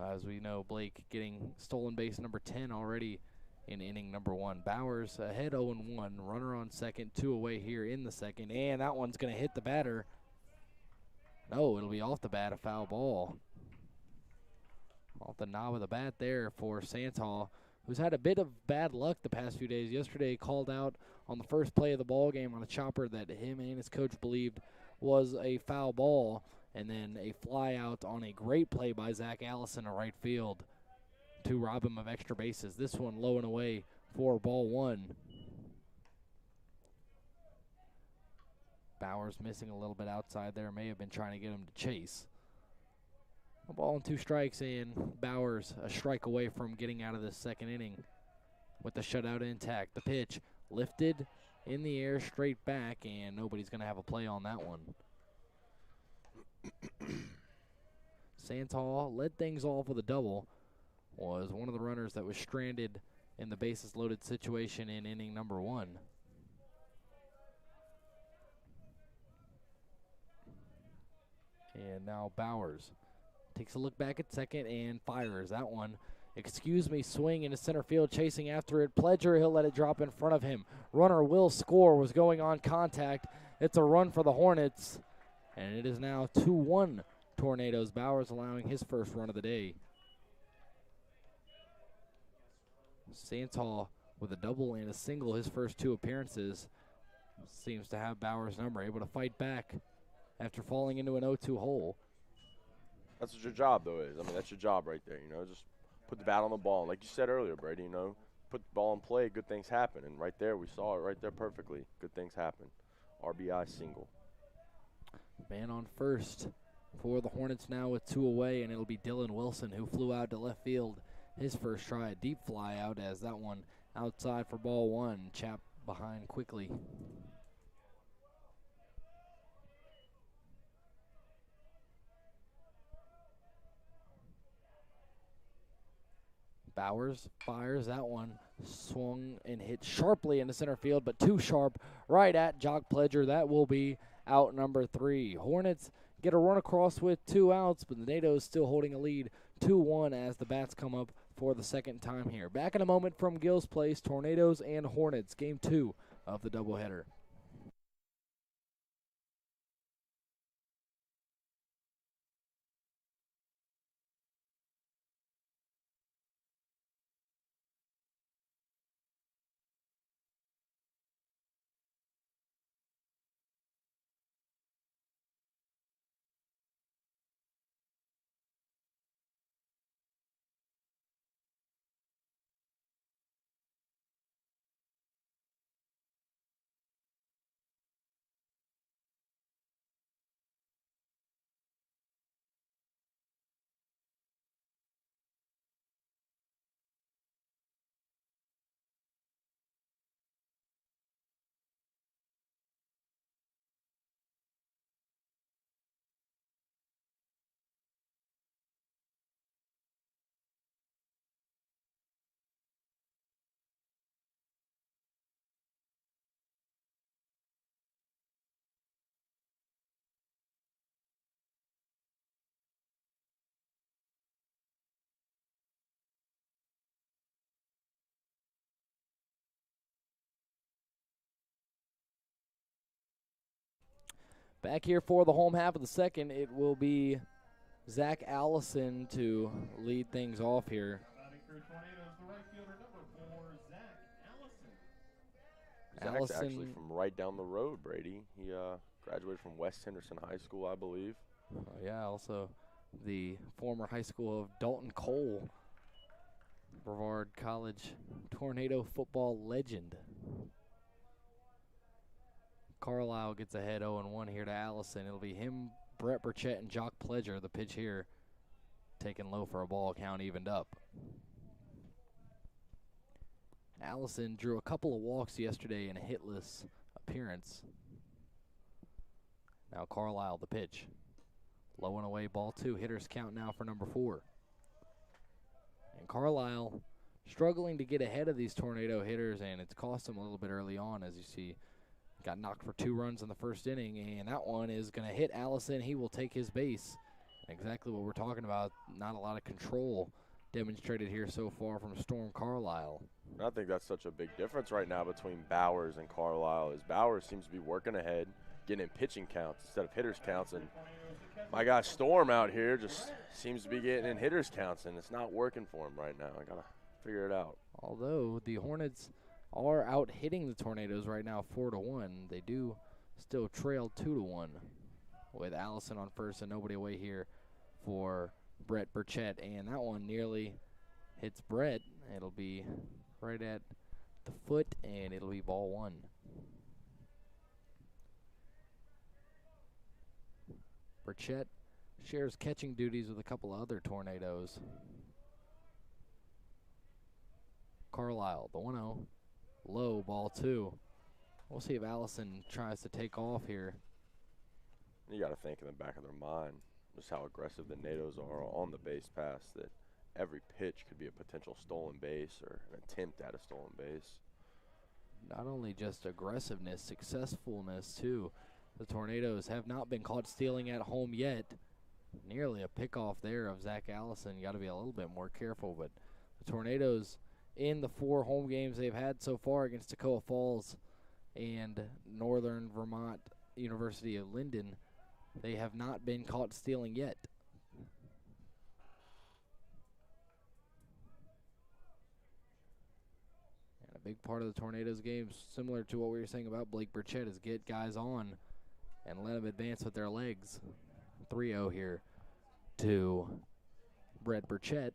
As we know, Blake getting stolen base number 10 already in inning number 1. Bowers ahead 0-1, runner on second, 2 away here in the second, and that one's going to hit the batter. No, it'll be off the bat, a foul ball. Off the knob of the bat there for Santal, who's had a bit of bad luck the past few days. Yesterday called out on the first play of the ball game on a chopper that him and his coach believed was a foul ball, and then a fly out on a great play by Zach Allison in right field to rob him of extra bases. This one low and away for ball 1. Bowers missing a little bit outside there. May have been trying to get him to chase. A ball and 2 strikes, and Bowers a strike away from getting out of the second inning with the shutout intact. The pitch lifted in the air straight back, and nobody's going to have a play on that one. Santal led things off with a double. Was one of the runners that was stranded in the bases loaded situation in inning number 1. And now Bowers takes a look back at second and fires that one. Excuse me, swing into center field, chasing after it. Pledger, he'll let it drop in front of him. Runner will score, was going on contact. It's a run for the Hornets, and it is now 2-1 Tornadoes. Bowers allowing his first run of the day. Santal with a double and a single his first 2 appearances. Seems to have Bowers' number, able to fight back after falling into an 0-2 hole. That's what your job, though, is. I mean, that's your job right there, you know. Just put the bat on the ball. Like you said earlier, Brady, you know, put the ball in play, good things happen. And right there, we saw it right there perfectly. Good things happen. RBI single. Man on first for the Hornets now with 2 away, and it'll be Dylan Wilson who flew out to left field. His first try, a deep fly out as that one outside for ball 1. Chap behind quickly. Bowers fires that one, swung and hit sharply into center field, but too sharp right at Jock Pledger. That will be out number 3. Hornets get a run across with 2 outs, but the Tornadoes still holding a lead 2-1 as the bats come up for the second time here. Back in a moment from Gills Place, Tornadoes and Hornets, game 2 of the doubleheader. Back here for the home half of the second, it will be Zach Allison to lead things off here. Zach's actually from right down the road, Brady. He graduated from West Henderson High School, I believe. Yeah, also the former high school of Dalton Cole, Brevard College Tornado football legend. Carlisle gets ahead 0-1 here to Allison. It'll be him, Brett Burchett, and Jock Pledger. The pitch here taken low for a ball, count evened up. Allison drew a couple of walks yesterday in a hitless appearance. Now Carlisle, the pitch. Low and away, ball 2. Hitters count now for number 4. And Carlisle struggling to get ahead of these Tornado hitters, and it's cost him a little bit early on, as you see. Got knocked for 2 runs in the first inning, and that one is going to hit Allison. He will take his base. Exactly what we're talking about. Not a lot of control demonstrated here so far from Storm Carlisle. I think that's such a big difference right now between Bowers and Carlisle. As Bowers seems to be working ahead, getting in pitching counts instead of hitters counts, and my guy Storm out here just seems to be getting in hitters counts, and it's not working for him right now. I gotta figure it out. Although the Hornets are out hitting the Tornadoes right now 4-1, they do still trail 2-1 with Allison on first and nobody away here for Brett Burchett, and that one nearly hits Brett. It'll be right at the foot, and it'll be ball 1. Burchett shares catching duties with a couple of other Tornadoes. Carlisle, the 1-0. Low, ball 2. We'll see if Allison tries to take off here. You got to think in the back of their mind just how aggressive the NATOs are on the base pass, that every pitch could be a potential stolen base or an attempt at a stolen base. Not only just aggressiveness, successfulness too. The Tornadoes have not been caught stealing at home yet. Nearly a pickoff there of Zach Allison. You got to be a little bit more careful, but the Tornadoes, in the 4 home games they've had so far against Toccoa Falls and Northern Vermont University of Lyndon, they have not been caught stealing yet. And a big part of the Tornadoes games, similar to what we were saying about Blake Burchett, is get guys on and let them advance with their legs. 3-0 here to Brett Burchett.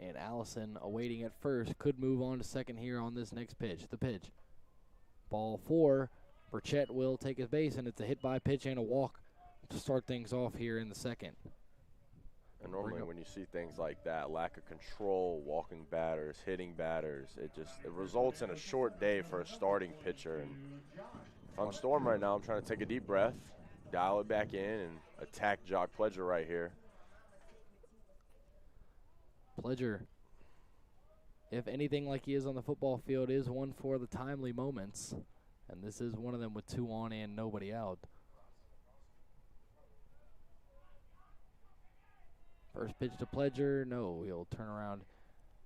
And Allison, awaiting at first, could move on to second here on this next pitch. The pitch. Ball 4. Burchett will take his base, and it's a hit by pitch and a walk to start things off here in the second. And normally when you see things like that, lack of control, walking batters, hitting batters, it results in a short day for a starting pitcher. And if I'm Storm right now, I'm trying to take a deep breath, dial it back in, and attack Jock Pledger right here. Pledger, if anything like he is on the football field, is one for the timely moments. And this is one of them with 2 on and nobody out. First pitch to Pledger, no, he'll turn around,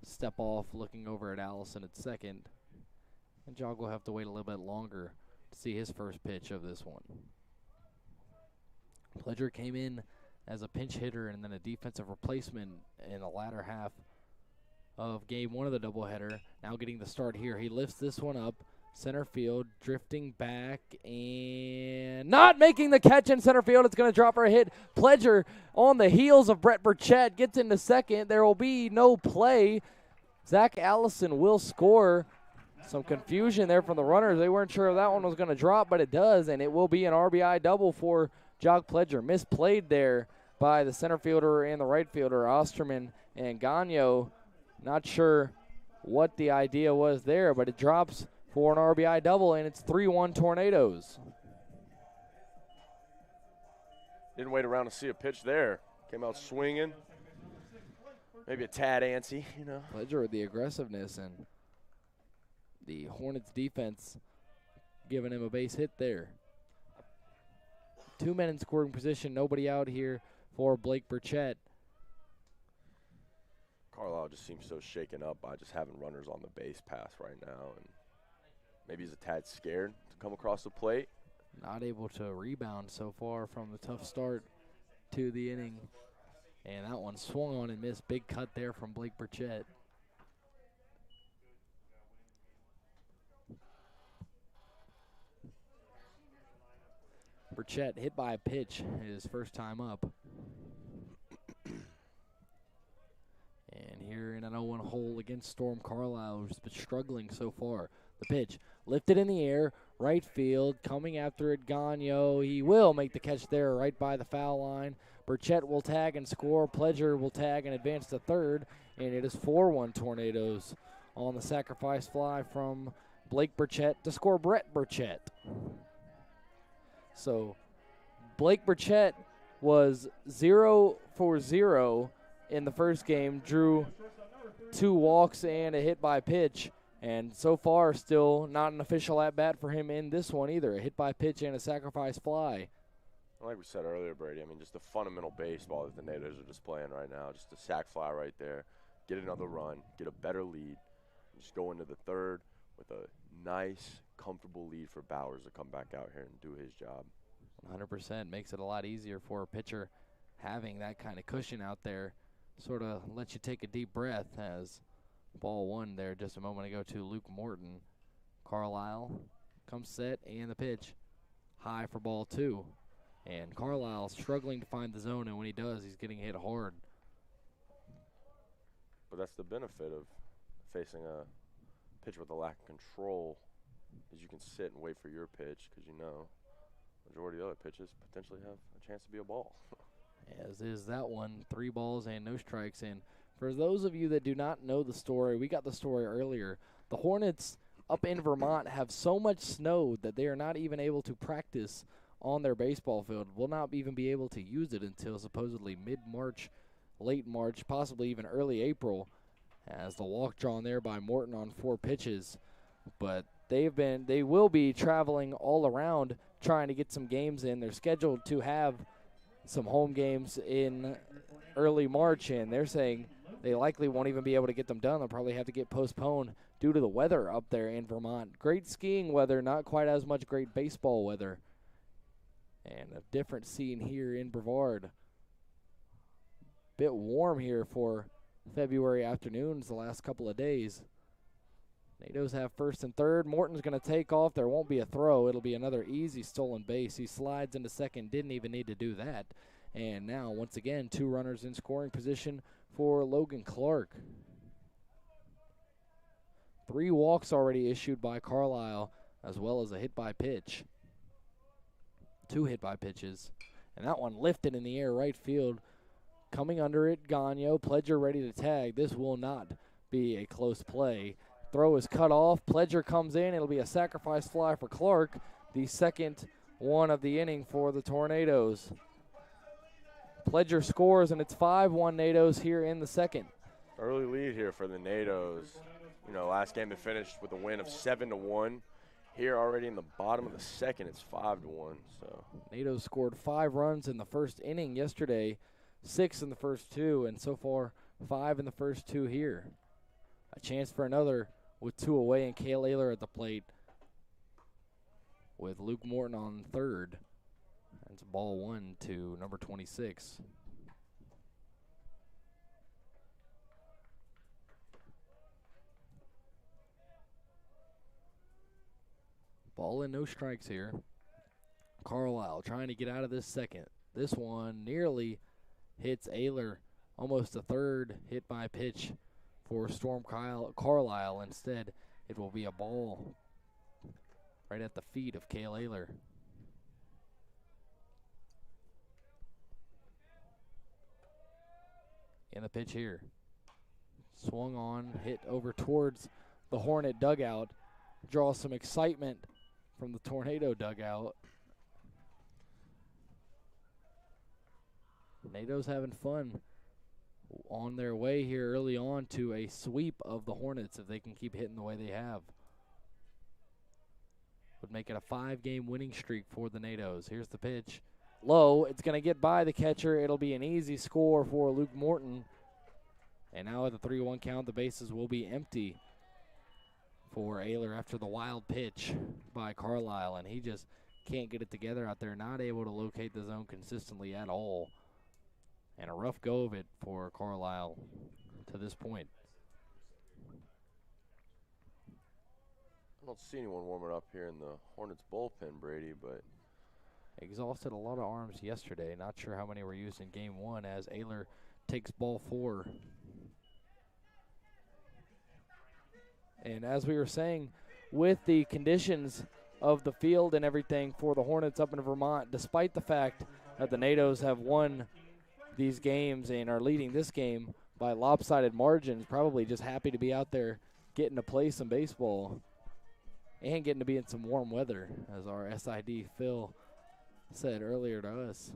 step off, looking over at Allison at second. And Jog will have to wait a little bit longer to see his first pitch of this one. Pledger came in as a pinch hitter and then a defensive replacement in the latter half of game 1 of the doubleheader. Now getting the start here. He lifts this one up, center field, drifting back, and not making the catch in center field. It's going to drop for a hit. Pledger, on the heels of Brett Burchett, gets into second. There will be no play. Zach Allison will score. Some confusion there from the runners. They weren't sure if that one was going to drop, but it does, and it will be an RBI double for Jock Pledger. Misplayed there by the center fielder and the right fielder, Osterman and Gagno. Not sure what the idea was there, but it drops for an RBI double, and it's 3-1 Tornadoes. Didn't wait around to see a pitch there. Came out swinging. Maybe a tad antsy, you know. Pledger with the aggressiveness, and the Hornets defense giving him a base hit there. 2 men in scoring position, nobody out here for Blake Burchett. Carlisle just seems so shaken up by just having runners on the base pass right now, and maybe he's a tad scared to come across the plate. Not able to rebound so far from the tough start to the inning. And that one swung on and missed. Big cut there from Blake Burchett. Burchett hit by a pitch his first time up. And here in an 0-1 hole against Storm Carlisle, who's been struggling so far. The pitch lifted in the air, right field, coming after it, Gagno. He will make the catch there right by the foul line. Burchett will tag and score. Pledger will tag and advance to third, and it is 4-1 Tornadoes on the sacrifice fly from Blake Burchett to score Brett Burchett. So Blake Burchett was 0 for 0 in the first game, drew 2 walks and a hit by pitch, and so far still not an official at-bat for him in this one either, a hit by pitch and a sacrifice fly. Like we said earlier, Brady, I mean, just the fundamental baseball that the Natives are displaying right now, just a sac fly right there, get another run, get a better lead, just go into the third with a nice, comfortable lead for Bowers to come back out here and do his job. 100% makes it a lot easier for a pitcher having that kind of cushion out there. Sort of lets you take a deep breath as ball one there just a moment ago to Luke Morton. Carlisle comes set and the pitch high for ball 2. And Carlisle struggling to find the zone, and when he does, he's getting hit hard. But that's the benefit of facing a pitcher with a lack of control, is you can sit and wait for your pitch because you know majority of the other pitches potentially have a chance to be a ball. As is that one, 3 balls and no strikes. And for those of you that do not know the story, we got the story earlier. The Hornets up in Vermont have so much snow that they are not even able to practice on their baseball field, will not even be able to use it until supposedly mid-March, late March, possibly even early April, as the walk drawn there by Morton on 4 pitches. But they will be traveling all around trying to get some games in. They're scheduled to have some home games in early March, and they're saying they likely won't even be able to get them done. They'll probably have to get postponed due to the weather up there in Vermont. Great skiing weather, not quite as much great baseball weather. And a different scene here in Brevard. Bit warm here for February afternoons the last couple of days. Natos have first and third. Morton's going to take off. There won't be a throw. It'll be another easy stolen base. He slides into second. Didn't even need to do that. And now, once again, 2 runners in scoring position for Logan Clark. 3 walks already issued by Carlisle, as well as a hit by pitch. 2 hit by pitches. And that one lifted in the air right field. Coming under it, Gagno. Pledger ready to tag. This will not be a close play. Throw is cut off. Pledger comes in. It'll be a sacrifice fly for Clark. The second one of the inning for the Tornadoes. Pledger scores, and it's 5-1 Natos here in the second. Early lead here for the Natos. You know, last game they finished with a win of 7-1. Here already in the bottom of the second, it's 5-1. So Natos scored 5 runs in the first inning yesterday, 6 in the first 2, and so far 5 in the first 2 here. A chance for another with 2 away, and Cale Ayler at the plate with Luke Morton on third. That's ball 1 to number 26. Ball and no strikes here. Carlisle trying to get out of this second. This one nearly hits Ayler, almost a third hit by pitch for Storm Carlisle. Instead, it will be a ball right at the feet of Cale Ayler. In the pitch here. Swung on, hit over towards the Hornet dugout. Draws some excitement from the Tornado dugout. Natos having fun on their way here early on to a sweep of the Hornets if they can keep hitting the way they have. Would make it a 5-game winning streak for the Natos. Here's the pitch. Low. It's going to get by the catcher. It'll be an easy score for Luke Morton. And now at the 3-1 count, the bases will be empty for Ayler after the wild pitch by Carlisle. And he just can't get it together out there. Not able to locate the zone consistently at all. And a rough go of it for Carlisle to this point. I don't see anyone warming up here in the Hornets bullpen, Brady, but exhausted a lot of arms yesterday. Not sure how many were used in game 1 as Ayler takes ball 4. And as we were saying, with the conditions of the field and everything for the Hornets up in Vermont, despite the fact that the NATOs have won these games and are leading this game by lopsided margins, probably just happy to be out there getting to play some baseball and getting to be in some warm weather, as our SID Phil said earlier to us.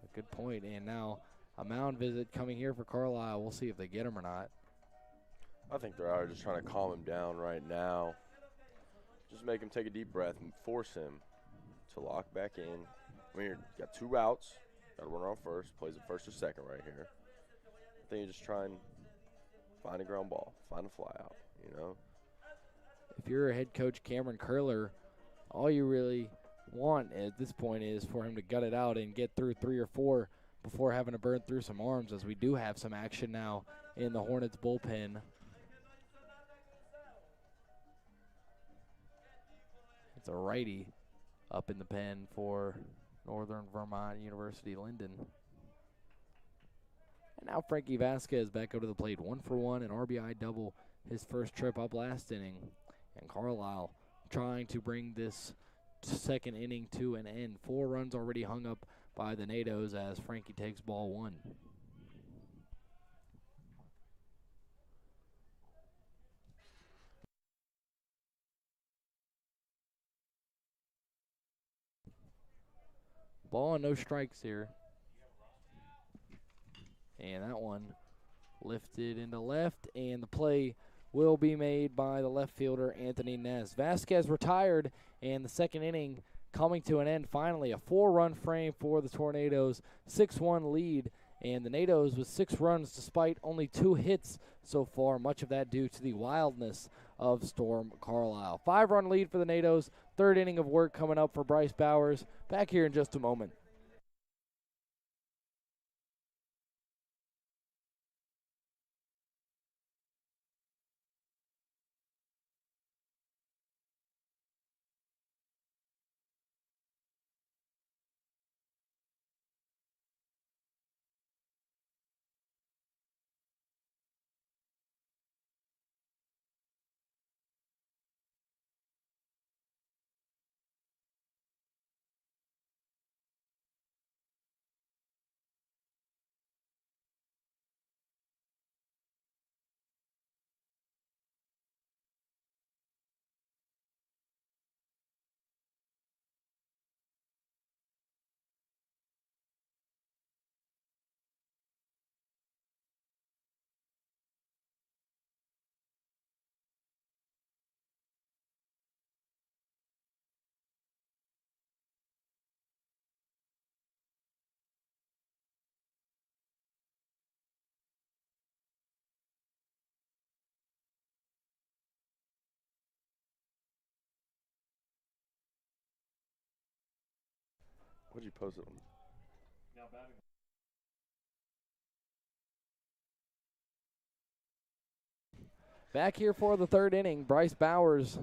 A good point. And now a mound visit coming here for Carlisle. We'll see if they get him or not. I think they're out just trying to calm him down right now. Just make him take a deep breath and force him to lock back in. I mean, you got 2 routes. Got to run on first. Plays it first or second right here. I think you just try and find a ground ball, find a fly out, you know. If you're a head coach, Cameron Curler, all you really want at this point is for him to gut it out and get through 3 or 4 before having to burn through some arms, as we do have some action now in the Hornets bullpen. It's a righty up in the pen for Northern Vermont-Lyndon. And now Frankie Vasquez back out to the plate, 1 for 1, an RBI double, his first trip up last inning. And Carlisle trying to bring this second inning to an end. 4 runs already hung up by the NATOs as Frankie takes ball 1. Ball and no strikes here. And that one lifted into left, and the play will be made by the left fielder, Anthony Ness. Vasquez retired, and the second inning coming to an end finally. A 4-run frame for the Tornadoes, 6-1 lead, and the NATOs with 6 runs despite only 2 hits so far, much of that due to the wildness of Storm Carlisle. 5-run lead for the NATOs, 3rd inning of work coming up for Bryce Bowers. Back here in just a moment. What'd you post it on? Back here for the 3rd inning, Bryce Bowers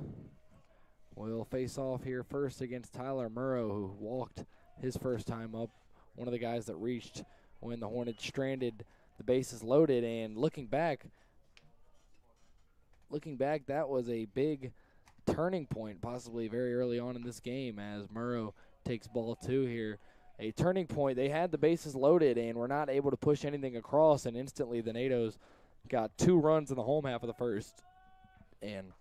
will face off here first against Tyler Murrow, who walked his first time up. One of the guys that reached when the Hornets stranded the bases loaded. And looking back, that was a big turning point, possibly very early on in this game, as Murrow takes ball 2 here. A turning point. They had the bases loaded and were not able to push anything across, and instantly the NATOs got 2 runs in the home half of the first. And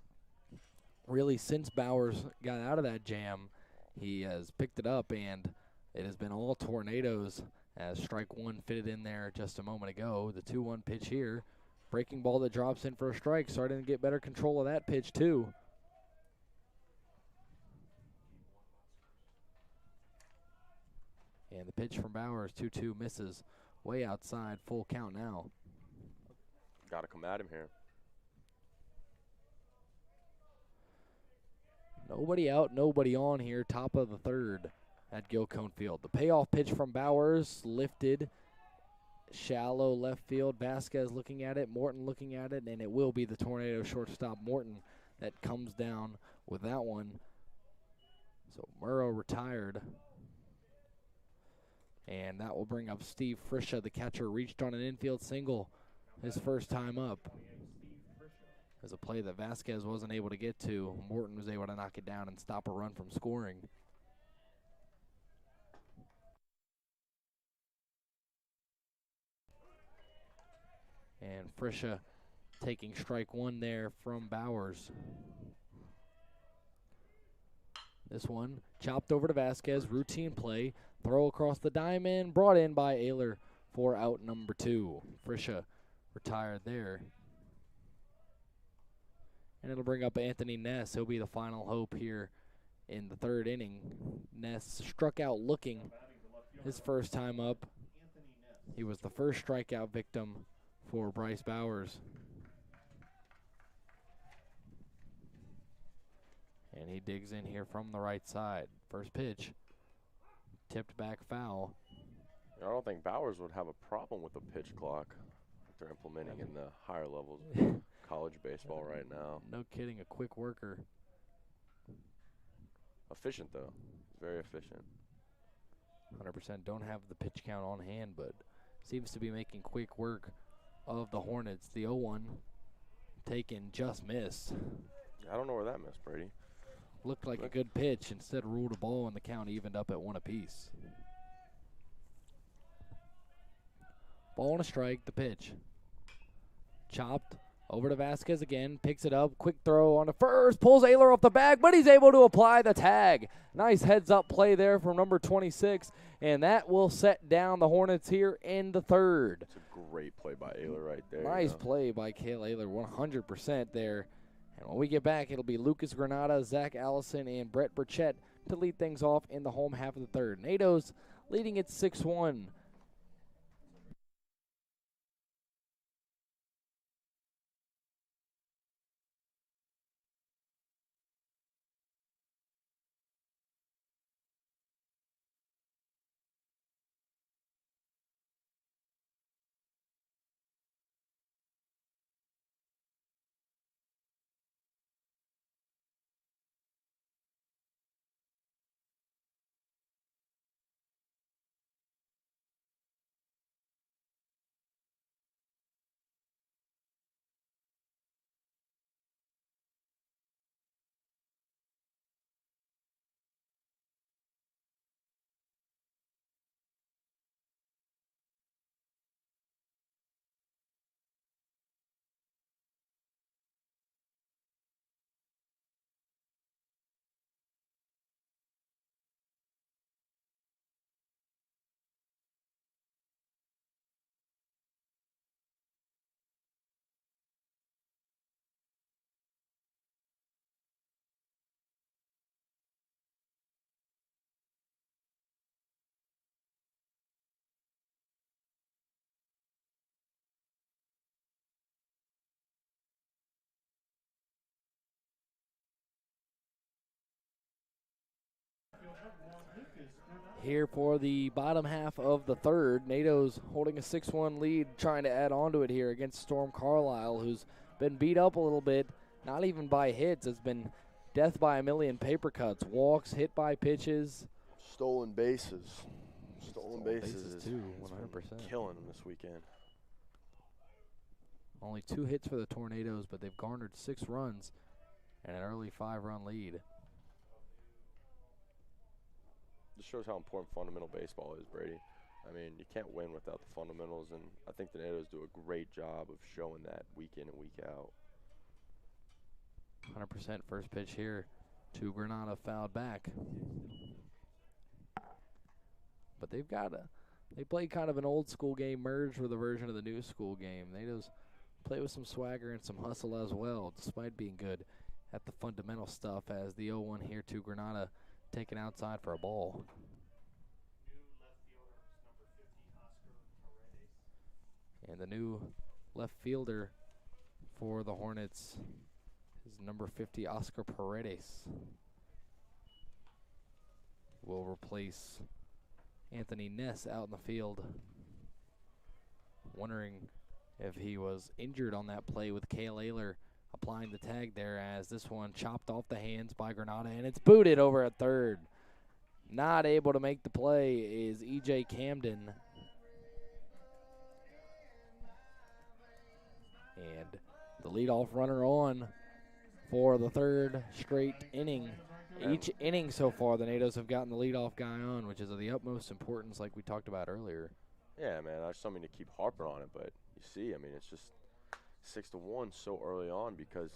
really, since Bowers got out of that jam, he has picked it up, and it has been all Tornadoes as strike 1 fitted in there just a moment ago. The 2-1 pitch here. Breaking ball that drops in for a strike, starting to get better control of that pitch too. And the pitch from Bowers, 2-2, misses way outside, full count now. Got to come at him here. Nobody out, nobody on here, top of the 3rd at Gilcone Field. The payoff pitch from Bowers, lifted, shallow left field. Vasquez looking at it, Morton looking at it, and it will be the Tornado shortstop Morton that comes down with that one. So Murrow retired. And that will bring up Steve Frisha, the catcher, reached on an infield single his first time up. As a play that Vasquez wasn't able to get to, Morton was able to knock it down and stop a run from scoring. And Frisha taking strike one there from Bowers. This one chopped over to Vasquez, routine play, throw across the diamond, brought in by Ayler for out number 2. Frisha retired there. And it'll bring up Anthony Ness. He'll be the final hope here in the 3rd inning. Ness struck out looking his first time up. He was the first strikeout victim for Bryce Bowers. And he digs in here from the right side. First pitch, tipped back foul. I don't think Bowers would have a problem with the pitch clock that they're implementing in the higher levels of college baseball right now. No kidding, a quick worker. Efficient, though. Very efficient. 100% don't have the pitch count on hand, but seems to be making quick work of the Hornets. The 0-1 taken, just missed. I don't know where that missed, Brady. Looked like a good pitch. Instead ruled a ball, and the count evened up at 1 apiece. Ball and a strike, the pitch. Chopped over to Vasquez again, picks it up, quick throw on the first, pulls Ayler off the bag, but he's able to apply the tag. Nice heads-up play there from number 26, and that will set down the Hornets here in the 3rd. It's a great play by Ayler right there. Nice play by Cale Ayler, 100% there. And when we get back, it'll be Lucas Granada, Zach Allison, and Brett Burchett to lead things off in the home half of the 3rd. NATO's leading it 6-1. Here for the bottom half of the 3rd. NATO's holding a 6-1 lead, trying to add on to it here against Storm Carlisle, who's been beat up a little bit, not even by hits. It's been death by a million paper cuts, walks, hit by pitches. Stolen bases. Stolen bases too, 100%. Killing them this weekend. Only 2 hits for the Tornadoes, but they've garnered 6 runs and an early 5-run lead. This shows how important fundamental baseball is, Brady. I mean, you can't win without the fundamentals, and I think the NATOs do a great job of showing that week in and week out. 100% first pitch here to Granada, fouled back. But they play kind of an old school game merged with a version of the new school game. NATOs play with some swagger and some hustle as well, despite being good at the fundamental stuff, as the 0-1 here to Granada, taken outside for a ball. And the new left fielder for the Hornets is number 50, Oscar Paredes. Will replace Anthony Ness out in the field. Wondering if he was injured on that play with Cale Ayler applying the tag there, as this one chopped off the hands by Granada, and it's booted over at 3rd. Not able to make the play is E.J. Camden. And the leadoff runner on for the third straight inning. Each inning so far, the Natos have gotten the leadoff guy on, which is of the utmost importance like we talked about earlier. Yeah, man, I just don't mean to keep harping on it, but you see, I mean, it's just 6-1 so early on because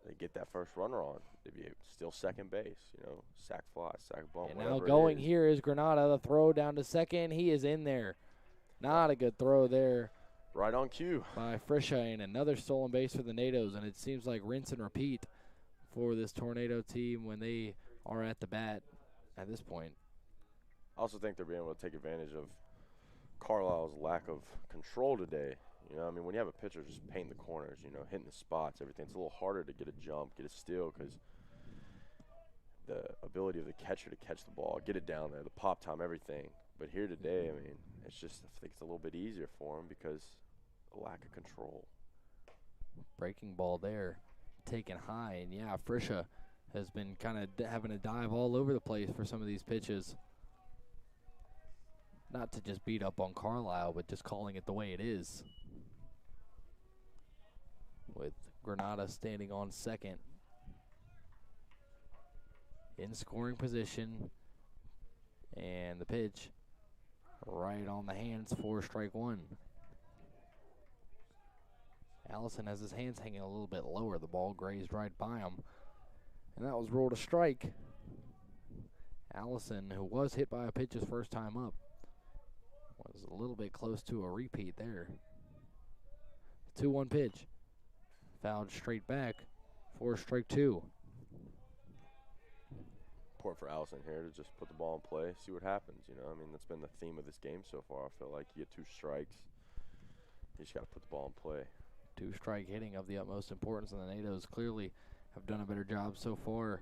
they get that first runner on. They'd be still second base, you know, sac fly, sac bunt, And now going here is Granada, the throw down to second. He is in there. Not a good throw there. Right on cue. By Frisha, and another stolen base for the Natos, and it seems like rinse and repeat for this Tornado team when they are at the bat at this point. I also think they're being able to take advantage of Carlisle's lack of control today. You know, I mean, when you have a pitcher just painting the corners, you know, hitting the spots, everything, it's a little harder to get a jump, get a steal, because the ability of the catcher to catch the ball, get it down there, the pop time, everything. But here today, I mean, it's just, I think it's a little bit easier for him because of lack of control. Breaking ball there, taken high, and yeah, Frisha has been kind of having to dive all over the place for some of these pitches. Not to just beat up on Carlisle, but just calling it the way it is. With Granada standing on second. In scoring position. And the pitch right on the hands for strike one. Allison has his hands hanging a little bit lower. The ball grazed right by him. And that was ruled a strike. Allison, who was hit by a pitch his first time up, was a little bit close to a repeat there. 2-1 pitch. Fouled straight back for strike two. Important for Allison here to just put the ball in play, see what happens. You know, I mean, that's been the theme of this game so far. I feel like you get 2 strikes. You just got to put the ball in play. 2-strike hitting of the utmost importance, and the Natos clearly have done a better job so far.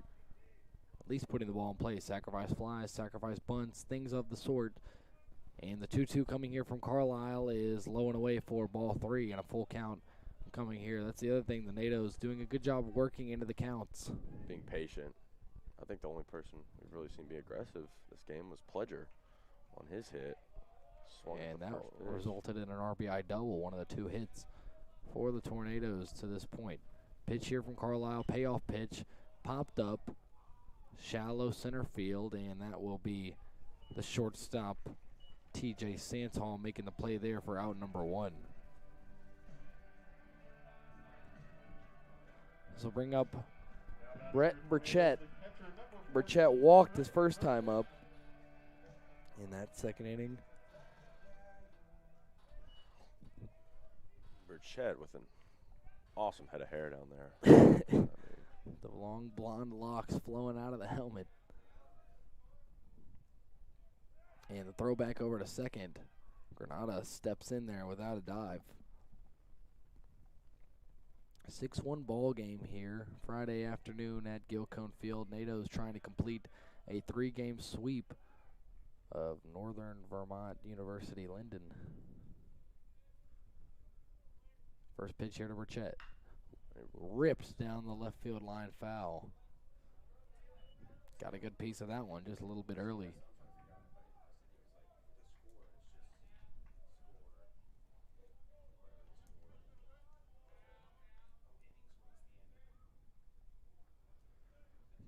At least putting the ball in play. Sacrifice flies, sacrifice bunts, things of the sort. And the 2-2 coming here from Carlisle is low and away for ball 3 and a full count coming here. That's the other thing. The Natos doing a good job working into the counts. Being patient. I think the only person we've really seen be aggressive this game was Pledger on his hit. And that resulted in an RBI double, one of the 2 hits for the Tornadoes to this point. Pitch here from Carlisle, payoff pitch, popped up, shallow center field, and that will be the shortstop, TJ Santhal, making the play there for out number 1. This will bring up Brett Burchett. Burchett walked his first time up in that second inning. Burchett with an awesome head of hair down there. The long blonde locks flowing out of the helmet. And the throw back over to second. Granada steps in there without a dive. 6-1 ball game here Friday afternoon at Gilcone Field. Natos trying to complete a 3-game sweep of Northern Vermont University-Lyndon. First pitch here to Burchett. It rips down the left field line foul. Got a good piece of that one just a little bit early.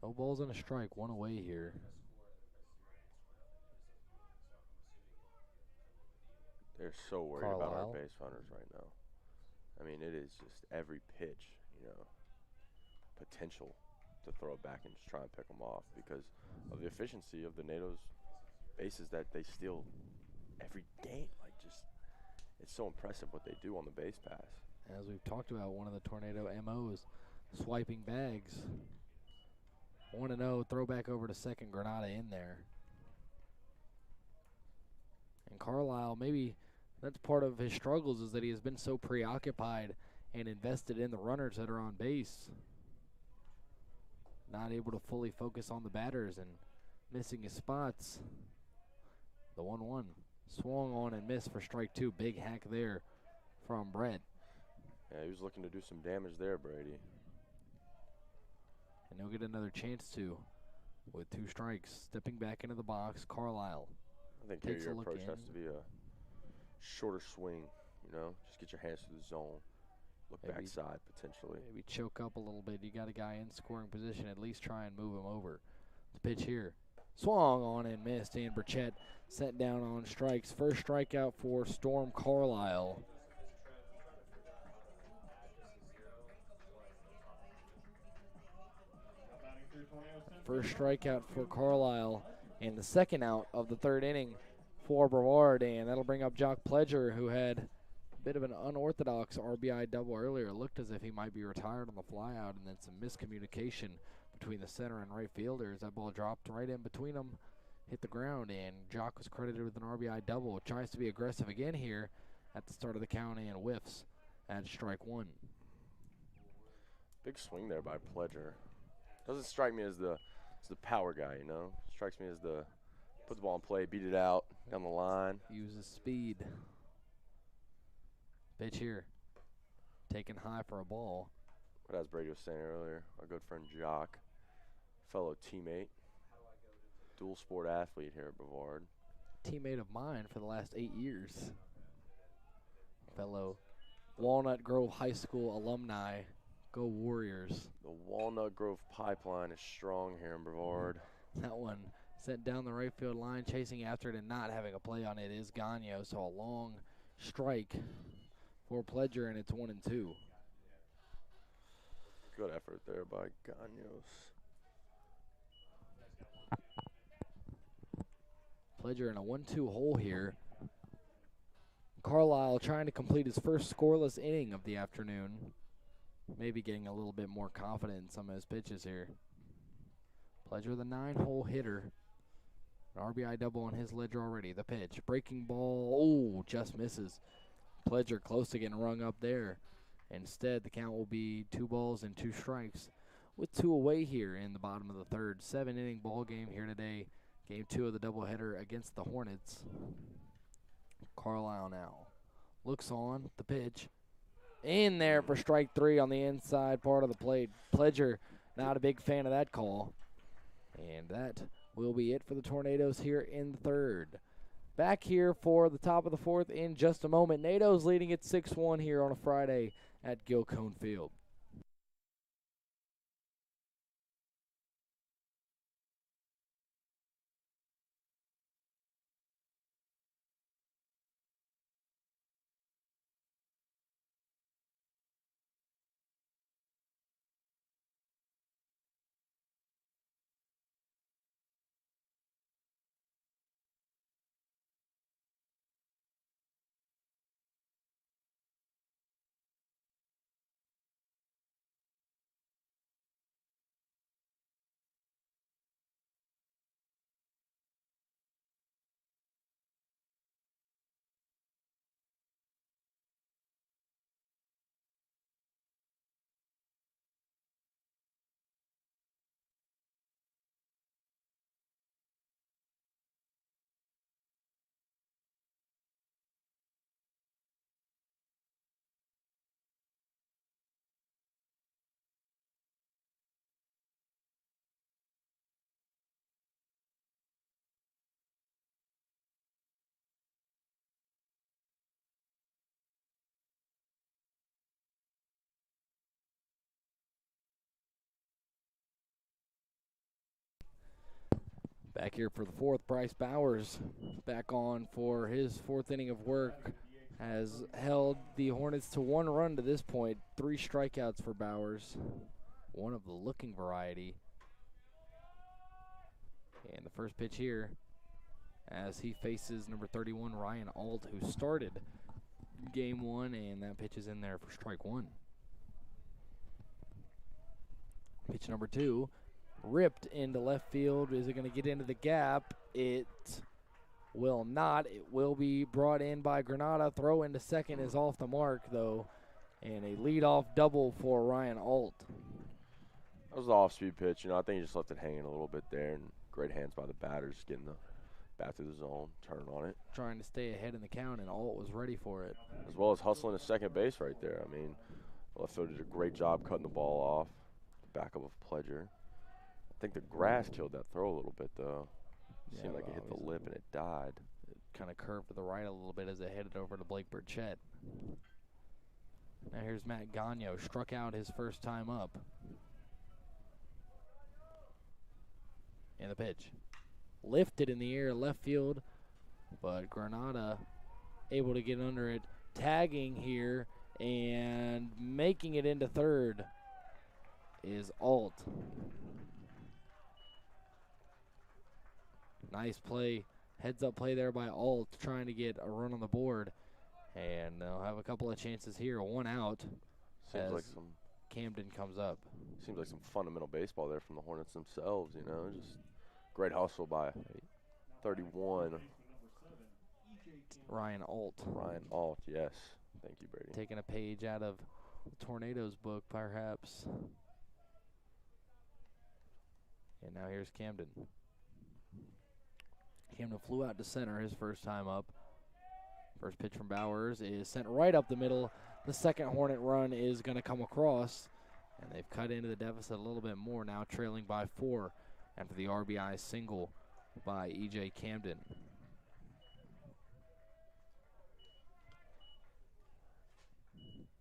No balls and a strike, 1 away here. They're so worried about our base runners right now. I mean, it is just every pitch, you know, potential to throw it back and just try and pick them off because of the efficiency of the Natos bases that they steal every game. Like, just, it's so impressive what they do on the base pass. As we've talked about, one of the Tornado MOs, swiping bags. 1-0, throw back over to second, Granada in there. And Carlisle, maybe that's part of his struggles, is that he has been so preoccupied and invested in the runners that are on base. Not able to fully focus on the batters and missing his spots. The 1-1 swung on and missed for strike 2. Big hack there from Brett. Yeah, he was looking to do some damage there, Brady. And he'll get another chance to with 2 strikes. Stepping back into the box, Carlisle. I think Takes here a your look approach has in. to be a shorter swing, you know? Just get your hands through the zone. Look Maybe- backside, potentially. Maybe choke up a little bit. You got a guy in scoring position. At least try and move him over. The pitch here. Swung on and missed, and Burchett sent down on strikes. First strikeout for Storm Carlisle. First strikeout for Carlisle, and the second out of the 3rd inning for Brevard, and that'll bring up Jock Pledger, who had a bit of an unorthodox RBI double earlier. It looked as if he might be retired on the flyout, and then some miscommunication between the center and right fielders. That ball dropped right in between them, hit the ground, and Jock was credited with an RBI double. Tries to be aggressive again here at the start of the count and whiffs at strike 1. Big swing there by Pledger. Doesn't strike me as the power guy, you know? Strikes me as the put the ball in play, beat it out down the line. Uses speed. Pitch here. Taken high for a ball. But as Brady was saying earlier, our good friend Jock, fellow teammate, dual sport athlete here at Brevard. Teammate of mine for the last 8 years. Fellow Walnut Grove High School alumni. Go Warriors. The Walnut Grove pipeline is strong here in Brevard. That one sent down the right field line, chasing after it and not having a play on it is Gagno. So a long strike for Pledger, and it's 1-2. Good effort there by Gagnos. Pledger in a 1-2 hole here. Carlisle trying to complete his first scoreless inning of the afternoon. Maybe getting a little bit more confident in some of his pitches here. Pledger, the 9-hole hitter. An RBI double on his ledger already. The pitch. Breaking ball. Oh, just misses. Pledger close to getting rung up there. Instead, the count will be 2 balls and 2 strikes with 2 away here in the bottom of the 3rd. 7-inning ball game here today. Game 2 of the doubleheader against the Hornets. Carlisle now looks on the pitch. In there for strike 3 on the inside part of the plate. Pledger, not a big fan of that call. And that will be it for the Tornadoes here in the 3rd. Back here for the top of the 4th in just a moment. NATO's leading at 6-1 here on a Friday at Gil Cone Field. Back here for the 4th, Bryce Bowers back on for his 4th inning of work. Has held the Hornets to 1 run to this point. 3 strikeouts for Bowers. One of the looking variety. And the first pitch here as he faces number 31, Ryan Alt, who started game 1, and that pitch is in there for strike 1. Pitch number 2. Ripped into left field. Is it going to get into the gap? It will not. It will be brought in by Granada. Throw into second is off the mark, though. And a leadoff double for Ryan Alt. That was the off-speed pitch. You know, I think he just left it hanging a little bit there. And great hands by the batters, getting the bat to the zone, turning on it. Trying to stay ahead in the count, and Alt was ready for it. As well as hustling to second base right there. I mean, left fielder did a great job cutting the ball off. The backup of Pledger. think the grass killed that throw a little bit, though. Yeah, Seemed like it hit the lip and it died. It kind of curved to the right a little bit as it headed over to Blake Burchett. Now here's Matt Gagno, struck out his first time up. And the pitch. Lifted in the air, left field, but Granada able to get under it. Tagging here and making it into third is Alt. Nice play, heads up play there by Alt, trying to get a run on the board. And they'll have a couple of chances here, one out. Seems like some Camden comes up. Seems like some fundamental baseball there from the Hornets themselves, you know, just great hustle by 31. Ryan Alt. Ryan Alt, yes. Thank you, Brady. Taking a page out of the Tornadoes book, perhaps. And now here's Camden. Camden flew out to center his first time up. First pitch from Bowers is sent right up the middle. The second Hornet run is going to come across, and they've cut into the deficit a little bit more, now trailing by 4 after the RBI single by E.J. Camden.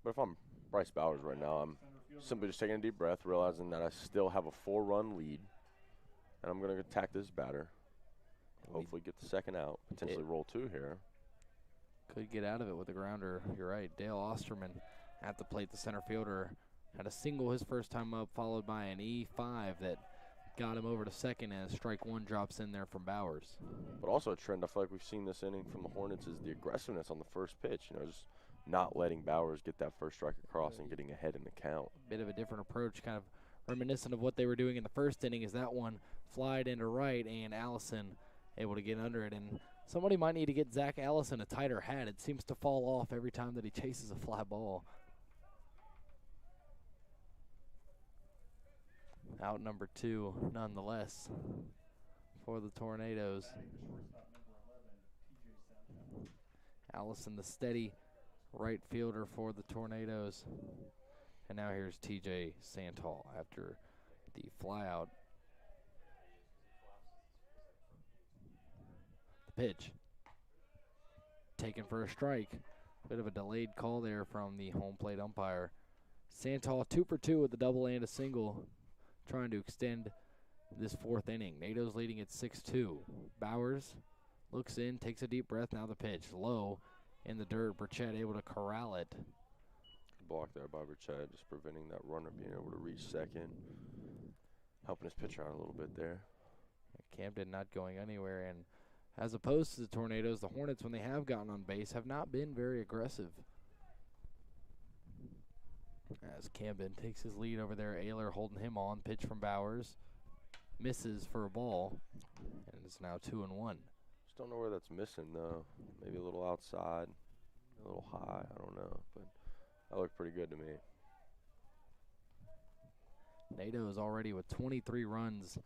But if I'm Bryce Bowers right now, I'm simply just taking a deep breath, realizing that I still have a 4-run lead, and I'm going to attack this batter. Hopefully get the second out, potentially roll 2 here. Could get out of it with a grounder. You're right. Dale Osterman at the plate, the center fielder, had a single his first time up, followed by an E5 that got him over to second as strike 1 drops in there from Bowers. But also a trend I feel like we've seen this inning from the Hornets is the aggressiveness on the first pitch. You know, just not letting Bowers get that first strike across and getting ahead in the count. Bit of a different approach, kind of reminiscent of what they were doing in the first inning, as that one flied into right and Allison able to get under it. And somebody might need to get Zach Allison a tighter hat. It seems to fall off every time that he chases a fly ball. Out number 2, nonetheless, for the Tornadoes. Allison, the steady right fielder for the Tornadoes. And now here's TJ Santal after the flyout. The pitch. Taken for a strike. Bit of a delayed call there from the home plate umpire. Santal 2 for 2 with a double and a single, trying to extend this 4th inning. Natos leading at 6-2. Bowers looks in, takes a deep breath. Now the pitch. Low in the dirt. Burchett able to corral it. Block there by Burchett, just preventing that runner being able to reach second. Helping his pitcher out a little bit there. Camden not going anywhere. And as opposed to the Tornadoes, the Hornets, when they have gotten on base, have not been very aggressive. As Camden takes his lead over there, Ayler holding him on. Pitch from Bowers. Misses for a ball. And it's now 2-1. Just don't know where that's missing, though. Maybe a little outside, a little high. I don't know. But that looked pretty good to me. NATO is already with 23 runs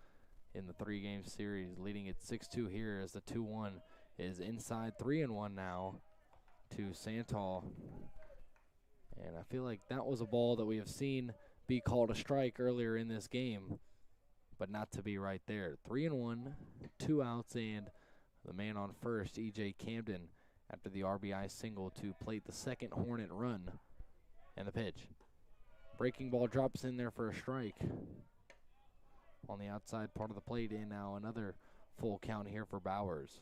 in the 3-game series, leading at 6-2 here as the 2-1 is inside 3-1 now to Santal. And I feel like that was a ball that we have seen be called a strike earlier in this game, but not to be right there. 3-1, 2 outs, and the man on first, E.J. Camden, after the RBI single to plate the second Hornet run. And the pitch. Breaking ball drops in there for a strike on the outside part of the plate, and now another full count here for Bowers.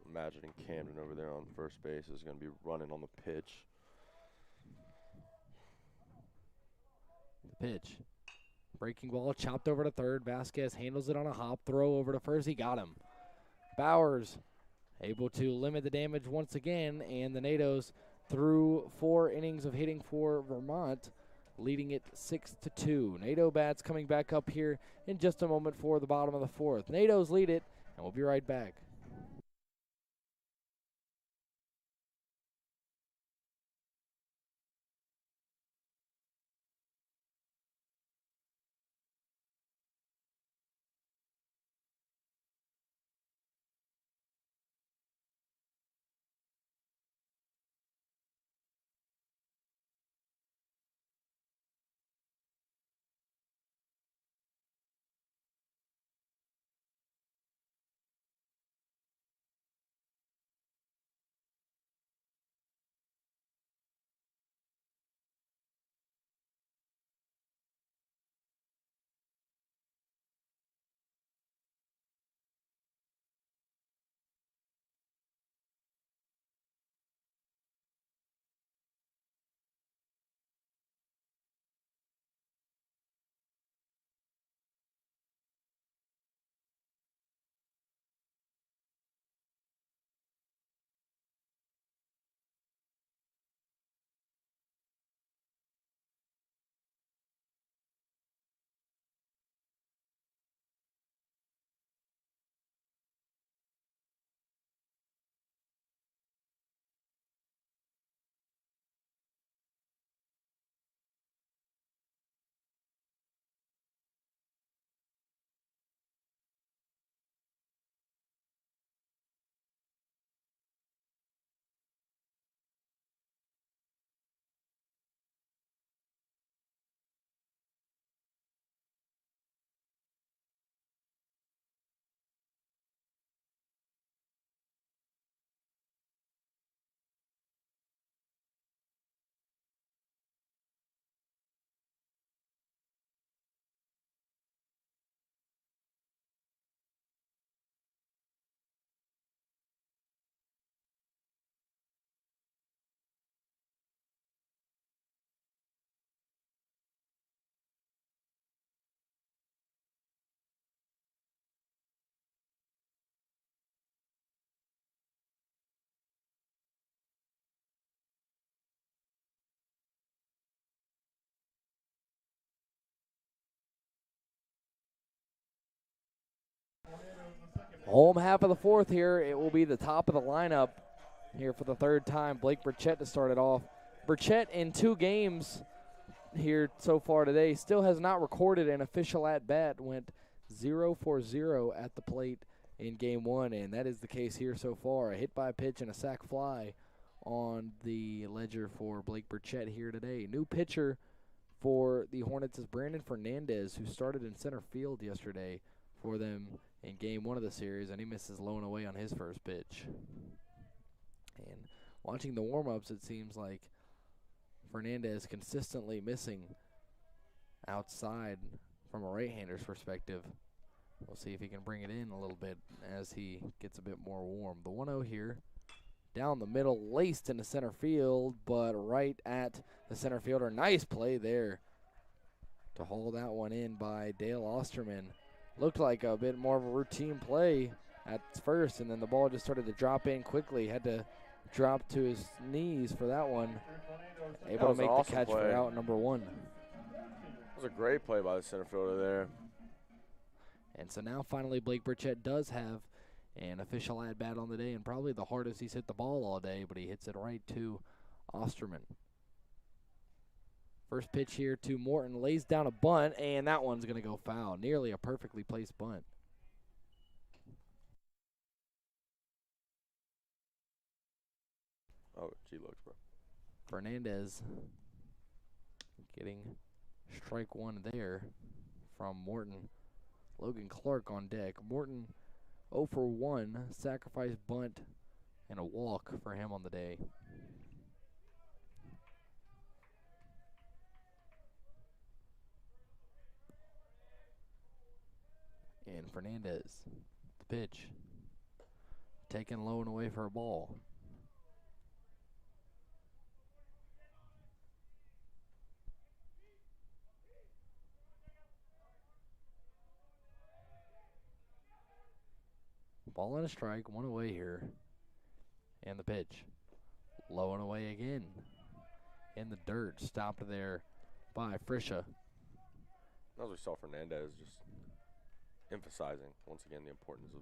Imagining Camden over there on first base is going to be running on the pitch. The pitch. Breaking ball chopped over to third. Vasquez handles it on a hop. Throw over to first. He got him. Bowers able to limit the damage once again, and the Natos through 4 innings of hitting for Vermont, leading it 6-2. NATO bats coming back up here in just a moment for the bottom of the 4th. Natos lead it, and we'll be right back. Home half of the fourth here. It will be the top of the lineup here for the third time. Blake Burchett to start it off. Burchett in 2 games here so far today still has not recorded an official at-bat. Went 0 for 0 at the plate in game 1, and that is the case here so far. A hit by pitch and a sac fly on the ledger for Blake Burchett here today. New pitcher for the Hornets is Brandon Fernandez, who started in center field yesterday for them in game 1 of the series, and he misses low and away on his first pitch. And watching the warm-ups, it seems like Fernandez consistently missing outside from a right-hander's perspective. We'll see if he can bring it in a little bit as he gets a bit more warm. The 1-0 here. Down the middle, laced into center field, but right at the center fielder. Nice play there to haul that one in by Dale Osterman. Looked like a bit more of a routine play at first, and then the ball just started to drop in quickly. Had to drop to his knees for that one. Able to make the catch for out number 1. That was a great play by the center fielder there. And so now finally Blake Burchett does have an official at-bat on the day, and probably the hardest he's hit the ball all day, but he hits it right to Osterman. First pitch here to Morton, lays down a bunt, and that one's going to go foul. Nearly a perfectly placed bunt. Oh, gee, looks, bro. Fernandez getting strike 1 there from Morton. Logan Clark on deck. Morton 0 for 1, sacrifice bunt, and a walk for him on the day. And Fernandez, the pitch, taken low and away for a ball. Ball and a strike, 1 away here. And the pitch. Low and away again. In the dirt, stopped there by Frisha. As we saw Fernandez just emphasizing, once again, the importance of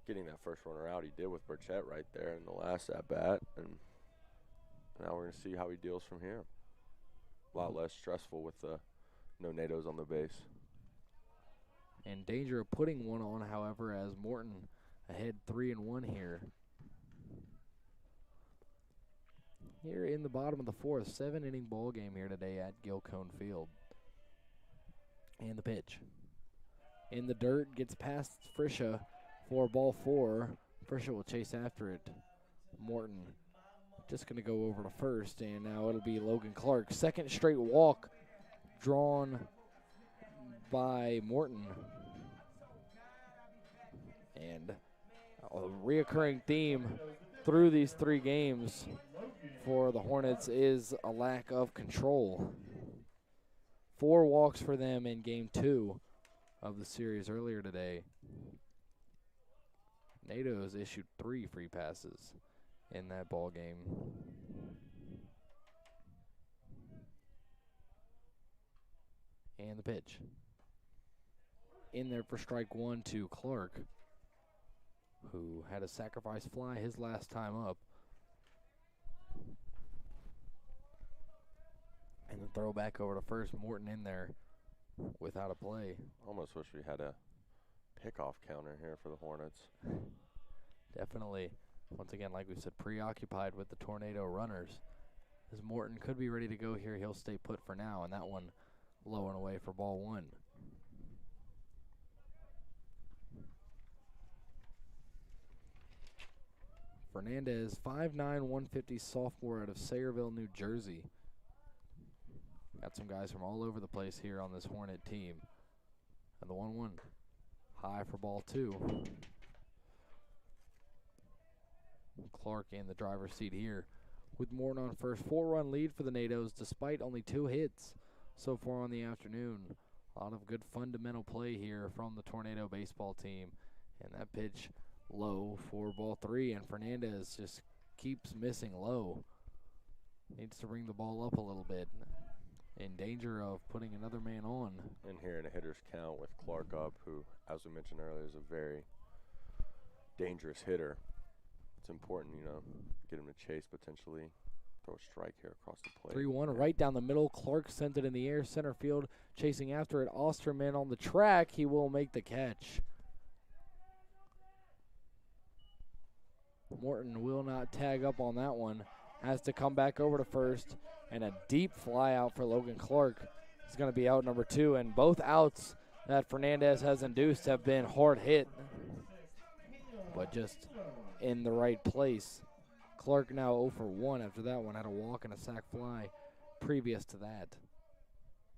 getting that first runner out. He did with Burchett right there in the last at-bat. And now we're going to see how he deals from here. A lot less stressful with the no nados on the base. In danger of putting one on, however, as Morton ahead 3-1 here. Here in the bottom of the fourth, 7-inning ball game here today at Gilcone Field. And the pitch. In the dirt, gets past Frisha for ball 4. Frisha will chase after it. Morton just going to go over to first, and now it'll be Logan Clark. Second straight walk drawn by Morton. And a reoccurring theme through these 3 games for the Hornets is a lack of control. 4 walks for them in game 2 of the series earlier today. NATO's issued 3 free passes in that ball game. And the pitch. In there for strike 1 to Clark, who had a sacrifice fly his last time up. And the throw back over to first. Morton in there without a play. Almost wish we had a pickoff counter here for the Hornets. Definitely, once again, like we said, preoccupied with the tornado runners. As Morton could be ready to go here, he'll stay put for now, and that one low and away for ball 1. Fernandez, 5'9", 150 sophomore out of Sayreville, New Jersey. Got some guys from all over the place here on this Hornet team. And the 1-1 high for ball 2. Clark in the driver's seat here with Morton on first. 4-run lead for the NATOs despite only 2 hits so far on the afternoon. A lot of good fundamental play here from the Tornado baseball team. And that pitch low for ball 3, and Fernandez just keeps missing low. Needs to bring the ball up a little bit. in danger of putting another man on. And here in a hitter's count with Clark up, who, as we mentioned earlier, is a very dangerous hitter. It's important, you know, get him to chase potentially. Throw a strike here across the plate. 3-1 right down the middle. Clark sent it in the air, center field, chasing after it. Osterman on the track. He will make the catch. Morton will not tag up on that one. Has to come back over to first. And a deep fly out for Logan Clark. He's going to be out number 2. And both outs that Fernandez has induced have been hard hit, but just in the right place. Clark now 0 for 1 after that one. Had a walk and a sac fly previous to that.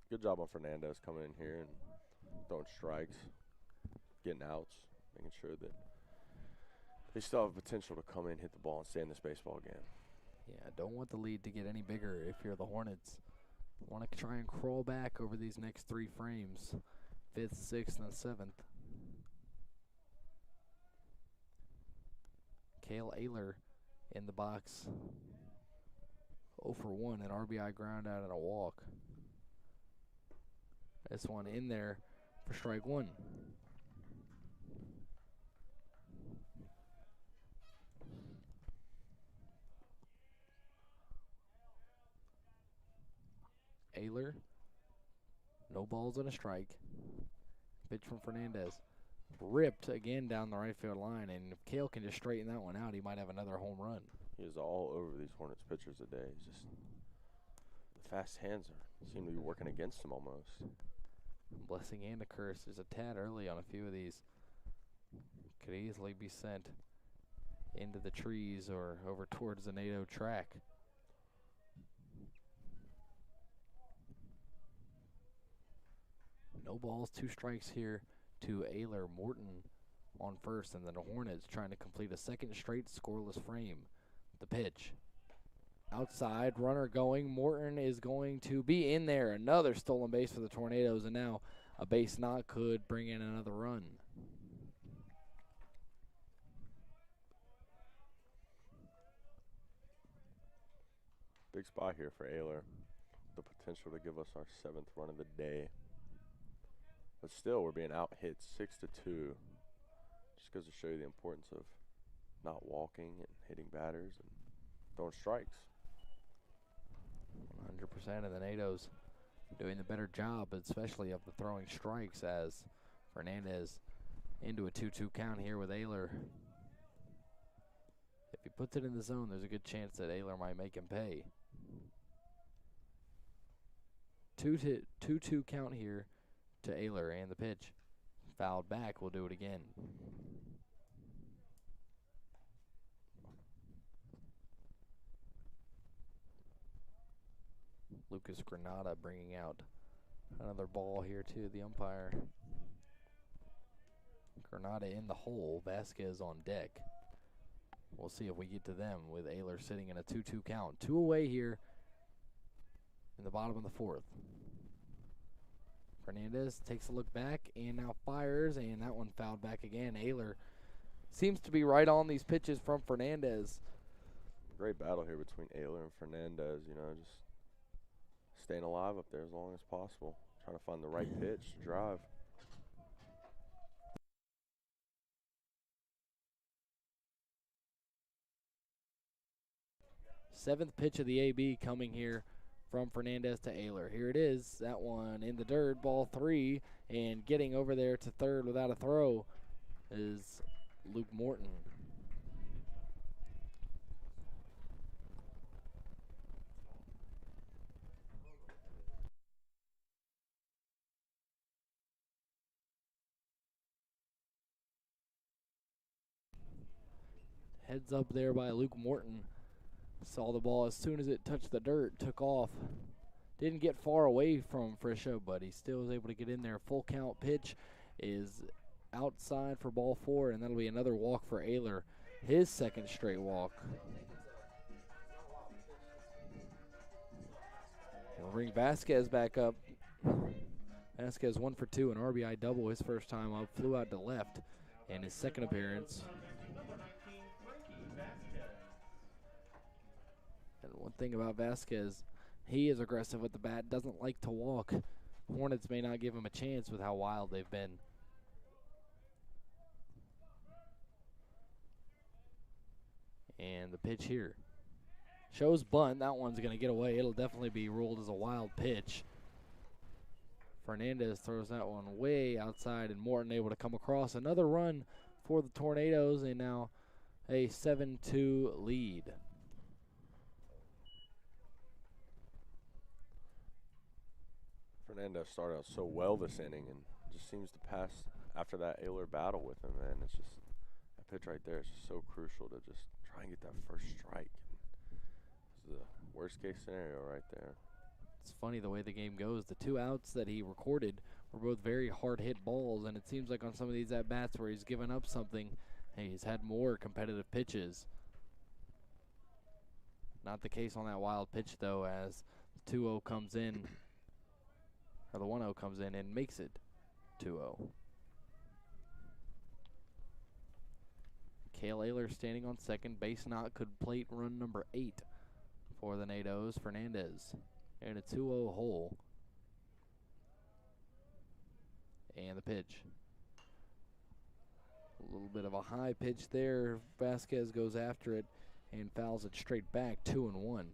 Good job on Fernandez coming in here and throwing strikes, getting outs, making sure that they still have potential to come in, hit the ball, and stay in this baseball game. Yeah, don't want the lead to get any bigger if you're the Hornets. Want to try and crawl back over these next 3 frames, 5th, 6th, and 7th. Cale Ayler in the box. 0 for 1, an RBI ground out and a walk. This one in there for strike 1. Ayler, no balls and a strike. Pitch from Fernandez. Ripped again down the right field line, and if Cale can just straighten that one out, he might have another home run. He is all over these Hornets pitchers today. He's just the fast hands seem to be working against him almost. Blessing and a curse. There's a tad early on a few of these. Could easily be sent into the trees or over towards the NATO track. No balls, 2 strikes here to Ayler. Morton on first, and then the Hornets trying to complete a second straight scoreless frame. The pitch. Outside, runner going. Morton is going to be in there. Another stolen base for the Tornadoes, and now a base knock could bring in another run. Big spot here for Ayler. The potential to give us our 7th run of the day. But still, we're being out hit 6-2. Just goes to show you the importance of not walking and hitting batters and throwing strikes. 100% of the NATOs doing the better job, especially of the throwing strikes, as Fernandez into a 2-2 count here with Ayler. If he puts it in the zone, there's a good chance that Ayler might make him pay. 2-2 count here to Ayler, and the pitch fouled back. We'll do it again. Lucas Granada bringing out another ball here to the umpire. Granada in the hole, Vasquez on deck. We'll see if we get to them with Ayler sitting in a 2-2 count. 2 away here in the bottom of the 4th. Fernandez takes a look back and now fires, and that one fouled back again. Ayler seems to be right on these pitches from Fernandez. Great battle here between Ayler and Fernandez, you know, just staying alive up there as long as possible. Trying to find the right pitch to drive. Seventh pitch of the AB coming here from Fernandez to Ayler. Here it is. That one in the dirt, ball 3, and getting over there to third without a throw is Luke Morton. Heads up there by Luke Morton. Saw the ball as soon as it touched the dirt, took off. Didn't get far away from Frisha, but he still was able to get in there. Full count pitch is outside for ball 4, and that'll be another walk for Ayler. His second straight walk. We'll bring Vasquez back up. Vasquez 1 for 2, an RBI double his first time up. Flew out to left in his second appearance. And one thing about Vasquez, He is aggressive with the bat, doesn't like to walk. Hornets may not give him a chance with how wild they've been. And the pitch here. Shows bunt. That one's going to get away. It'll definitely be ruled as a wild pitch. Fernandez throws that one way outside, and Morton able to come across. Another run for the Tornadoes, and now a 7-2 lead. Fernandez started out so well this inning and just seems to pass after that Ayler battle with him, man. It's just, that pitch right there is just so crucial to just try and get that first strike. This is the worst case scenario right there. It's funny the way the game goes. The 2 outs that he recorded were both very hard hit balls, and it seems like on some of these at-bats where he's given up something, hey, he's had more competitive pitches. Not the case on that wild pitch, though, as the 2-0 comes in, or the 1-0 comes in and makes it 2-0. Cale Ayler standing on second. Base knock could plate run number 8 for the Nados. Fernandez in a 2-0 hole. And the pitch. A little bit of a high pitch there. Vasquez goes after it and fouls it straight back. 2-1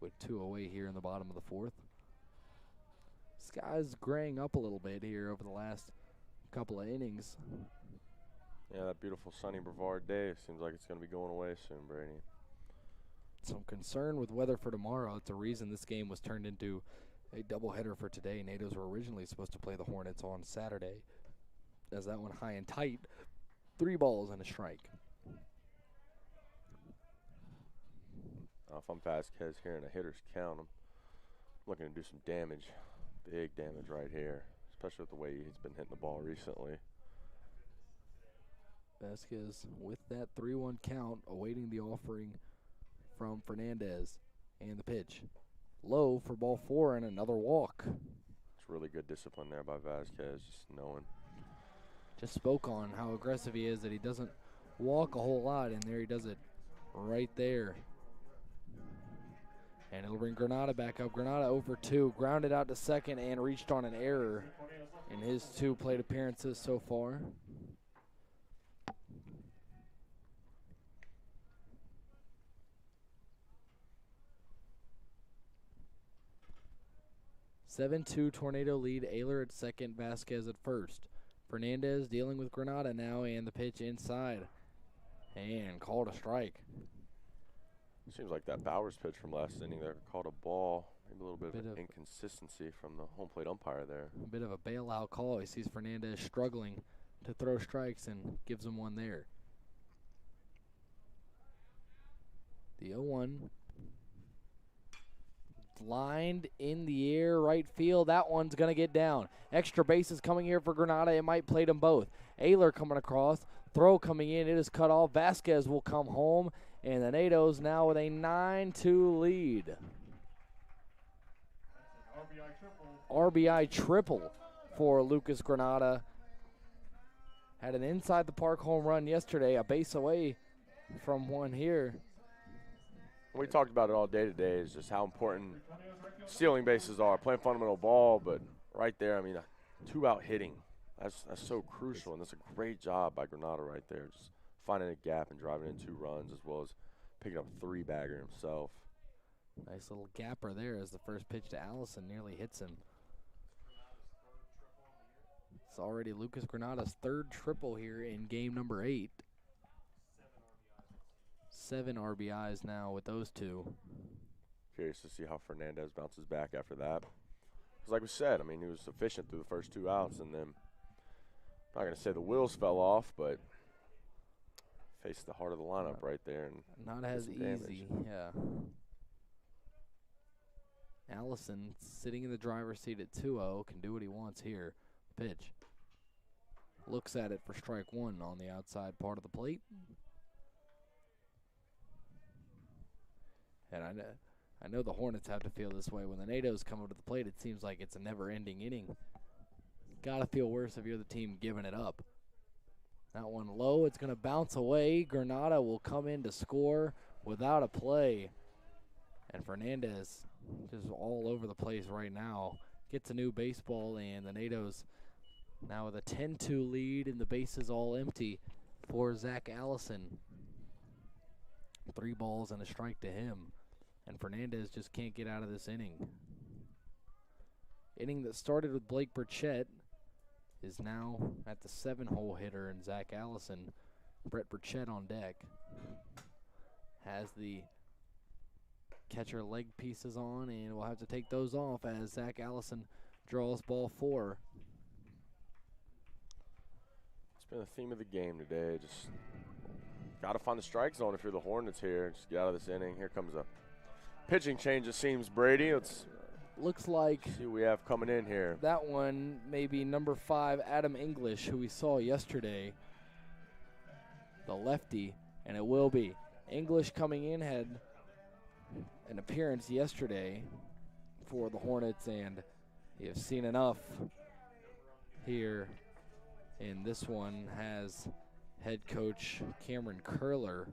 with 2 away here in the bottom of the 4th. Sky's graying up a little bit here over the last couple of innings. Yeah, that beautiful sunny Brevard day, it seems like it's going to be going away soon, Brady. Some concern with weather for tomorrow. It's the reason this game was turned into a doubleheader for today. Nados were originally supposed to play the Hornets on Saturday. As that one high and tight, 3 balls and a strike. If I'm Vasquez here in a hitter's count, I'm looking to do some damage, big damage right here, especially with the way he's been hitting the ball recently. Vasquez with that 3-1 count, awaiting the offering from Fernandez. And the pitch. Low for ball 4 and another walk. It's really good discipline there by Vasquez, just knowing. Just spoke on how aggressive he is, that he doesn't walk a whole lot, and there he does it right there. And it'll bring Granada back up. Granada over 2, grounded out to second and reached on an error in his 2 plate appearances so far. (7-2) Tornado lead. Ayler at second, Vasquez at first. Fernandez dealing with Granada now, and the pitch inside. And called a strike. Seems like that Bowers pitch from last inning there called a ball. Maybe a little bit of inconsistency from the home plate umpire there. A bit of a bailout call. He sees Fernandez struggling to throw strikes and gives him one there. The 0-1. Lined in the air, right field. That one's going to get down. Extra bases coming here for Granada. It might plate them both. Ayler coming across. Throw coming in. It is cut off. Vasquez will come home. And the Nados now with a 9-2 lead. RBI triple for Lucas Granada. Had an inside the park home run yesterday, a base away from one here. We talked about it all day today, is just how important stealing bases are, playing fundamental ball, but right there, I mean, 2-out hitting, that's so crucial, and that's a great job by Granada right there, just finding a gap and driving in 2 runs, as well as picking up a 3-bagger himself. Nice little gapper there as the first pitch to Allison nearly hits him. It's already Lucas Granada's 3rd triple here in game number 8. 7 RBIs now with those 2. Curious to see how Fernandez bounces back after that. Because like we said, I mean, he was efficient through the first 2 outs, and then, I'm not going to say the wheels fell off, but faced the heart of the lineup right there. And not as easy, yeah. Allison sitting in the driver's seat at 2-0, can do what he wants here. Pitch. Looks at it for strike 1 on the outside part of the plate. And I know the Hornets have to feel this way. When the Nados come up to the plate, it seems like it's a never-ending inning. Got to feel worse if you're the team giving it up. That one low, it's going to bounce away. Granada will come in to score without a play. And Fernandez just all over the place right now. Gets a new baseball, and the NATO's now with a 10-2 lead, and the base is all empty for Zach Allison. 3 balls and a strike to him, and Fernandez just can't get out of this inning. Inning that started with Blake Burchett is now at the 7-hole hitter, and Zach Allison. Brett Burchett on deck. Has the catcher leg pieces on, and we'll have to take those off as Zach Allison draws ball 4. It's been the theme of the game today. Just got to find the strike zone if you're the Hornets here. Just get out of this inning. Here comes a pitching change, it seems, Brady. Let's looks like see who we have coming in here. That one may be number 5, Adam English, who we saw yesterday, the lefty, and it will be. English coming in had an appearance yesterday for the Hornets, and you have seen enough here. And this one has head coach Cameron Curler.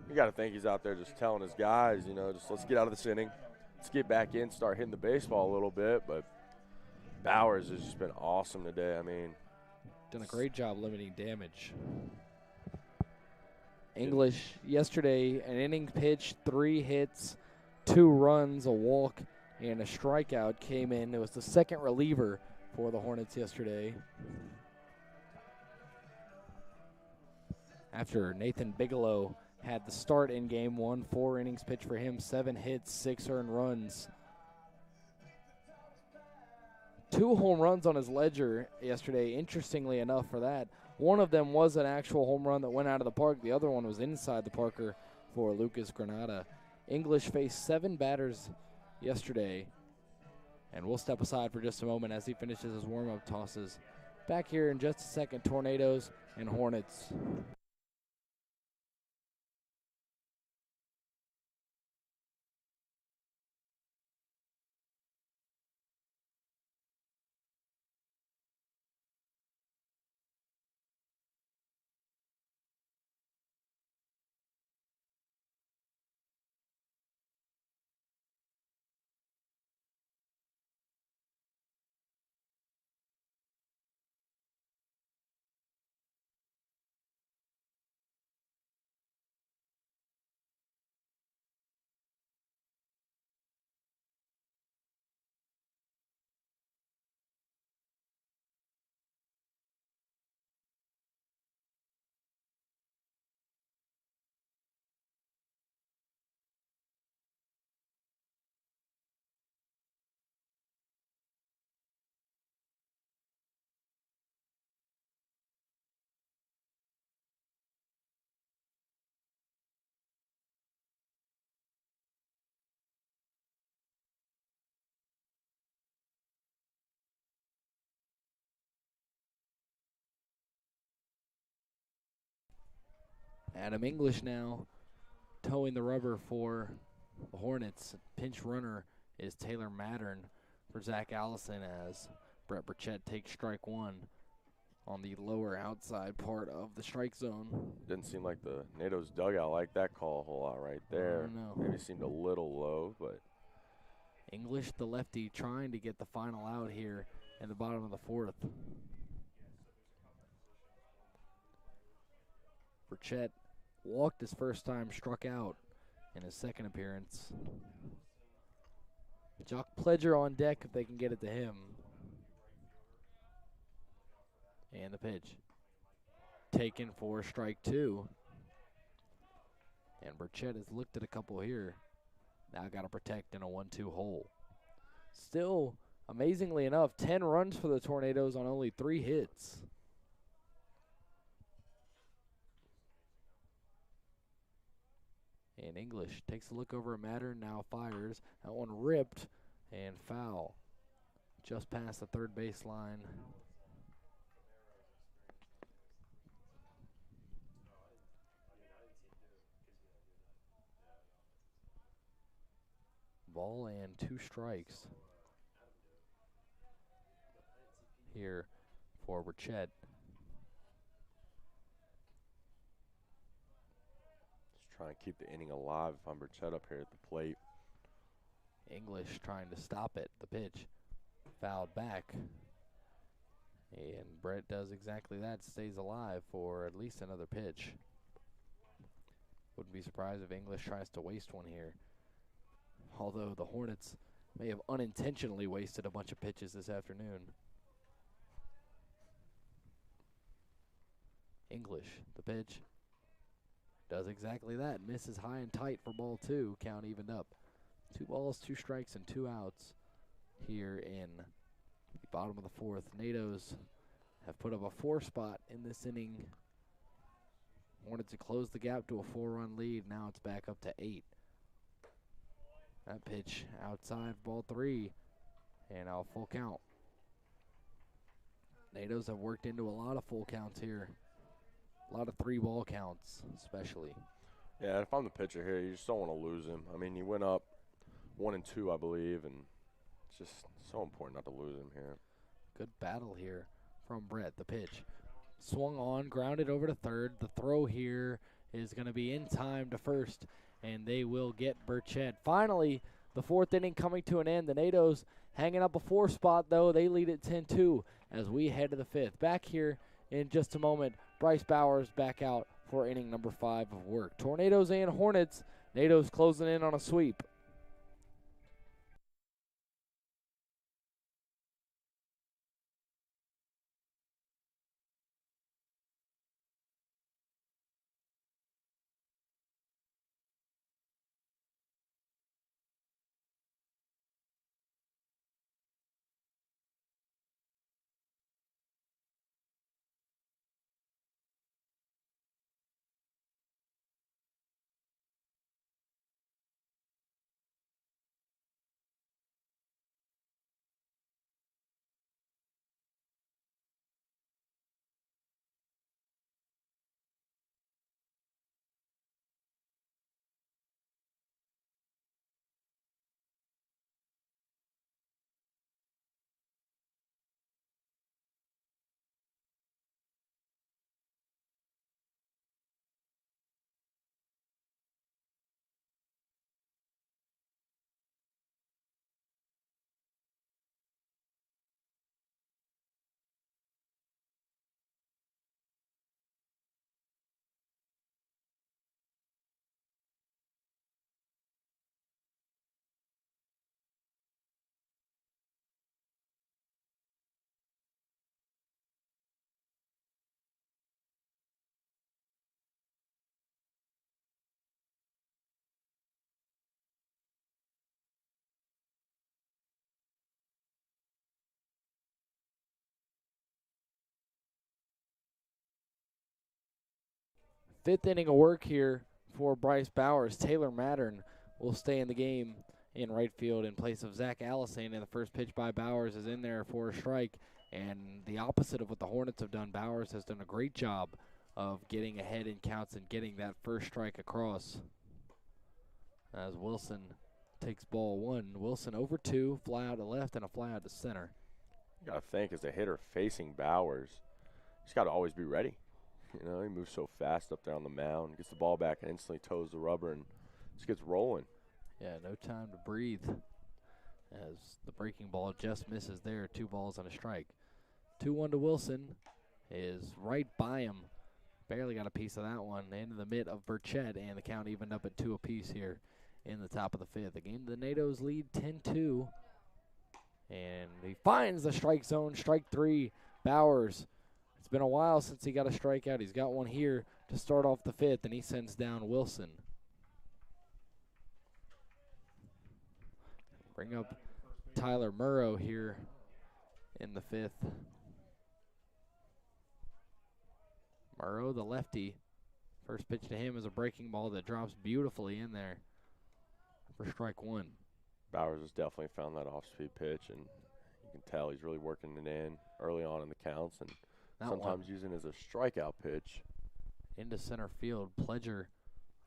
You got to think he's out there just telling his guys, you know, just let's get out of this inning. Let's get back in, start hitting the baseball a little bit. But Bowers has just been awesome today. I mean, done a great job limiting damage. English yesterday, an inning pitched, 3 hits, 2 runs, a walk, and a strikeout came in. It was the second reliever for the Hornets yesterday. After Nathan Bigelow had the start in game 1, 4 innings pitched for him, 7 hits, 6 earned runs. 2 home runs on his ledger yesterday, interestingly enough for that. One of them was an actual home run that went out of the park. The other one was inside the Parker for Lucas Granada. English faced 7 batters yesterday, and we'll step aside for just a moment as he finishes his warm-up tosses. Back here in just a second, Tornadoes and Hornets. Adam English now towing the rubber for the Hornets. Pinch runner is Taylor Mattern for Zach Allison as Brett Burchett takes strike 1 on the lower outside part of the strike zone. Didn't seem like the NATO's dugout liked that call a whole lot right there. Maybe seemed a little low, but English, the lefty, trying to get the final out here in the bottom of the 4th. Burchett walked his first time, struck out in his second appearance. Jock Pledger on deck if they can get it to him. And the pitch. Taken for strike 2. And Burchett has looked at a couple here. Now got to protect in a 1-2 hole. Still, amazingly enough, 10 runs for the Tornadoes on only 3 hits. And English takes a look over at Mattern, now fires. That one ripped and foul. Just past the third base line. Ball and 2 strikes here for Burchett. trying to keep the inning alive if I'm Burchett up here at the plate. English trying to stop it. The pitch fouled back. And Brett does exactly that, stays alive for at least another pitch. Wouldn't be surprised if English tries to waste one here. Although the Hornets may have unintentionally wasted a bunch of pitches this afternoon. English, the pitch, does exactly that. Misses high and tight for ball 2. Count evened up. 2 balls, 2 strikes, and 2 outs here in the bottom of the 4th. NATOs have put up a 4 spot in this inning. Hornets have closed the gap to a 4-run lead. Now it's back up to 8. That pitch outside ball 3, and now full count. NATOs have worked into a lot of full counts here. A lot of 3-ball counts, especially. Yeah, if I'm the pitcher here, you just don't want to lose him. I mean, he went up 1-2, I believe, and it's just so important not to lose him here. Good battle here from Brett. The pitch swung on, grounded over to third. The throw here is going to be in time to first, and they will get Burchett. Finally, the 4th inning coming to an end. The NATOs hanging up a 4 spot, though. They lead at 10-2 as we head to the 5th. Back here in just a moment, Bryce Bowers back out for inning number 5 of work. Tornadoes and Hornets. NATOs closing in on a sweep. Fifth inning of work here for Bryce Bowers. Taylor Mattern will stay in the game in right field in place of Zach Allison, and the first pitch by Bowers is in there for a strike. And the opposite of what the Hornets have done, Bowers has done a great job of getting ahead in counts and getting that first strike across. As Wilson takes ball 1. Wilson over 2, fly out to left and a fly out to center. You got to think, as a hitter facing Bowers, he's got to always be ready. You know, he moves so fast up there on the mound, gets the ball back and instantly toes the rubber and just gets rolling. Yeah, no time to breathe as the breaking ball just misses there. 2 balls and a strike. 2-1 to Wilson is right by him. Barely got a piece of that one. Into the mid of Burchett, and the count evened up at 2 apiece here in the top of the 5th. Again, the NATOs lead 10-2. And he finds the strike zone. Strike 3, Bowers. It's been a while since he got a strikeout. He's got one here to start off the 5th, and he sends down Wilson. Bring up Tyler Murrow here in the 5th. Murrow, the lefty. First pitch to him is a breaking ball that drops beautifully in there for strike 1. Bowers has definitely found that off-speed pitch, and you can tell he's really working it in early on in the counts, and That sometimes using it as a strikeout pitch. Into center field. Pledger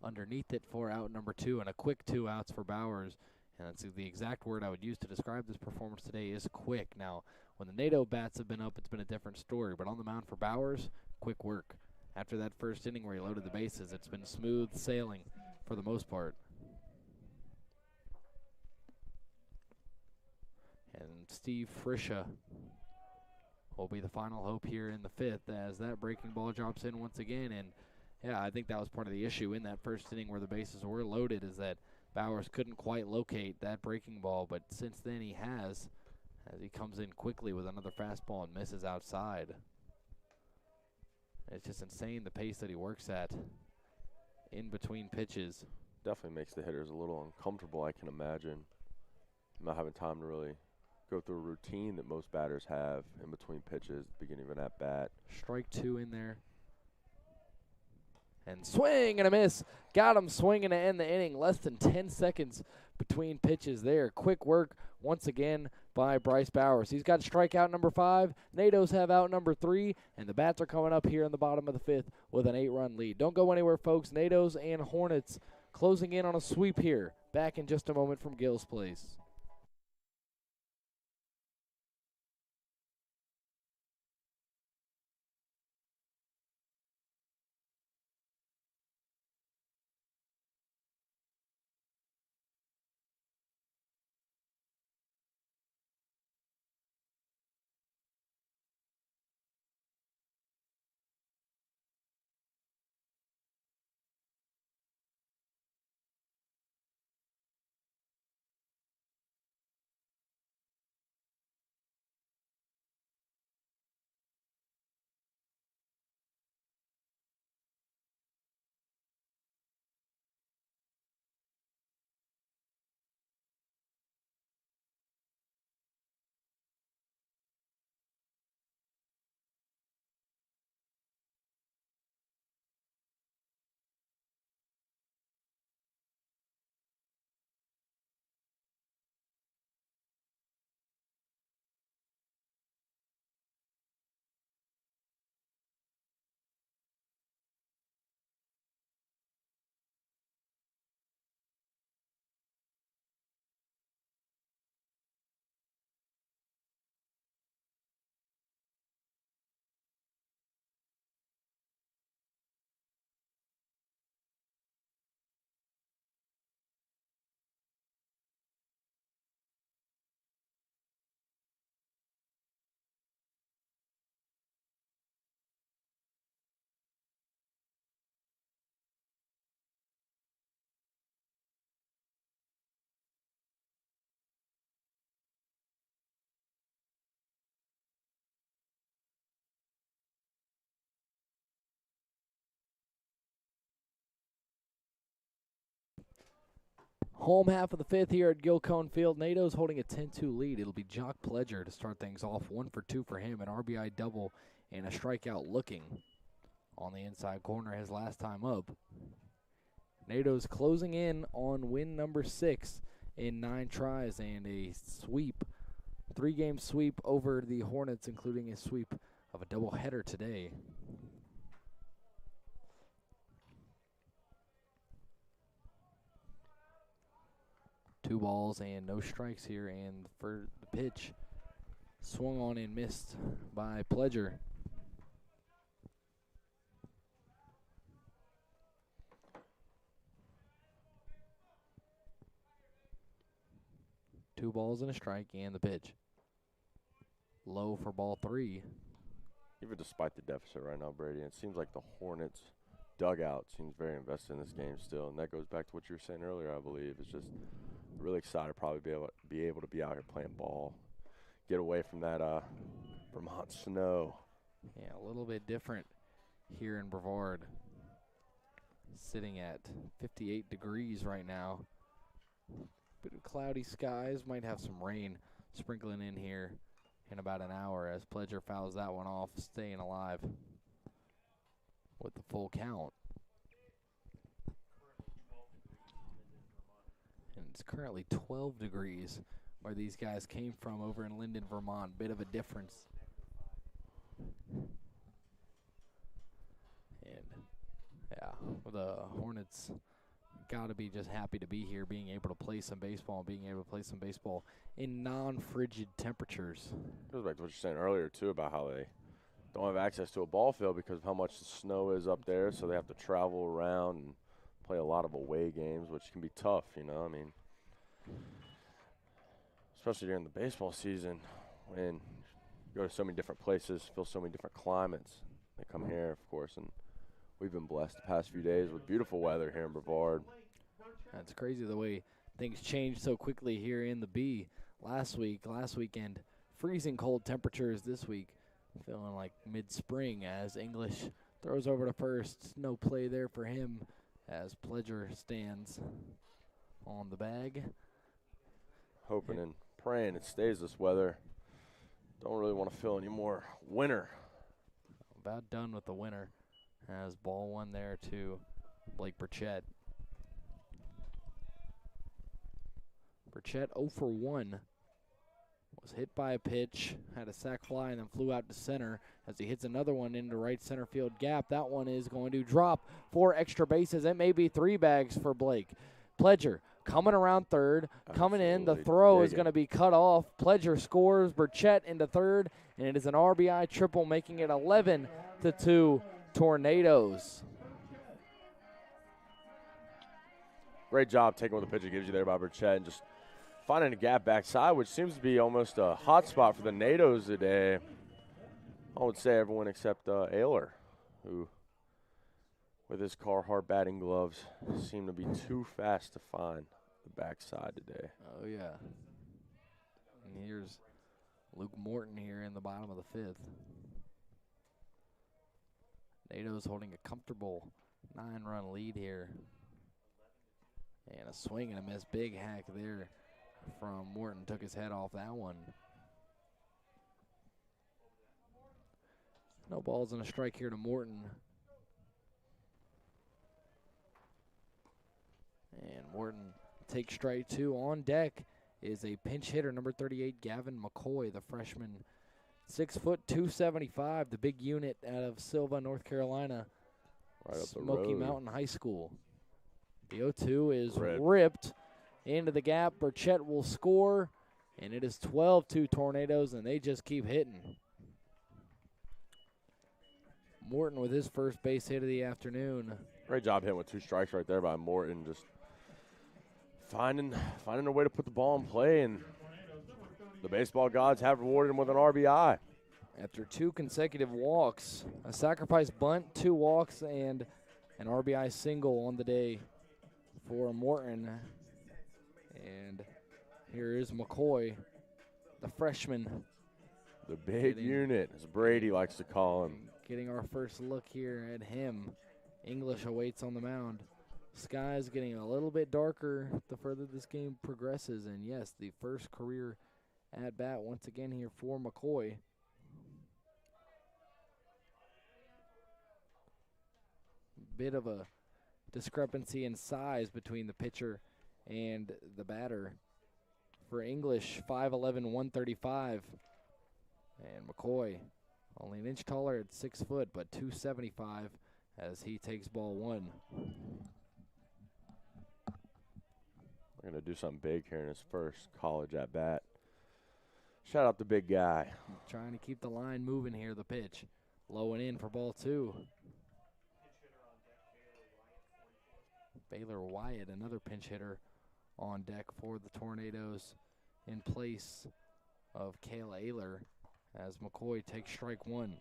underneath it for out number 2, and a quick 2 outs for Bowers. And that's the exact word I would use to describe this performance today, is quick. Now, when the NATO bats have been up, it's been a different story. But on the mound for Bowers, quick work. After that first inning where he loaded the bases, it's been smooth sailing for the most part. And Steve Frisha will be the final hope here in the 5th as that breaking ball drops in once again. And, yeah, I think that was part of the issue in that first inning where the bases were loaded, is that Bowers couldn't quite locate that breaking ball. But since then he has, as he comes in quickly with another fastball and misses outside. It's just insane the pace that he works at in between pitches. Definitely makes the hitters a little uncomfortable, I can imagine. Not having time to really go through a routine that most batters have in between pitches, the beginning of an at-bat. Strike 2 in there. And swing and a miss. Got him swinging to end the inning. Less than 10 seconds between pitches there. Quick work once again by Bryce Bowers. He's got strikeout number 5. Natos have out number 3. And the bats are coming up here in the bottom of the 5th with an 8-run lead. Don't go anywhere, folks. Natos and Hornets closing in on a sweep here. Back in just a moment from Gill's Place. Home half of the 5th here at Gilcone Field. Natos holding a 10-2 lead. It'll be Jock Pledger to start things off. 1 for 2 for him, an RBI double and a strikeout looking on the inside corner his last time up. Natos closing in on win number 6 in 9 tries and a sweep, 3-game sweep over the Hornets, including a sweep of a doubleheader today. Two balls and no strikes here, and for the pitch, swung on and missed by Pledger. Two balls and a strike, and the pitch. Low for ball 3. Even despite the deficit right now, Brady, it seems like the Hornets dugout seems very invested in this game still, and that goes back to what you were saying earlier, I believe. It's just really excited to probably be able to be out here playing ball, get away from that Vermont snow. Yeah, a little bit different here in Brevard. Sitting at 58 degrees right now. Bit of cloudy skies, might have some rain sprinkling in here in about an hour as Pledger fouls that one off, staying alive with the full count. And it's currently 12 degrees where these guys came from over in Lyndon, Vermont. Bit of a difference. And, yeah, the Hornets got to be just happy to be here, being able to play some baseball, and being able to play some baseball in non-frigid temperatures. Goes back to what you're saying earlier, too, about how they don't have access to a ball field because of how much the snow is up there, so they have to travel around and play a lot of away games, which can be tough, you know. I mean, especially during the baseball season when you go to so many different places, feel so many different climates. They come here, of course, and we've been blessed the past few days with beautiful weather here in Brevard. It's crazy the way things changed so quickly here in the B. Last weekend, freezing cold temperatures this week. Feeling like mid-spring as English throws over to first. No play there for him as Pledger stands on the bag. Hoping and praying it stays this weather. Don't really want to feel any more winter. About done with the winter as ball one there to Blake Burchett. Burchett 0 for 1. Was hit by a pitch, had a sac fly, and then flew out to center as he hits another one into right center field gap. That one is going to drop 4 extra bases. It may be 3 bags for Blake. Pledger coming around third, coming in. The throw is going to be cut off. Pledger scores. Burchett into third, and it is an RBI triple, making it 11-2 Tornadoes. Great job taking what the pitcher gives you there by Burchett and just finding a gap backside, which seems to be almost a hot spot for the NATOs today. I would say everyone except Ayler, who, with his Carhartt batting gloves, seemed to be too fast to find the backside today. Oh, yeah. And here's Luke Morton here in the bottom of the 5th. NATO's holding a comfortable 9-run lead here. And a swing and a miss. Big hack there from Morton. Took his head off that one. No balls and a strike here to Morton. And Morton takes strike 2. On deck is a pinch hitter, number 38, Gavin McCoy, the freshman. 6 foot, 275, the big unit out of Silva, North Carolina. Right up the Smoky road. Mountain High School. The 0-2 is Ripped. ripped into the gap. Burchett will score, and it is 12-2 Tornadoes, and they just keep hitting. Morton with his first base hit of the afternoon. Great job hitting with 2 strikes right there by Morton. Just finding a way to put the ball in play, and the baseball gods have rewarded him with an RBI. After 2 consecutive walks, a sacrifice bunt, 2 walks, and an RBI single on the day for Morton. And here is McCoy, the freshman. The big unit, as Brady likes to call him. Getting our first look here at him. English awaits on the mound. Sky's getting a little bit darker the further this game progresses. And yes, the first career at bat once again here for McCoy. Bit of a discrepancy in size between the pitcher and the batter. For English, 5'11", 135. And McCoy, only an inch taller at 6 foot, but 275 as he takes ball 1. We're going to do something big here in his first college at bat. Shout out the big guy. Trying to keep the line moving here, the pitch. Low and in for ball 2. Baylor Wyatt, another pinch hitter on deck for the Tornadoes in place of Kale Ayler as McCoy takes strike 1.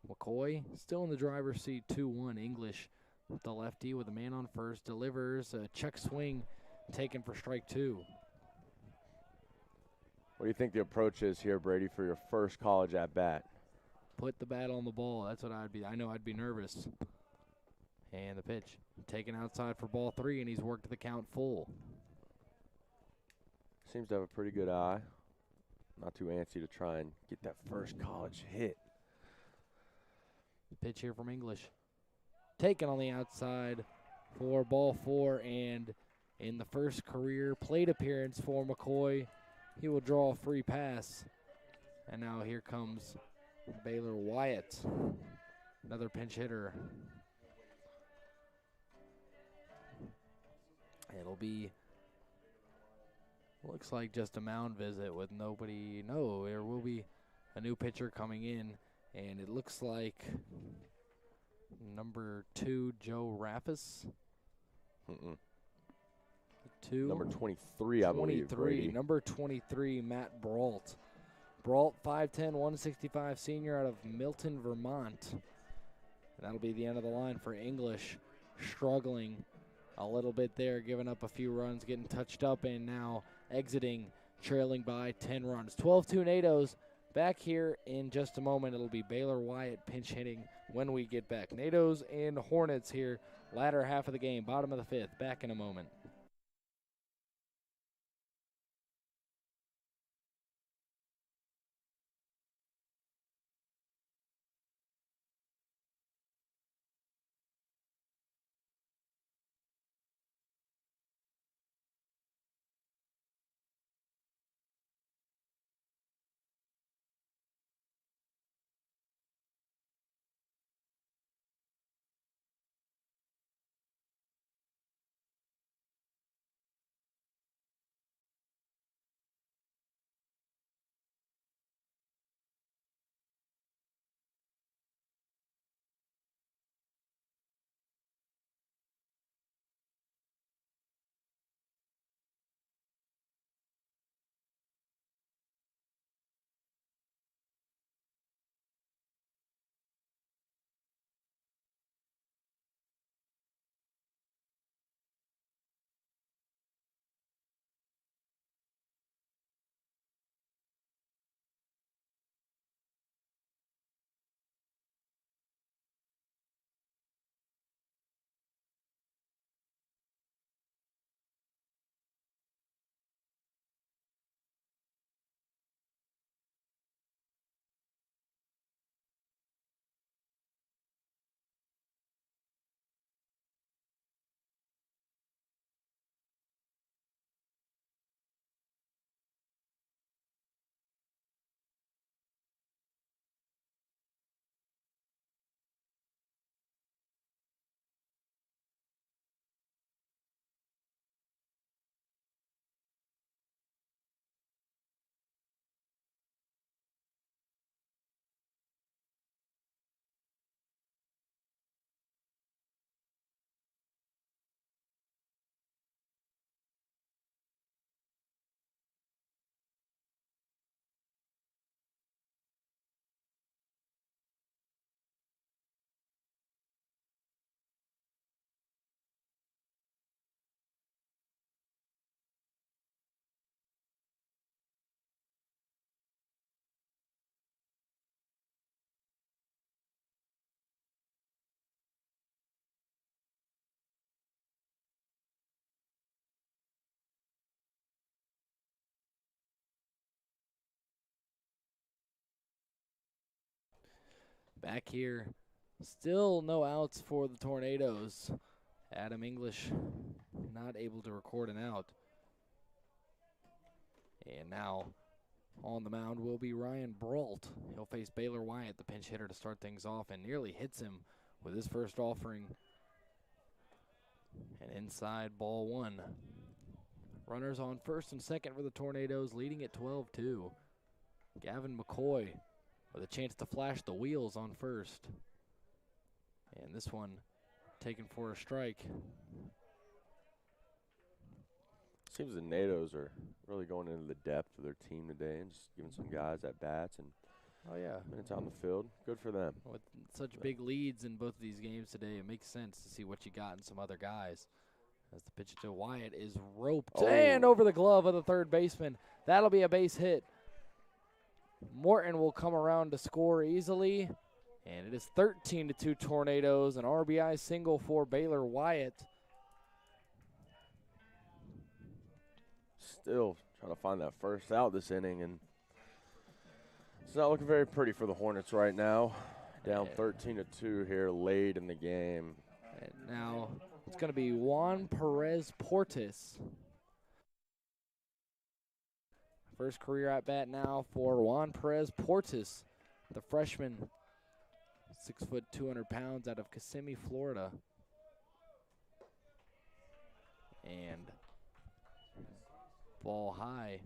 McCoy still in the driver's seat, 2-1. English, the lefty with a man on first, delivers a check swing taken for strike 2. What do you think the approach is here, Brady, for your first college at bat? Put the bat on the ball. That's what I'd be. I know I'd be nervous. And the pitch taken outside for ball 3, and he's worked the count full. Seems to have a pretty good eye. Not too antsy to try and get that first college hit. Pitch here from English. Taken on the outside for ball 4, and in the first career plate appearance for McCoy, he will draw a free pass. And now here comes Baylor Wyatt, another pinch hitter. It'll be, looks like just a mound visit with nobody. No, there will be a new pitcher coming in, And it looks like number 2, Joe Raffis. Number 23, I believe. 23, number 23, Matt Brault. Brault, 5'10", 165 senior out of Milton, Vermont. And that'll be the end of the line for English. Struggling a little bit there, giving up a few runs, getting touched up, and now exiting, trailing by 10 runs. 12-2 NATO's back here in just a moment. It'll be Baylor Wyatt pinch hitting when we get back. NATO's and Hornets here, latter half of the game, bottom of the fifth. Back in a moment. Back here, still no outs for the Tornadoes. Adam English not able to record an out. And now on the mound will be Ryan Brault. He'll face Baylor Wyatt, the pinch hitter, to start things off, and nearly hits him with his first offering. And inside, ball one. Runners on first and second for the Tornadoes, leading at 12-2. Gavin McCoy with a chance to flash the wheels on first. And this one taken for a strike. Seems the NATOs are really going into the depth of their team today and just giving some guys at bats and minutes on the field. Good for them. With such big leads in both of these games today, it makes sense to see what you got in some other guys. As the pitch to Wyatt is roped and over the glove of the third baseman. That'll be a base hit. Morton will come around to score easily. And it is 13-2 Tornadoes, an RBI single for Baylor Wyatt. Still trying to find that first out this inning, and it's not looking very pretty for the Hornets right now. Down 13-2 here late in the game. And now it's going to be Juan Perez Portis. First career at bat now for Juan Perez Portis, the freshman, 6 foot 200 pounds, out of Kissimmee, Florida. And ball high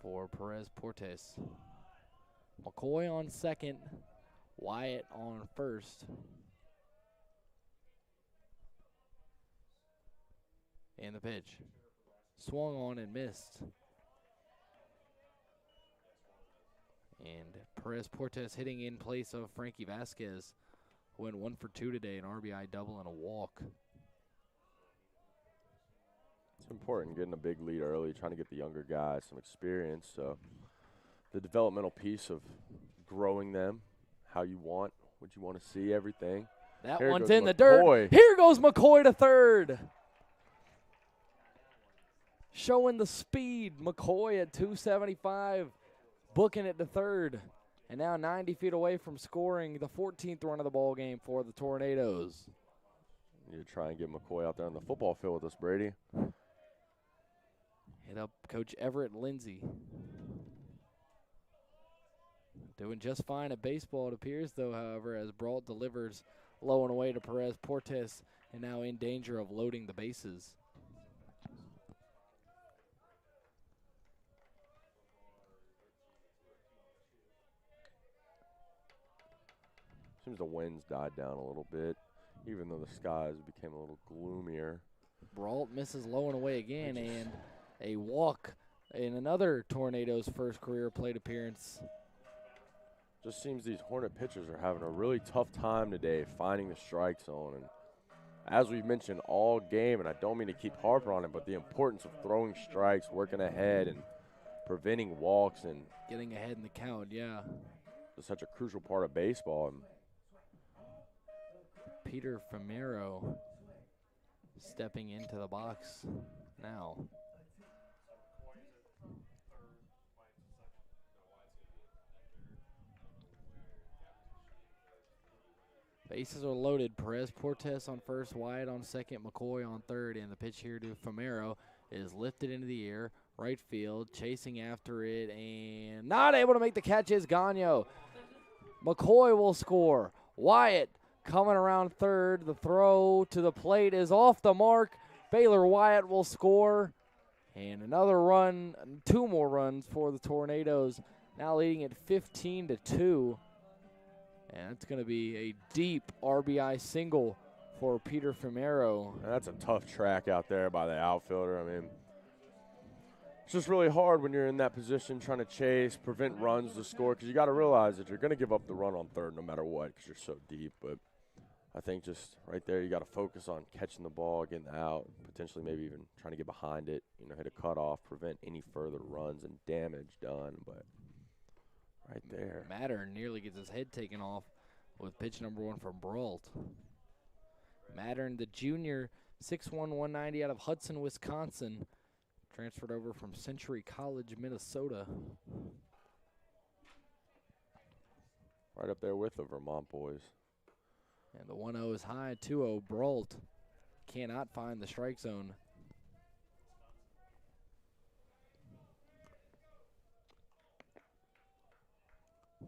for Perez Portis. McCoy on second, Wyatt on first. And the pitch. Swung on and missed. And Perez Portes hitting in place of Frankie Vasquez, who went 1 for 2 today, an RBI double and a walk. It's important getting a big lead early, trying to get the younger guys some experience. So the developmental piece of growing them, how you want, what you want to see, everything. That Here one's goes in the McCoy. dirt. Here goes McCoy to third. Showing the speed. McCoy at 275, booking it to third. And now 90 feet away from scoring the 14th run of the ball game for the Tornadoes. You try and get McCoy out there on the football field with us, Brady. Hit up Coach Everett Lindsay. Doing just fine at baseball, it appears, though, however, as Brault delivers low and away to Perez Portes, and now in danger of loading the bases. Seems the wind's died down a little bit, even though the skies became a little gloomier. Brault misses low and away again, and a walk in another Tornadoes' first career plate appearance. Just seems these Hornet pitchers are having a really tough time today finding the strike zone. And as we've mentioned all game, and I don't mean to keep harping on it, but the importance of throwing strikes, working ahead, and preventing walks, and Getting ahead in the count, yeah. is such a crucial part of baseball. And Peter Famero stepping into the box now. Bases are loaded. Perez Portes on first, Wyatt on second, McCoy on third, and the pitch here to Famero is lifted into the air. Right field, chasing after it, and not able to make the catch is Gagno. McCoy will score. Wyatt coming around third. The throw to the plate is off the mark. Baylor Wyatt will score. And another run, 2 more runs for the Tornadoes, now leading at 15-2. And it's going to be a deep RBI single for Peter Famero. And that's a tough track out there by the outfielder. I mean, it's just really hard when you're in that position trying to chase, prevent runs to score, because you got to realize that you're going to give up the run on third no matter what because you're so deep. But I think just right there you got to focus on catching the ball, getting out, potentially maybe even trying to get behind it, hit a cutoff, prevent any further runs and damage done. But right there. Mattern nearly gets his head taken off with pitch number 1 from Brault. Mattern, the junior, 6'1", 190 out of Hudson, Wisconsin. Transferred over from Century College, Minnesota. Right up there with the Vermont boys. And the 1-0 is high, 2-0. Brault cannot find the strike zone.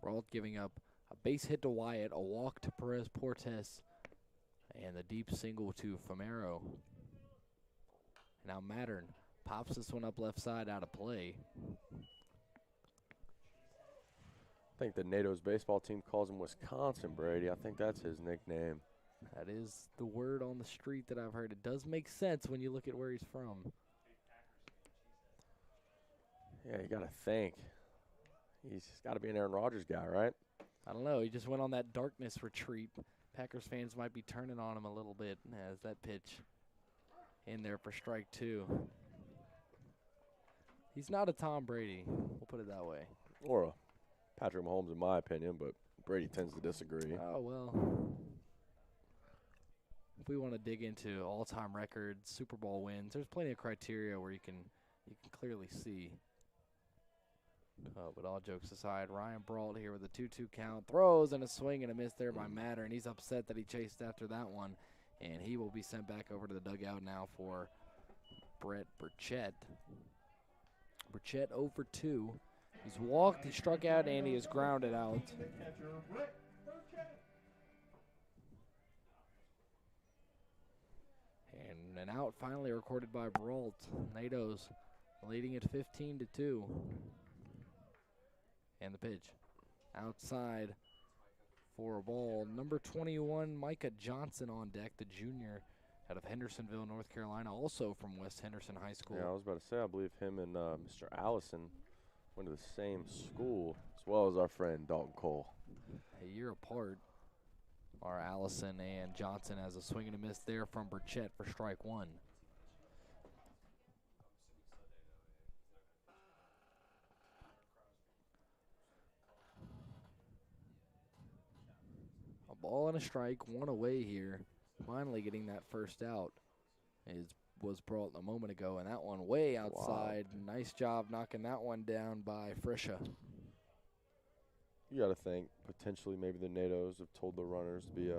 Brault giving up a base hit to Wyatt, a walk to Perez Portes, and the deep single to Famero. Now Mattern pops this one up left side out of play. I think the NATO's baseball team calls him Wisconsin, Brady. I think that's his nickname. That is the word on the street that I've heard. It does make sense when you look at where he's from. Yeah, you got to think. He's got to be an Aaron Rodgers guy, right? I don't know. He just went on that darkness retreat. Packers fans might be turning on him a little bit as that pitch in there for strike 2. He's not a Tom Brady. We'll put it that way. Or a Patrick Mahomes, in my opinion, but Brady tends to disagree. Oh, well. If we want to dig into all-time records, Super Bowl wins, there's plenty of criteria where you can clearly see. But all jokes aside, Ryan Brault here with a 2-2 count. Throws and a swing and a miss there by Matter, and he's upset that he chased after that one. And he will be sent back over to the dugout now for Brett Burchett. Burchett 0 for 2. He's walked, he struck out, and he is grounded out. And an out finally recorded by Brault. NATO's leading at 15-2. And the pitch. outside for a ball. Number 21, Micah Johnson on deck, the junior out of Hendersonville, North Carolina, also from West Henderson High School. Yeah, I was about to say, I believe him and Mr. Allison went to the same school, as well as our friend Dalton Cole. A year apart are Allison and Johnson, as a swing and a miss there from Burchett for strike one. A ball and a strike, one away here. Finally getting that first out was brought a moment ago, and that one way outside. Wow. Nice job knocking that one down by Frisha. You got to think potentially maybe the NATOs have told the runners to be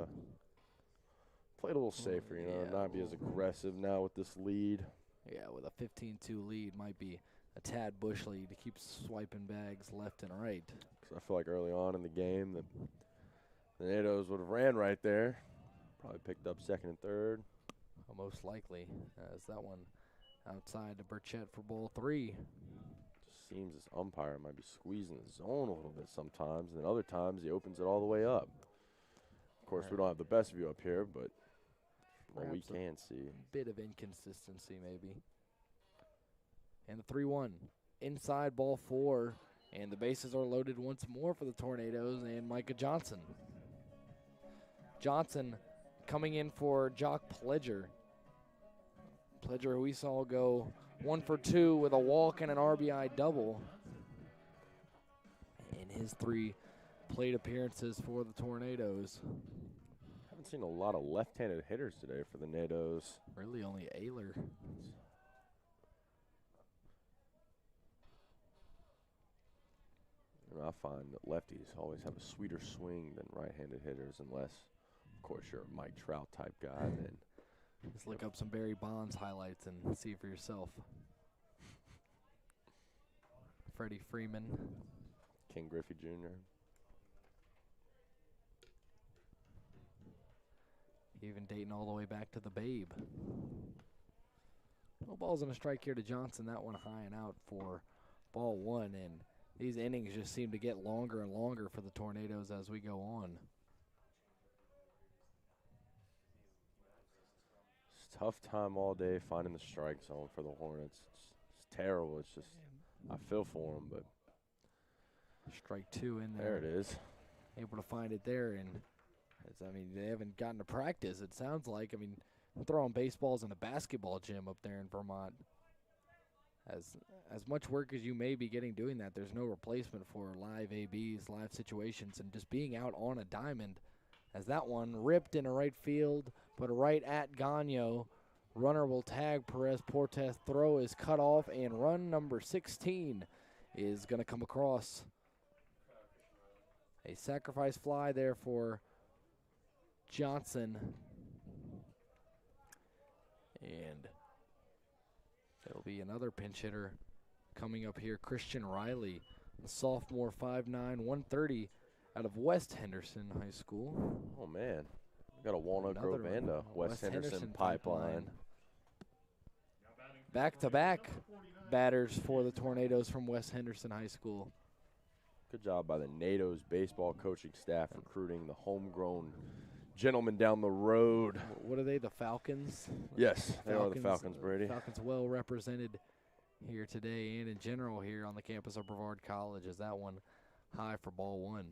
played a little safer, you know, not be as aggressive now with this lead. Yeah, with a 15-2 lead, might be a tad bushly to keep swiping bags left and right. 'Cause I feel like early on in the game that the NATOs would have ran right there, probably picked up second and third. Most likely, as that one outside to Burchett for ball three. Just seems this umpire might be squeezing the zone a little bit sometimes, and then other times he opens it all the way up. Of course, we don't have the best view up here, but what we can see. Bit of inconsistency maybe. And the 3-1. Inside ball four, and the bases are loaded once more for the Tornadoes and Micah Johnson. Johnson coming in for Jock Pledger. Pledger, who we saw go 1 for 2 with a walk and an RBI double in his 3 plate appearances for the Tornadoes. Haven't seen a lot of left-handed hitters today for the NATOs. Really only Ayler. You know, I find that lefties always have a sweeter swing than right-handed hitters, unless, of course, you're a Mike Trout type guy. Then just look up some Barry Bonds highlights and see for yourself. Freddie Freeman. King Griffey Jr. Even dating all the way back to the Babe. No balls and a strike here to Johnson. That one high and out for ball one. And these innings just seem to get longer and longer for the Tornadoes as we go on. It's a tough time all day finding the strike zone for the Hornets. It's terrible. It's just, I feel for them, but. Strike two in there. There it is. Able to find it there, and I mean, they haven't gotten to practice, it sounds like. I mean, throwing baseballs in a basketball gym up there in Vermont. As much work as you may be getting doing that, there's no replacement for live ABs, live situations, and just being out on a diamond. As that one ripped into right field, but right at Gagno. Runner will tag Perez Portes. Throw is cut off, and run number 16 is going to come across. A sacrifice fly there for Johnson. And it'll be another pinch hitter coming up here. Christian Riley, the sophomore, 5'9", 130 out of West Henderson High School. Oh, man. We got a Walnut Grove and a West Henderson pipeline. Back-to-back batters for the Tornadoes from West Henderson High School. Good job by the NATO's baseball coaching staff recruiting the homegrown gentleman down the road. What are they, the Falcons? Yes, they are the Falcons, Brady. Falcons well represented here today and in general here on the campus of Brevard College, as that one high for ball one.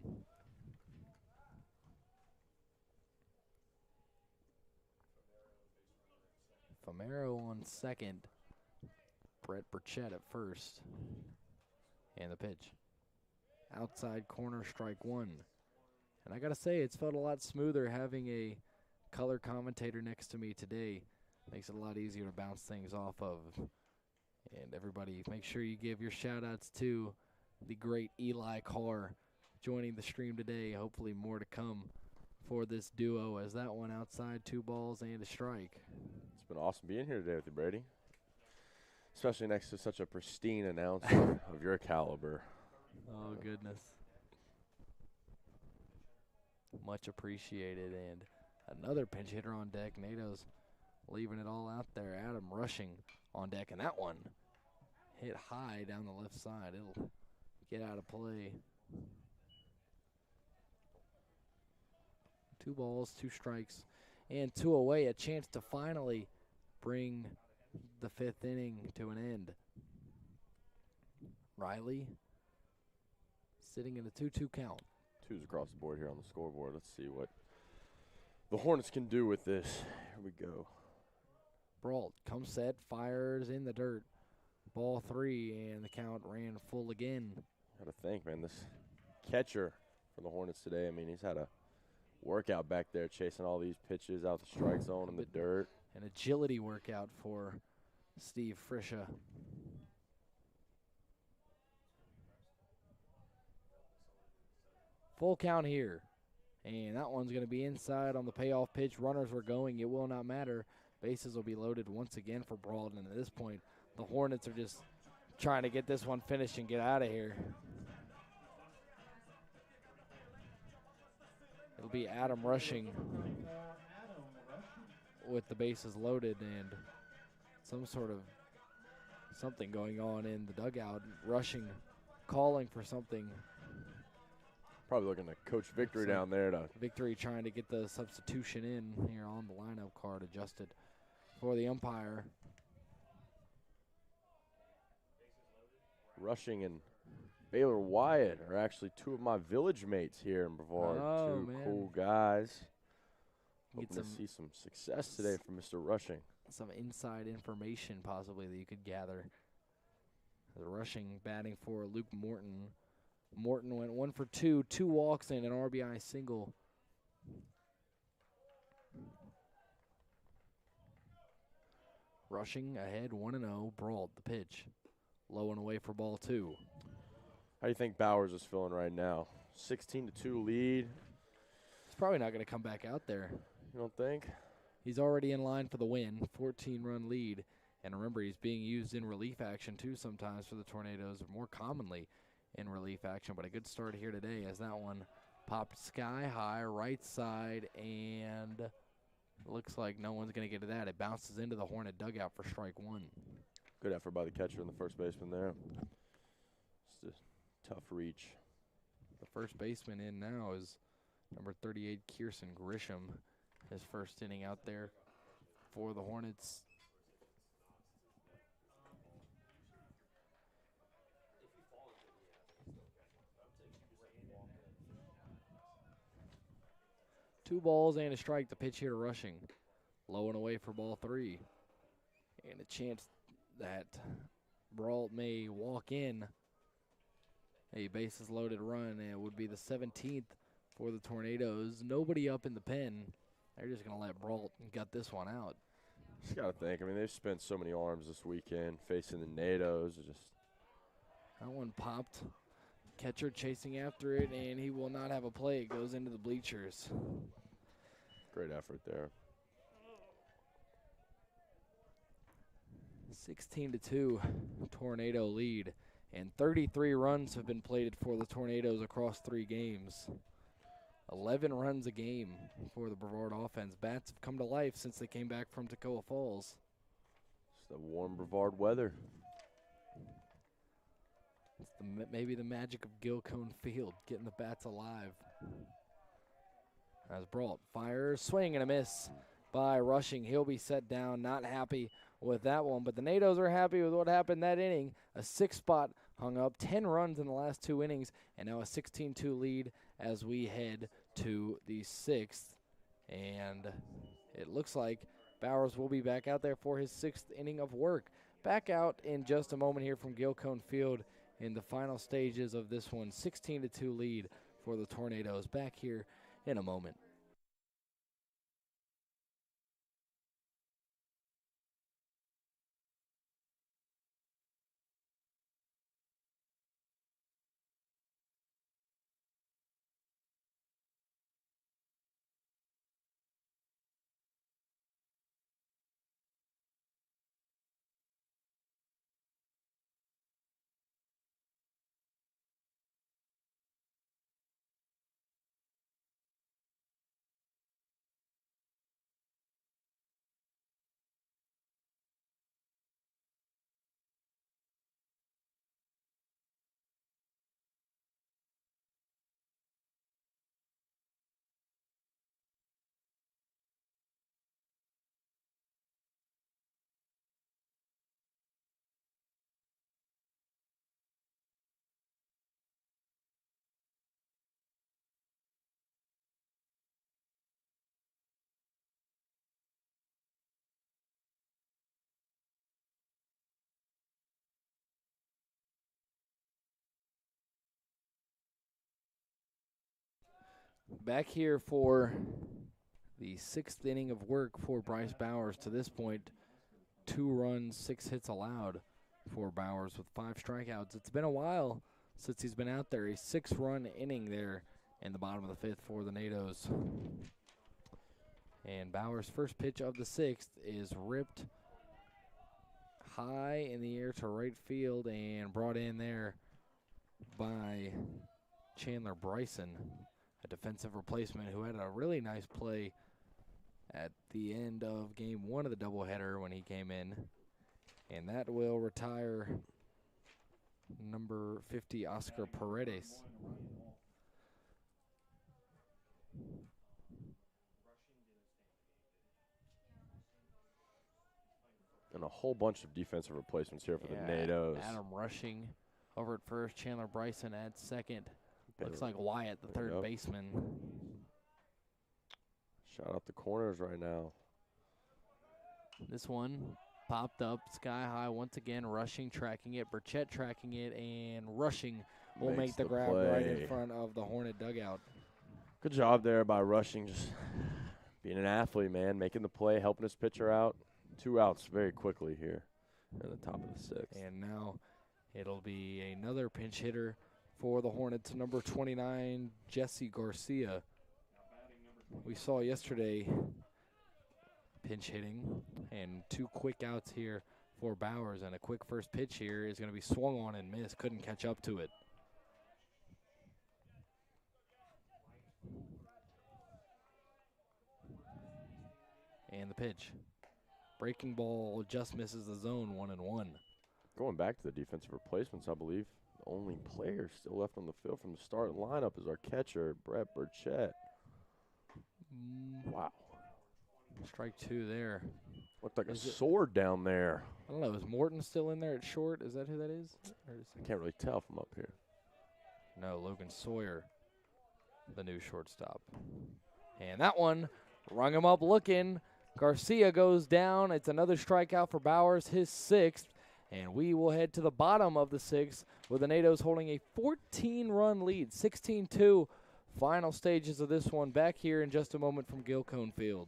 Famero on second. Brett Burchett at first. And the pitch. Outside corner, strike one. And I got to say, it's felt a lot smoother having a color commentator next to me today. Makes it a lot easier to bounce things off of. And everybody, make sure you give your shout-outs to the great Eli Carr joining the stream today. Hopefully more to come for this duo, as that one outside, 2 balls and a strike. It's been awesome being here today with you, Brady. Especially next to such a pristine announcer of your caliber. Oh, goodness. Much appreciated. And another pinch hitter on deck. NATO's leaving it all out there. Adam Rushing on deck. And that one hit high down the left side. It'll get out of play. 2 balls, 2 strikes, and 2 away. A chance to finally bring the 5th inning to an end. Riley sitting in a 2-2 count. 2s across the board here on the scoreboard. Let's see what the Hornets can do with this. Here we go. Brault comes set, fires in the dirt. Ball 3, and the count ran full again. Got to think, man, this catcher for the Hornets today, I mean, he's had a workout back there chasing all these pitches out the strike zone in the dirt. An agility workout for Steve Frisha. Full count here. And that one's going to be inside on the payoff pitch. Runners were going. It will not matter. Bases will be loaded once again for Brault. And at this point, the Hornets are just trying to get this one finished and get out of here. It'll be Adam rushing with the bases loaded and some sort of something going on in the dugout. Rushing, calling for something. Probably looking to coach Victory down there. Victory trying to get the substitution in here on the lineup card adjusted for the umpire. Rushing and Baylor Wyatt are actually 2 of my village mates here in Brevard. Oh, 2 man. cool guys. Get Hoping to see some success today from Mr. Rushing. some inside information possibly that you could gather. The Rushing batting for Luke Morton. Morton went 1 for 2, 2 walks and an RBI single. Rushing ahead 1-0. Brault the pitch. Low and away for ball 2. How do you think Bowers is feeling right now? 16-2 lead. He's probably not going to come back out there. You don't think? He's already in line for the win. 14-run lead. And remember, he's being used in relief action too sometimes for the Tornadoes, or more commonly in relief action. But a good start here today as that one popped sky high, right side, and looks like no one's going to get to that. It bounces into the Hornet dugout for strike 1. Good effort by the catcher and the first baseman there. It's a tough reach. The first baseman in now is number 38, Kierson Grisham. His first inning out there for the Hornets. Two balls and a strike. The pitch here to Rushing. Low and away for ball 3. And a chance that Brault may walk in. A bases loaded run, and it would be the 17th for the Tornadoes. Nobody up in the pen. They're just going to let Brault gut this one out. Just got to think. I mean, they've spent so many arms this weekend facing the NATOs. That one popped. Catcher chasing after it, and he will not have a play. It goes into the bleachers. Great effort there. 16-2 Tornado lead, and 33 runs have been plated for the Tornadoes across 3 games. 11 runs a game for the Brevard offense. Bats have come to life since they came back from Toccoa Falls. It's the warm Brevard weather. It's maybe the magic of Gilcone Field, getting the bats alive. As Brault fires, swing and a miss by Rushing. He'll be set down, not happy with that one, but the NATOs are happy with what happened that inning. A 6 spot hung up, 10 runs in the last 2 innings, and now a 16-2 lead as we head to the 6th. And it looks like Bowers will be back out there for his 6th inning of work. Back out in just a moment here from Gilcone Field in the final stages of this one. 16-2 lead for the Tornadoes. Back here in a moment. Back here for the 6th inning of work for Bryce Bowers. To this point, 2 runs, 6 hits allowed for Bowers with 5 strikeouts. It's been a while since he's been out there. A 6-run inning there in the bottom of the 5th for the NATOs. And Bowers' first pitch of the 6th is ripped high in the air to right field and brought in there by Chandler Bryson, a defensive replacement who had a really nice play at the end of game 1 of the doubleheader when he came in. And that will retire number 50, Oscar Paredes. And a whole bunch of defensive replacements here for the NATOs. Adam Rushing over at first, Chandler Bryson at second. Looks like Wyatt, the third baseman. Shout out the corners right now. This one popped up sky high once again. Rushing tracking it, Burchett tracking it, and Rushing will make the grab right in front of the Hornet dugout. Good job there by Rushing, just being an athlete, man, making the play, helping his pitcher out. 2 outs very quickly here at the top of the 6th. And now it'll be another pinch hitter for the Hornets, number 29, Jesse Garcia. We saw yesterday pinch hitting and 2 quick outs here for Bowers, and a quick first pitch here is going to be swung on and missed. Couldn't catch up to it. And the pitch. Breaking ball just misses the zone, 1-1. Going back to the defensive replacements, I believe the only player still left on the field from the starting lineup is our catcher, Brett Burchett. Wow. Strike 2 there. Looked like a sword down there. I don't know. Is Morton still in there at short? Is that who that is? I can't really tell from up here. No, Logan Sawyer, the new shortstop. And that one rung him up looking. Garcia goes down. It's another strikeout for Bowers, his 6th. And we will head to the bottom of the 6th with the NATOs holding a 14-run lead, 16-2. Final stages of this one back here in just a moment from Gil Cone Field.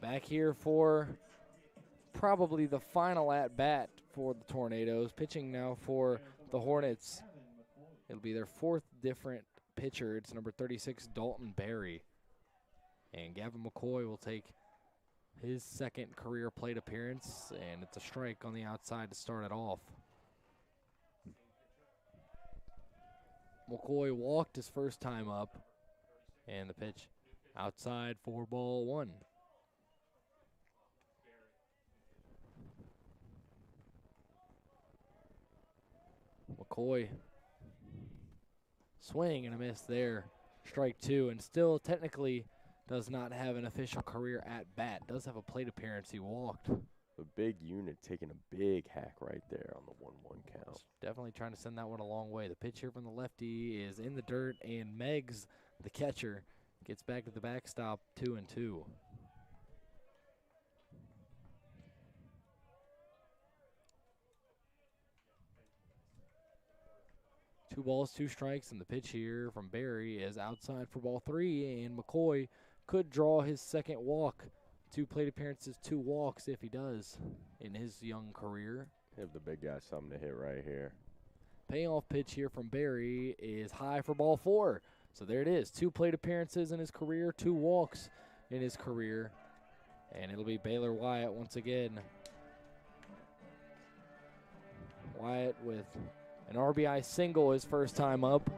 Back here for probably the final at-bat for the Tornadoes. Pitching now for the Hornets. It'll be their 4th different pitcher. It's number 36, Dalton Berry. And Gavin McCoy will take his 2nd career plate appearance, and it's a strike on the outside to start it off. McCoy walked his first time up, and the pitch outside for ball 1. McCoy. Swing and a miss there. Strike 2, and still technically does not have an official career at bat. Does have a plate appearance. He walked. A big unit taking a big hack right there on the 1-1 count. Definitely trying to send that one a long way. The pitch here from the lefty is in the dirt, and Meggs, the catcher, gets back to the backstop, 2-2. Two balls, 2 strikes, and the pitch here from Barry is outside for ball 3, and McCoy could draw his second walk. 2 plate appearances, 2 walks if he does in his young career. Give the big guy something to hit right here. Payoff pitch here from Barry is high for ball 4. So there it is. 2 plate appearances in his career, 2 walks in his career. And it'll be Baylor Wyatt once again. Wyatt with an RBI single his first time up.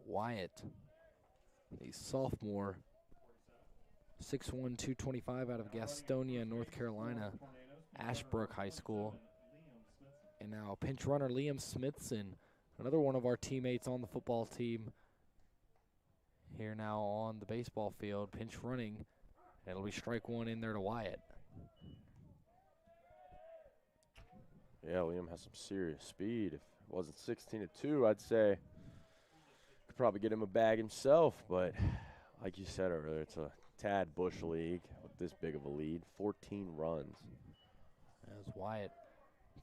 Wyatt, the sophomore, 6'1", 225 out of Gastonia, North Carolina, Ashbrook High School. And now pinch runner Liam Smithson, another one of our teammates on the football team, here now on the baseball field, pinch running. It'll be strike 1 in there to Wyatt. Yeah, Liam has some serious speed. If it wasn't 16-2, I'd say could probably get him a bag himself. But like you said earlier, it's a tad bush league with this big of a lead. 14 runs. As Wyatt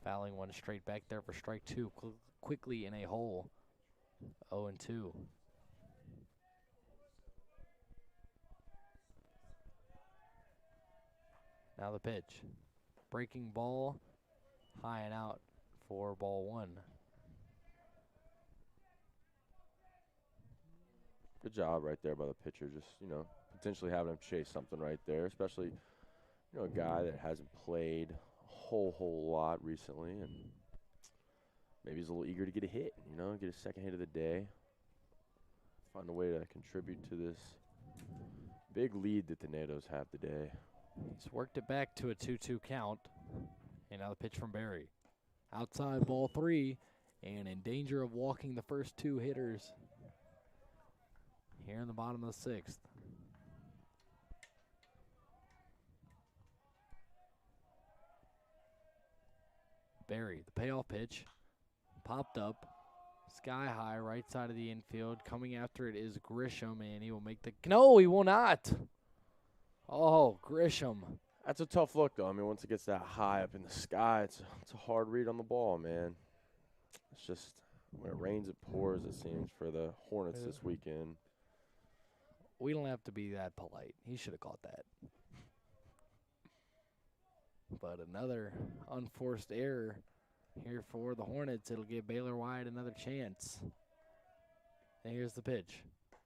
fouling one straight back there for strike 2, quickly in a hole. 0-2. Now the pitch. Breaking ball, high and out for ball 1. Good job right there by the pitcher. Just, potentially having him chase something right there, especially, a guy that hasn't played a whole lot recently, and maybe he's a little eager to get a hit, get a second hit of the day. Find a way to contribute to this big lead that the Natos have today. He's worked it back to a 2-2 count. And now the pitch from Barry. Outside ball 3, and in danger of walking the first 2 hitters here in the bottom of the 6th. Barry, the payoff pitch, popped up, sky high, right side of the infield. Coming after it is Grisham, and he will make the, no, he will not. Oh, Grisham. That's a tough look, though. I mean, once it gets that high up in the sky, it's a hard read on the ball, man. It's just when it rains, it pours, it seems, for the Hornets this weekend. We don't have to be that polite. He should have caught that. But another unforced error here for the Hornets. It'll give Baylor Wyatt another chance. And here's the pitch.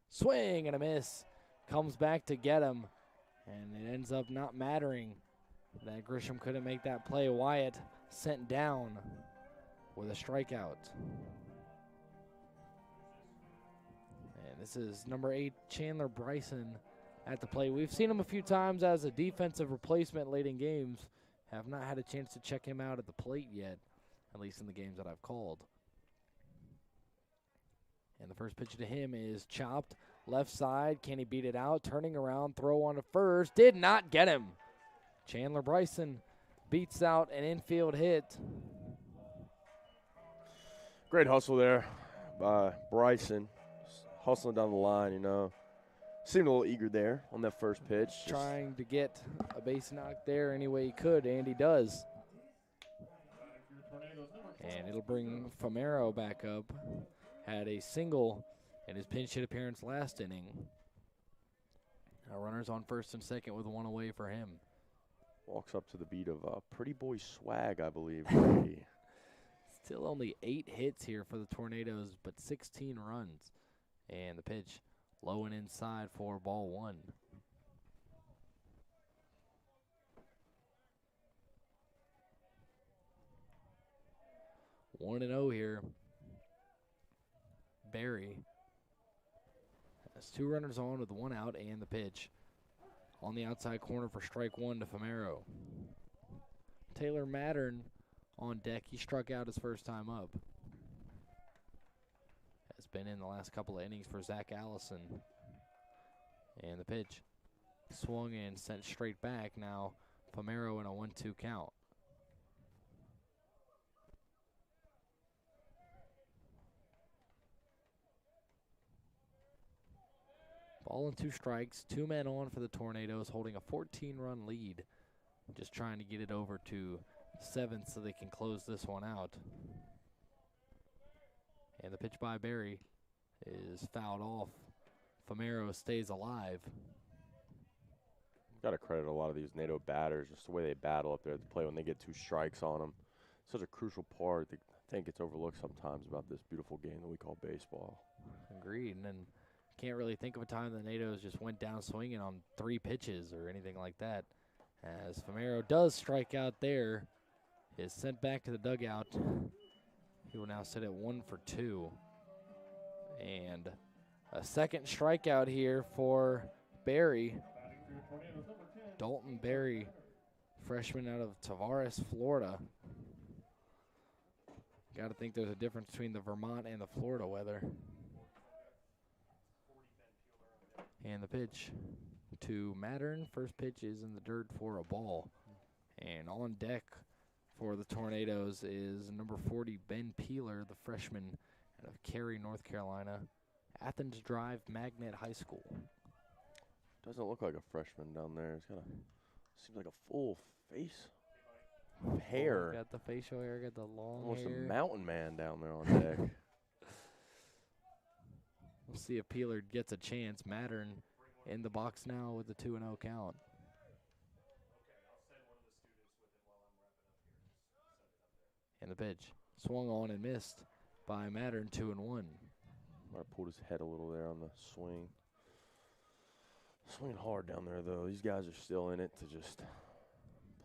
Swing and a miss. Comes back to get him. And it ends up not mattering that Grisham couldn't make that play. Wyatt sent down with a strikeout. And this is number 8, Chandler Bryson at the plate. We've seen him a few times as a defensive replacement late in games. Have not had a chance to check him out at the plate yet, at least in the games that I've called. And the first pitch to him is chopped. Left side, can he beat it out? Turning around, throw on to first. Did not get him. Chandler Bryson beats out an infield hit. Great hustle there by Bryson. Just hustling down the line, Seemed a little eager there on that first pitch. Trying to get a base knock there any way he could, and he does. And it'll bring Famero back up. Had a single in his pinch hit appearance last inning. Now runners on first and second with 1 away for him. Walks up to the beat of Pretty Boy Swag, I believe. Brady. Still only 8 hits here for the Tornadoes, but 16 runs. And the pitch low and inside for ball 1. One and 0 here. Barry has 2 runners on with 1 out, and the pitch on the outside corner for strike one to Famero. Taylor Mattern on deck. He struck out his first time up. Has been in the last couple of innings for Zach Allison. And the pitch swung and sent straight back. Now Famero in a 1-2 count. Ball and 2 strikes, 2 men on for the Tornadoes, holding a 14-run lead. Just trying to get it over to 7th so they can close this one out. And the pitch by Barry is fouled off. Famero stays alive. Got to credit a lot of these NATO batters, just the way they battle up there at the plate when they get 2 strikes on them. Such a crucial part that I think gets overlooked sometimes about this beautiful game that we call baseball. Agreed. And then can't really think of a time the NATOs just went down swinging on 3 pitches or anything like that. As Famero does strike out there, is sent back to the dugout. He will now sit at 1 for 2. And a second strikeout here for Barry. Dalton Barry, freshman out of Tavares, Florida. Got to think there's a difference between the Vermont and the Florida weather. And the pitch to Mattern. First pitch is in the dirt for a ball. And on deck for the Tornadoes is number 40, Ben Peeler, the freshman out of Cary, North Carolina. Athens Drive Magnet High School. Doesn't look like a freshman down there. It's got seems like a full face of hair. Got the facial hair, got the long Almost hair. a mountain man down there on deck. We'll see if Peeler gets a chance. Mattern in the box now with the 2-0 count. And the pitch swung on and missed by Mattern, 2-1. Might have pulled his head a little there on the swing. Swinging hard down there, though. These guys are still in it to just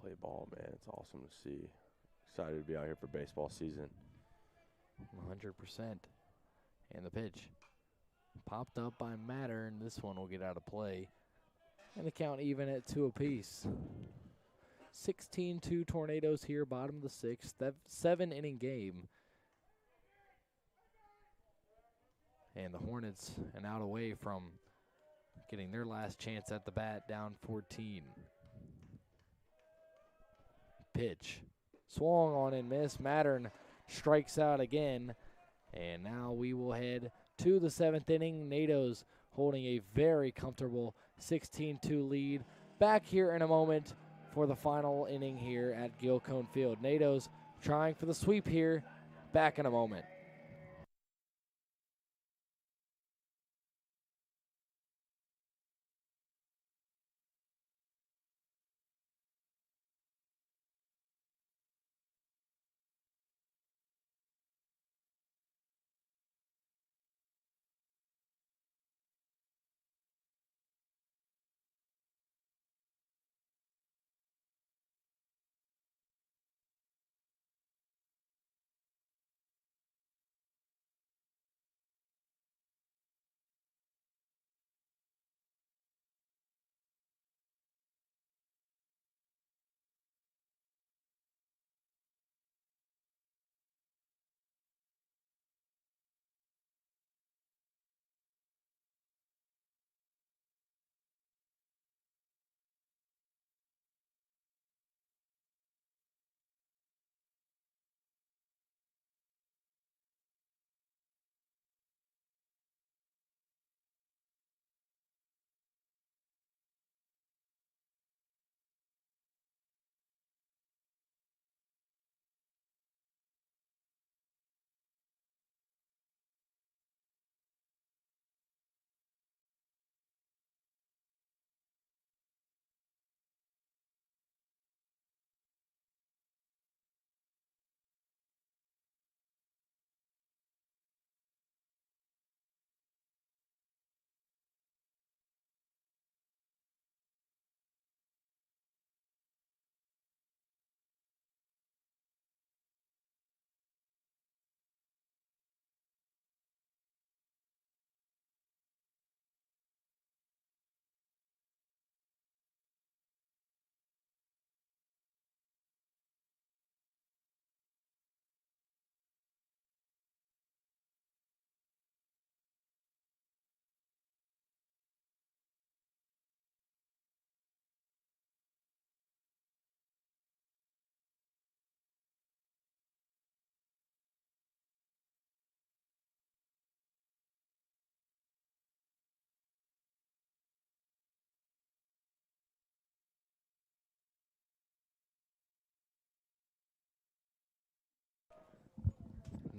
play ball, man. It's awesome to see. Excited to be out here for baseball season. 100%. And the pitch popped up by Mattern. This one will get out of play. And the count even at 2 apiece. 16-2 Tornadoes here, bottom of the 6th. 7-inning game. And the Hornets an out away from getting their last chance at the bat, down 14. Pitch swung on and missed. Mattern strikes out again. And now we will head to the 7th inning. NATOs holding a very comfortable 16-2 lead. Back here in a moment for the final inning here at Gilcone Field. NATOs trying for the sweep here. Back in a moment.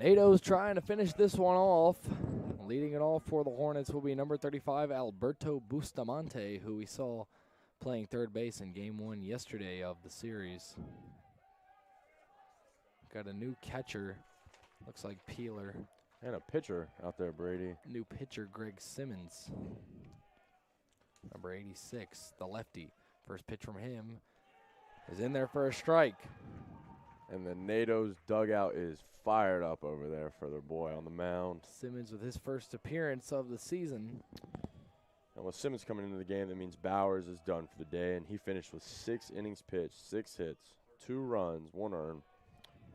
NATO's trying to finish this one off. Leading it off for the Hornets will be number 35, Alberto Bustamante, who we saw playing third base in game 1 yesterday of the series. Got a new catcher, looks like Peeler. And a pitcher out there, Brady. New pitcher, Greg Simmons. Number 86, the lefty. First pitch from him is in there for a strike. And the NATO's dugout is fired up over there for their boy on the mound. Simmons with his first appearance of the season. And with Simmons coming into the game, that means Bowers is done for the day, and he finished with 6 innings pitched, 6 hits, 2 runs, 1 earned,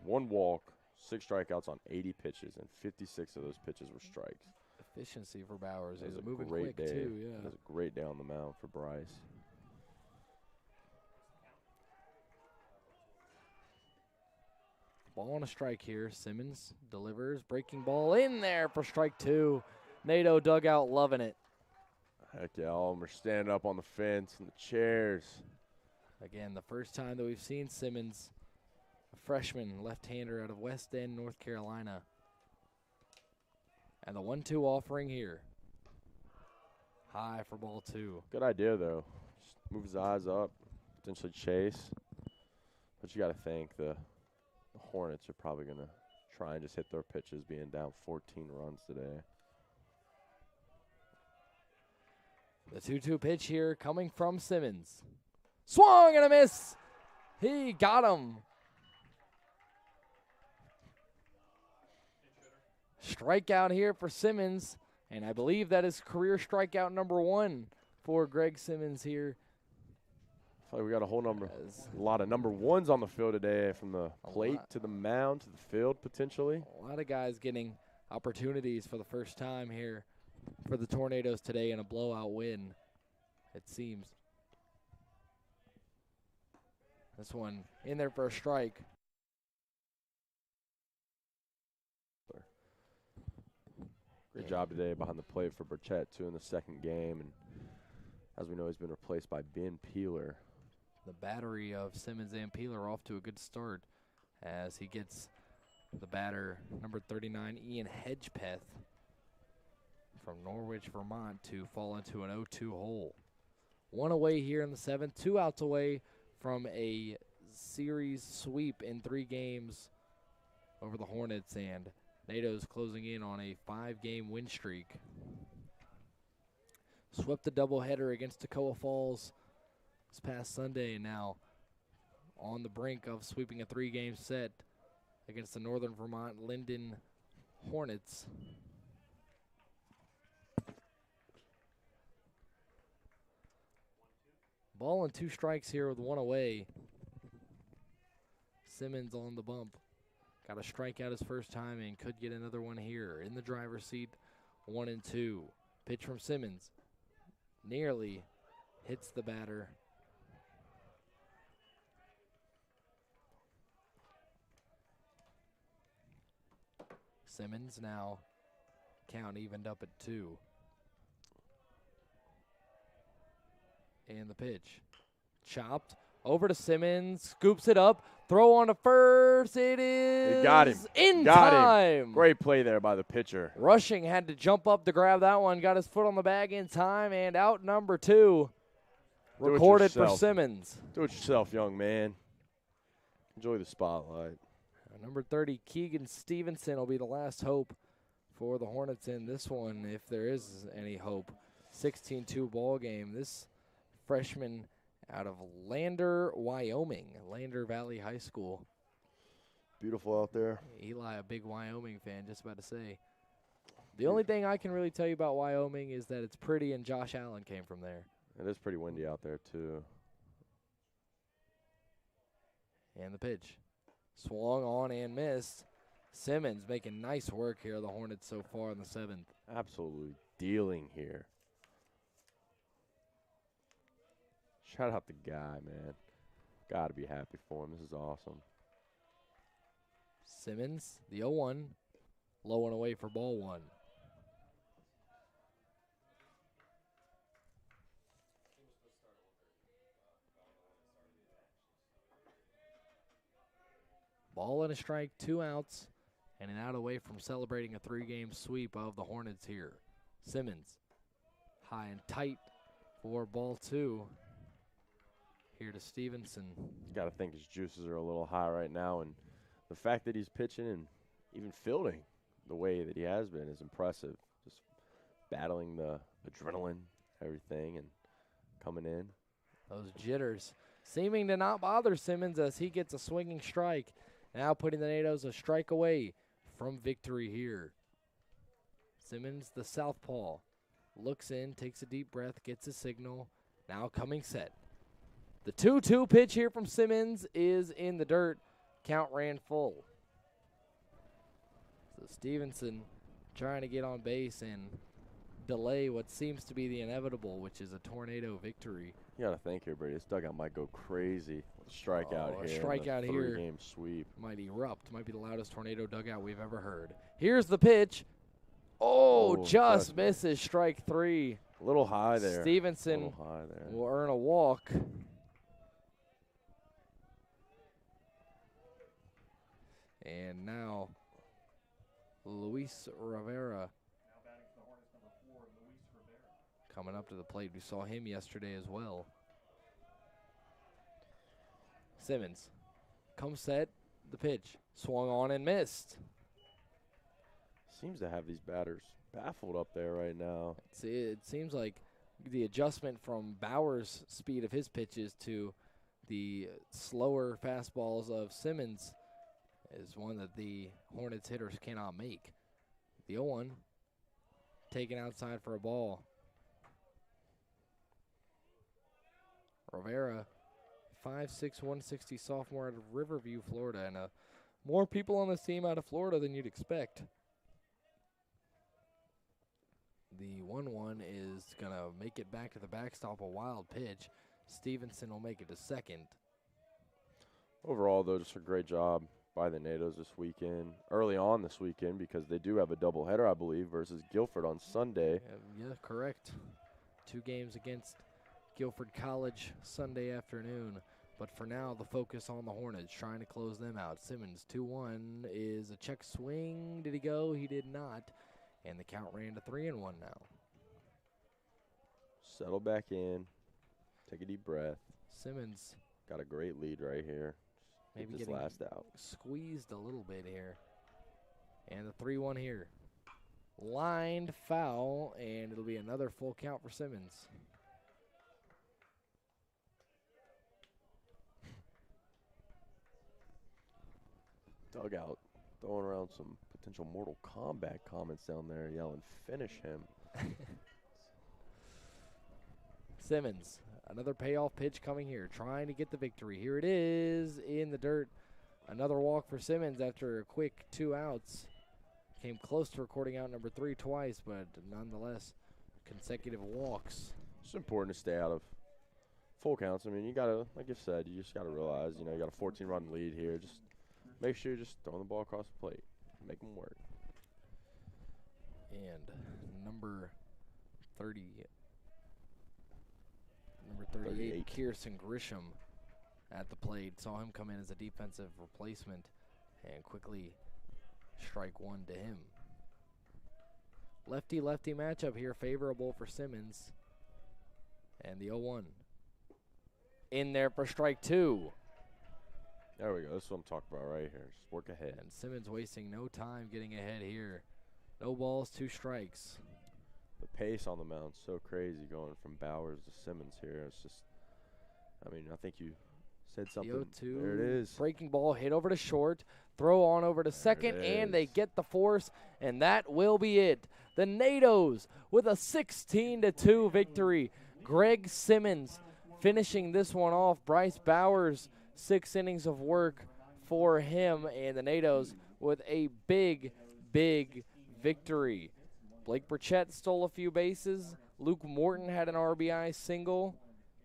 1 walk, 6 strikeouts on 80 pitches, and 56 of those pitches were strikes. Efficiency for Bowers. It He's was a moving great quick day. too, yeah. It was a great day on the mound for Bryce. Ball on a strike here. Simmons delivers. Breaking ball in there for strike 2. NATO dugout loving it. Heck yeah, all of them are standing up on the fence and the chairs. Again, the first time that we've seen Simmons, a freshman left-hander out of West End, North Carolina. And the 1-2 offering here. High for ball 2. Good idea, though. Just move his eyes up, potentially chase. But you got to think the Hornets are probably going to try and just hit their pitches, being down 14 runs today. The 2-2 pitch here coming from Simmons. Swung and a miss. He got him. Strikeout here for Simmons, and I believe that is career strikeout number 1 for Greg Simmons here. I feel like we got a lot of number 1s on the field today, from the plate to the mound to the field potentially. A lot of guys getting opportunities for the first time here for the Tornadoes today in a blowout win, it seems. This one in there for a strike. Great job today behind the plate for Burchett, too, in the second game. And as we know, he's been replaced by Ben Peeler. The battery of Simmons and Peeler off to a good start as he gets the batter, number 39, Ian Hedgepeth from Norwich, Vermont, to fall into an 0-2 hole. 1 away here in the 7th, 2 outs away from a series sweep in 3 games over the Hornets, and NATO's closing in on a 5-game win streak. Swept the doubleheader against Toccoa Falls this past Sunday, and now on the brink of sweeping a 3-game set against the Northern Vermont-Lyndon Hornets. Ball and 2 strikes here with 1 away. Simmons on the bump. Got a strikeout his first time and could get another one here. In the driver's seat, 1-2. Pitch from Simmons. Nearly hits the batter. Simmons now count evened up at 2. And the pitch. Chopped. Over to Simmons. Scoops it up. Throw on to first. It is He got him. in Got time. him. Great play there by the pitcher. Rushing had to jump up to grab that one. Got his foot on the bag in time. And out number 2. Do it Recorded for yourself. Simmons. Do it yourself, young man. Enjoy the spotlight. Number 30, Keegan Stevenson, will be the last hope for the Hornets in this one, if there is any hope. 16-2 ball game. This freshman out of Lander, Wyoming, Lander Valley High School. Beautiful out there. Eli, a big Wyoming fan, just about to say. The only thing I can really tell you about Wyoming is that it's pretty, and Josh Allen came from there. It is pretty windy out there, too. And the pitch. Swung on and missed. Simmons making nice work here, the Hornets so far in the 7th. Absolutely dealing here. Shout out the guy, man. Got to be happy for him. This is awesome. Simmons, the 0-1, low and away for ball 1. Ball and a strike, 2 outs, and an out away from celebrating a 3-game sweep of the Hornets here. Simmons, high and tight for ball 2. Here to Stevenson. Got to think his juices are a little high right now, and the fact that he's pitching and even fielding the way that he has been is impressive. Just battling the adrenaline, everything, and coming in. Those jitters seeming to not bother Simmons as he gets a swinging strike. Now putting the NATOs a strike away from victory here. Simmons, the southpaw, looks in, takes a deep breath, gets a signal. Now coming set. The 2-2 pitch here from Simmons is in the dirt. Count ran full. So Stevenson trying to get on base and delay what seems to be the inevitable, which is a tornado victory. You got to think here, Brady. This dugout might go crazy with a strikeout A here. strikeout here. 3-game sweep. Might erupt. Might be the loudest tornado dugout we've ever heard. Here's the pitch. Oh, just misses strike 3. A little high there. Stevenson will earn a walk. And now Luis Rivera coming up to the plate. We saw him yesterday as well. Simmons comes set, the pitch, swung on and missed. Seems to have these batters baffled up there right now. It seems like the adjustment from Bauer's speed of his pitches to the slower fastballs of Simmons is one that the Hornets hitters cannot make. The 0-1 taken outside for a ball. Rivera, 5'6", 160 sophomore out of Riverview, Florida, and more people on this team out of Florida than you'd expect. The 1-1 is going to make it back to the backstop, a wild pitch. Stevenson will make it to second. Overall, though, just a great job by the NATOs this weekend, early on this weekend, because they do have a doubleheader, I believe, versus Guilford on Sunday. Yeah, correct. 2 games against Guilford College Sunday afternoon. But for now, the focus on the Hornets, trying to close them out. Simmons, 2-1 is a check swing. Did he go? He did not. And the count ran to 3-1 now. Settle back in. Take a deep breath. Simmons. Got a great lead right here. Maybe this getting last out. Squeezed a little bit here. And the 3-1 here. Lined foul, and it'll be another full count for Simmons. Dugout throwing around some potential Mortal Kombat comments down there, yelling, "Finish him." Simmons, another payoff pitch coming here, trying to get the victory. Here it is in the dirt. Another walk for Simmons after a quick 2 outs. Came close to recording out number 3 twice, but nonetheless, consecutive walks. It's important to stay out of full counts. I mean, you got to, like you said, you just got to realize, you got a 14-run lead here. Just make sure you're just throwing the ball across the plate. Make them work. And number 38, Kirsten Grisham at the plate. Saw him come in as a defensive replacement and quickly strike 1 to him. Lefty-lefty matchup here, favorable for Simmons. And the 0-1 in there for strike 2. There we go. That's what I'm talking about right here. Just work ahead. And Simmons wasting no time getting ahead here. No balls, 2 strikes. The pace on the mound's so crazy going from Bowers to Simmons here. It's just, I mean, I think you said something. The 0-2. There it is. Breaking ball hit over to short. Throw on over to second, and they get the force, and that will be it. The NATOs with a 16-2 victory. Greg Simmons finishing this one off. Bryce Bowers, 6 innings of work for him, and the NATOs with a big, big victory. Blake Burchett stole a few bases. Luke Morton had an RBI single.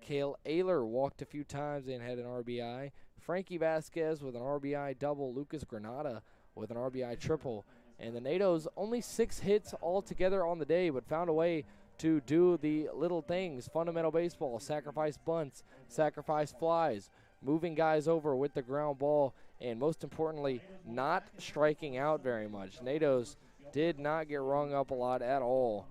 Cale Ayler walked a few times and had an RBI. Frankie Vasquez with an RBI double. Lucas Granada with an RBI triple. And the NATOs only 6 hits altogether on the day, but found a way to do the little things. Fundamental baseball, sacrifice bunts, sacrifice flies, moving guys over with the ground ball, and most importantly, not striking out very much. Natos did not get rung up a lot at all.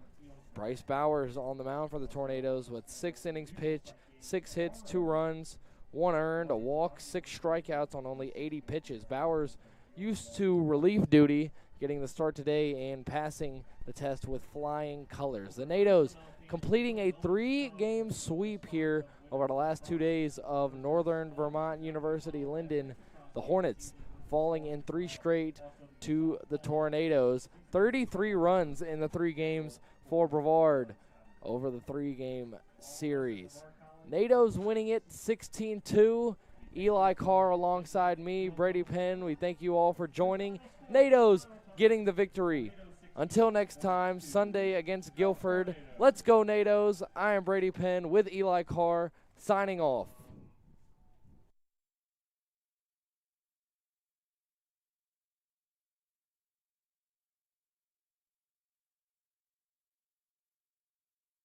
Bryce Bowers on the mound for the Tornadoes with 6 innings pitched, 6 hits, 2 runs, 1 earned, a walk, 6 strikeouts on only 80 pitches. Bowers used to relief duty, getting the start today and passing the test with flying colors. The Natos completing a 3-game sweep here over the last 2 days of Northern Vermont University-Lyndon. The Hornets falling in 3 straight to the Tornadoes. 33 runs in the 3 games for Brevard over the 3-game series. Natos winning it 16-2. Eli Carr alongside me, Brady Penn. We thank you all for joining. Natos getting the victory. Until next time, Sunday against Guilford. Let's go, Natos. I am Brady Penn with Eli Carr, signing off.